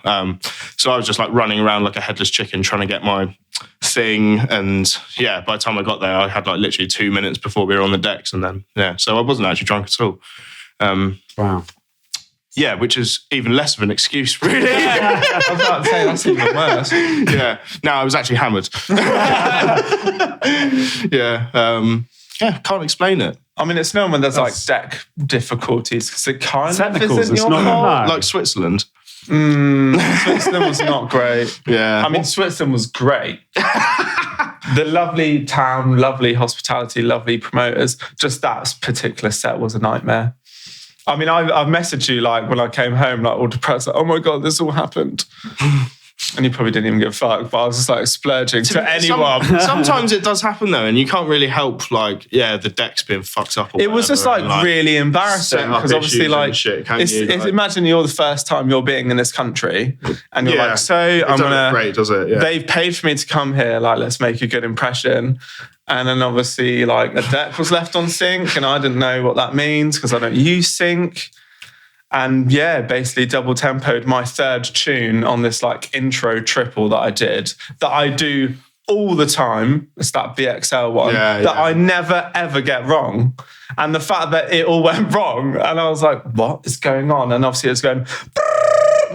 So I was just like running around like a headless chicken trying to get my thing. And yeah, by the time I got there, I had like literally 2 minutes before we were on the decks, and then so I wasn't actually drunk at all. Wow. Yeah, which is even less of an excuse, really. I was about to say, that's even worse. Yeah. No, I was actually hammered. Can't explain it. I mean, it's known when there's like deck difficulties, because it kind of Technicals, isn't your it's not fault. Like Switzerland. Switzerland was not great. Yeah. I mean, Switzerland was great. The lovely town, lovely hospitality, lovely promoters. Just that particular set was a nightmare. I mean, I've messaged you like when I came home, like all depressed, like, oh my God, this all happened. And you probably didn't even give a fuck, but I was just like splurging to anyone. Sometimes it does happen though, and you can't really help like, the deck's been fucked up. It was just like really embarrassing, because obviously like, imagine you're the first time you're being in this country, and you're like, so I'm gonna, great, does it? Yeah. They've paid for me to come here, like let's make a good impression. And then obviously like a deck was left on sync, and I didn't know what that means because I don't use sync. And yeah, basically double tempoed my 3rd tune on this like intro triple that I did, that I do all the time. It's that BXL one that I never ever get wrong. And the fact that it all went wrong, and I was like, what is going on? And obviously it was going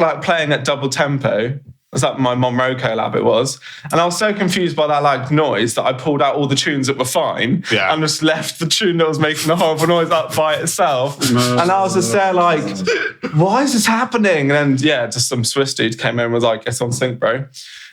like playing at double tempo. It was like my Monroe collab it was. And I was so confused by that like noise that I pulled out all the tunes that were fine and just left the tune that was making a horrible noise up by itself. And I was just there like, why is this happening? And then, just some Swiss dude came in and was like, it's on sync, bro.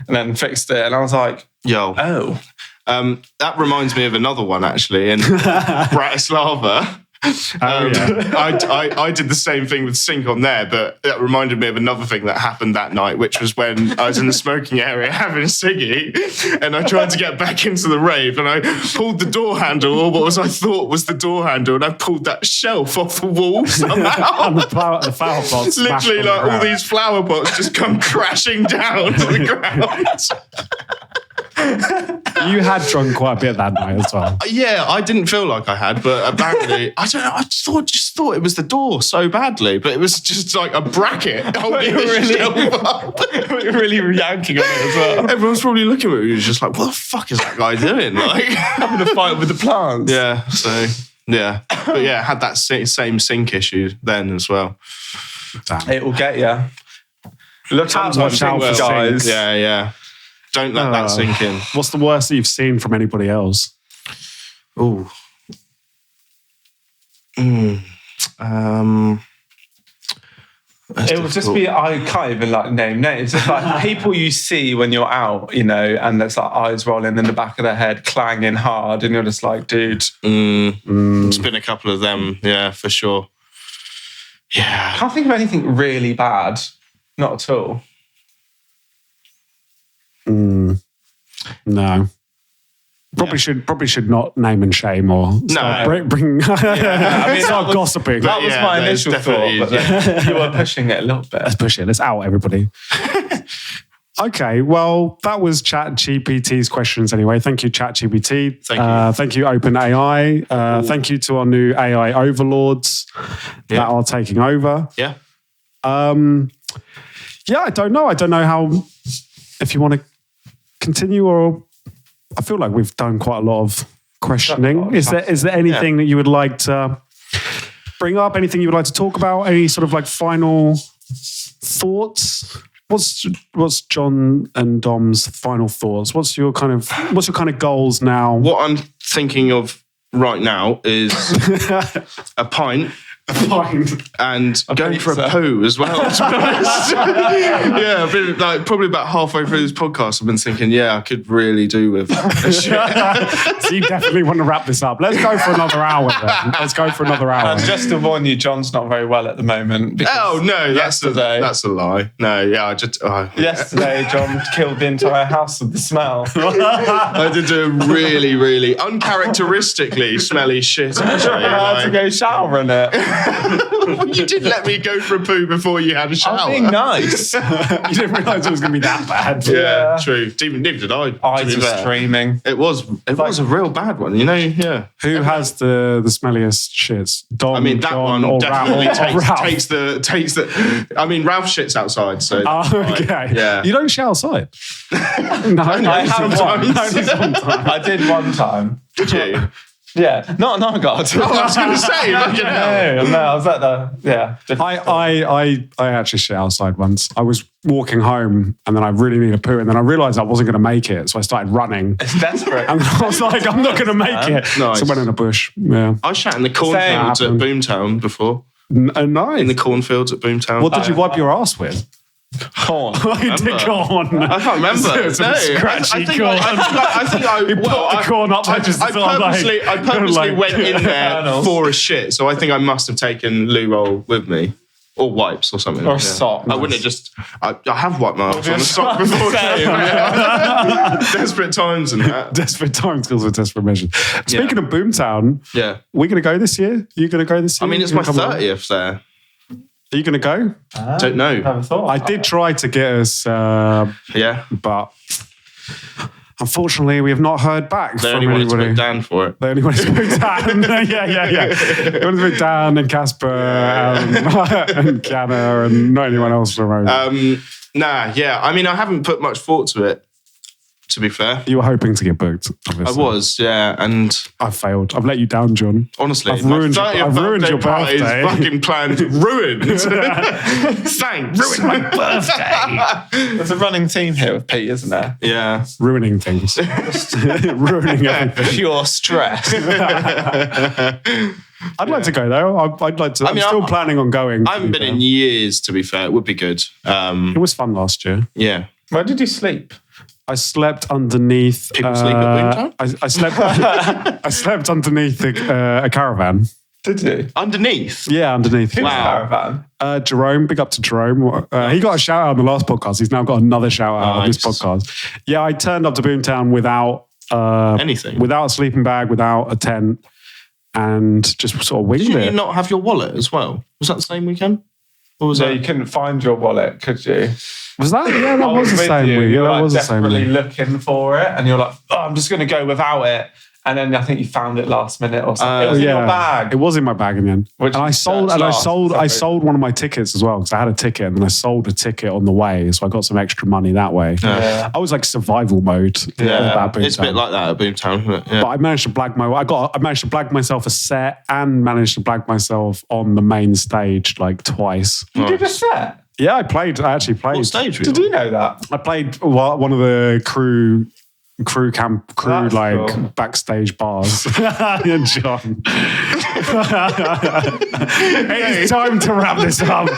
And then fixed it. And I was like, oh. That reminds me of another one actually in Bratislava. I did the same thing with Sync on there, but that reminded me of another thing that happened that night, which was when I was in the smoking area having a ciggy, and I tried to get back into the rave, and I pulled the door handle, or what I thought was the door handle, and I pulled that shelf off the wall somehow. And the flower pots. Literally, like all these flower pots just come crashing down to the ground. You had drunk quite a bit that night as well. Yeah, I didn't feel like I had, but apparently, I don't know, I just thought it was the door so badly, but it was just like a bracket holding the shelf up. You're really yanking on it as well. Everyone's probably looking at me, was just like, what the fuck is that guy doing? Like Having a fight with the plants. Yeah, so, yeah. But yeah, had that same sink issue then as well. Damn. It will get you. Look out, Watch out for guys. Yeah. Don't let that sink in. What's the worst that you've seen from anybody else? Ooh. It will just be, I can't even like name names. It's like people you see when you're out, you know, and there's like eyes rolling in the back of their head, clanging hard, and you're just like, dude. It's been a couple of them, yeah, for sure. Yeah. I can't think of anything really bad. Not at all. No. Probably should not name and shame or start bring start gossiping. That was my initial thought, but then you were pushing it a little bit. Let's push it. Let's out everybody. Okay, well, that was ChatGPT's questions anyway. Thank you, ChatGPT. Thank you. Thank you, OpenAI. Thank you to our new AI overlords that are taking over. Yeah. I don't know. I don't know how, if you want to continue, or I feel like we've done quite a lot of questioning. Is there anything that you would like to bring up? Anything you would like to talk about? Any sort of like final thoughts? What's John and Dom's final thoughts? What's your kind of goals now? What I'm thinking of right now is a pint. And going for a poo as well, to be honest. I've been like probably about halfway through this podcast, I've been thinking, I could really do with a shit. So you definitely want to wrap this up. Let's go for another hour then. Let's go for another hour. Just to warn you, John's not very well at the moment. Oh no, that's a lie. No, yesterday John killed the entire house with the smell. I did a really, really uncharacteristically smelly shit. Actually, I had to go shower in it. You did let me go for a poo before you had a shower. I'm being nice. You didn't realise it was going to be that bad. Yeah, true. Neither did I. Eyes were streaming. It was a real bad one, you know. Yeah. Who has the smelliest shits? Dom, I mean, that John, one or definitely Ralph? takes the. I mean, Ralph shits outside, so. Okay. Yeah. You don't shit outside. No, I have sometimes. I did one time. Did you? Yeah, not an garden. I was going to say, no, I was at I actually shit outside once. I was walking home and then I really need a poo, and then I realised I wasn't going to make it, so I started running. It's desperate. And I was like, I'm not going to make it. Nice. So I went in a bush. Yeah. I shat in the cornfields at Boomtown before. Nice. In the cornfields at Boomtown. What did you wipe your ass with? Corn. I did corn. I can't remember. It's a scratchy corn. I think I You put the corn up. I purposely went in there for a shit, so I think I must have taken loo roll with me. Or wipes or something. Or socks. I wouldn't have just... I have wiped my ass on a sock before. Desperate times and that. Desperate times calls for desperate measures. Speaking of Boomtown, we're going to go this year? You going to go this year? I mean, it's my 30th there. Are you going to go? Don't know. Never thought. I did try to get us, but unfortunately, we have not heard back They from only wanted to anybody. put Dan for it. They only wanted to put Dan. Yeah. They wanted to put Dan and Casper and Kiana and not anyone else from home. I mean, I haven't put much thought to it, to be fair. You were hoping to get booked, obviously. I was, and I failed. I've let you down, John. honestly, I've ruined your party's birthday. fucking planned ruined. Thanks. Ruined my birthday. There's a running theme here with Pete, isn't there? Yeah. Ruining things. Ruining everything. Pure stress. I'd like to go though. I'd like to. I'm still planning on going. I haven't been in years, to be fair. It would be good. It was fun last year. Yeah. Where did you sleep? I slept underneath. People sleep at Boomtown? I slept underneath a caravan. Did you? Underneath? Yeah, underneath. Who's Caravan? Jerome, big up to Jerome. He got a shout out on the last podcast. He's now got another shout out on this podcast. Yeah, I turned up to Boomtown without anything, without a sleeping bag, without a tent, and just sort of winged it. Did you not have your wallet as well? Was that the same weekend? Or was you couldn't find your wallet, could you? Was that? Yeah, that was the same week. You're that was the same desperately week. looking for it, and you're like, oh, I'm just going to go without it. And then I think you found it last minute or something. It was in your bag. It was in my bag in the end. Which and I sold one of my tickets as well because I had a ticket and then I sold a ticket on the way, so I got some extra money that way. Yeah. I was like survival mode. Yeah, it's a bit like that at Boomtown, isn't it? Yeah. But I managed to blag myself a set and managed to blag myself on the main stage like twice. You did a set? Yeah, I actually played. What stage were you Did you know that? I played one of the crew That's cool. backstage bars. And John. It's time to wrap this up.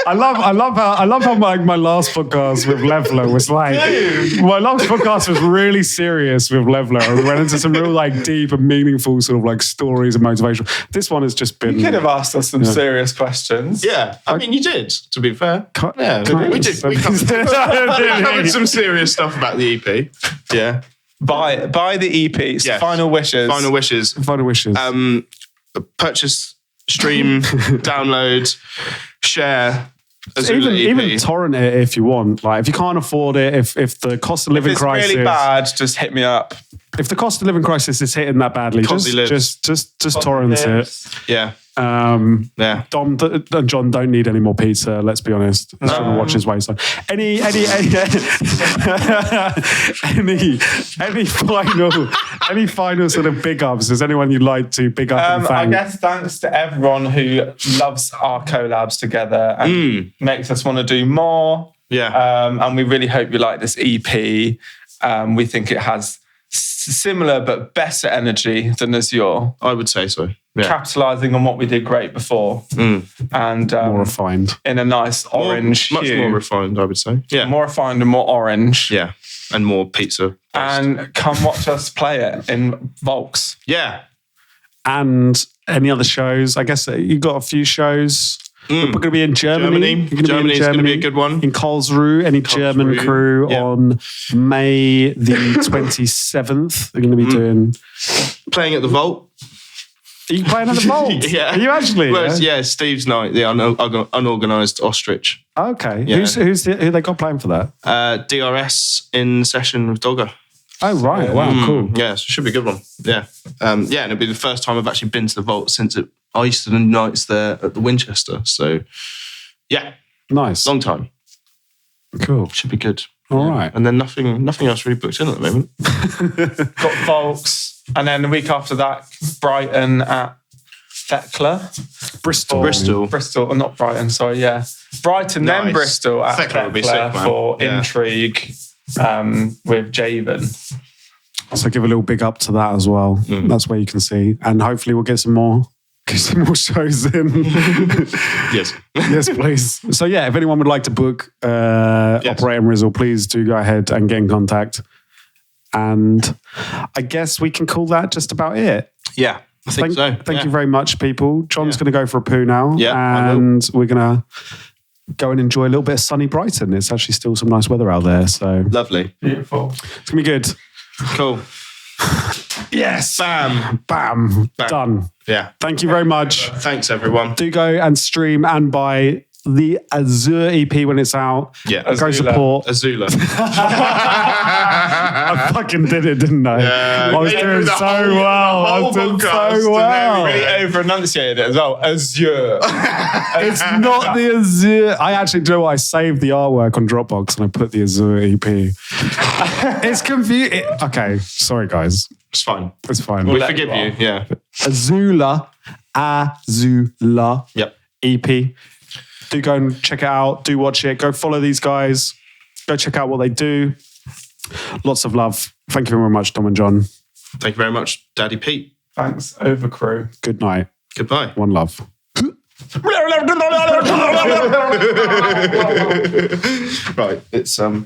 I love how my last podcast with Leveler was like, my last podcast was really serious with Leveler. We went into some real like deep and meaningful sort of like stories and motivation. This one has just been. You could have asked us some serious questions. Yeah, I mean, you did, to be fair. We did. We covered some serious stuff about the EP. Yeah. Buy the EP. Yes. Final wishes. Purchase, stream, download, share. Even torrent it if you want. Like if you can't afford it, if the cost of living crisis, if it's really bad, just hit me up. If the cost of living crisis is hitting that badly, just torrent it. Yeah. Dom and John don't need any more pizza. Let's be honest. He's trying to watch his waistline. Any final sort of big ups? Is anyone you'd like to big up and thank? I guess thanks to everyone who loves our collabs together and makes us want to do more. Yeah. And we really hope you like this EP. We think it has similar but better energy than Azure. I would say so. Yeah. Capitalising on what we did great before. And more refined. In a nice orange much hue. more refined, I would say. Yeah. More refined and more orange. Yeah. And more pizza. And come watch us play it in Volks. Yeah. And any other shows? I guess you got a few shows. We're going to be in Germany. Germany's going to be a good one. In Karlsruhe, any German crew on May the 27th. They're going to be doing... Playing at the Vault. Are you playing at the Vault? Yeah. Are you actually? Well, yeah, Steve's night, the unorganised ostrich. Okay. Yeah. Who they got playing for that? DRS in session with Dogger. Oh, right. Wow, cool. Yeah, so it should be a good one. Yeah. And it'll be the first time I've actually been to the Vault since I used to do nights there at the Winchester. So, yeah. Nice. Long time. Cool. Should be good. All right. And then nothing else really booked in at the moment. Got Volks. And then the week after that, Brighton at Thekla. Bristol, or not Brighton, sorry, yeah. Brighton, Nice. Then Bristol at Thekla would be sick, Thekla man. for Yeah. Intrigue with Javen. So give a little big up to that as well. That's where you can see. And hopefully we'll get some more shows in. Yes. Yes, please. So yeah, if anyone would like to book Operate Rizzle, please do go ahead and get in contact. And I guess we can call that just about it. Yeah, I think so. Thank you very much, people. John's going to go for a poo now. Yeah, and we're going to go and enjoy a little bit of sunny Brighton. It's actually still some nice weather out there. So Lovely. Beautiful. It's going to be good. Cool. Yes. Bam. Bam. Done. Yeah. Thank you very much. Thanks, everyone. Do go and stream and buy the Azure EP when it's out. Yeah. Go Azula. support. Azula. I fucking did it, didn't I? Yeah, I was doing so well. I was doing so well. Really over-enunciated it as well. Azure. It's not the Azure. I actually do. I saved the artwork on Dropbox and I put the Azure EP. It's confusing. Okay, sorry guys. It's fine. It's fine. We forgive you. Yeah. Azula. Yep. EP. Do go and check it out. Do watch it. Go follow these guys. Go check out what they do. Lots of love. Thank you very much, Dom and John. Thank you very much, Daddy Pete. Thanks, Overcrew. Good night. Goodbye. One love. Right. It's time.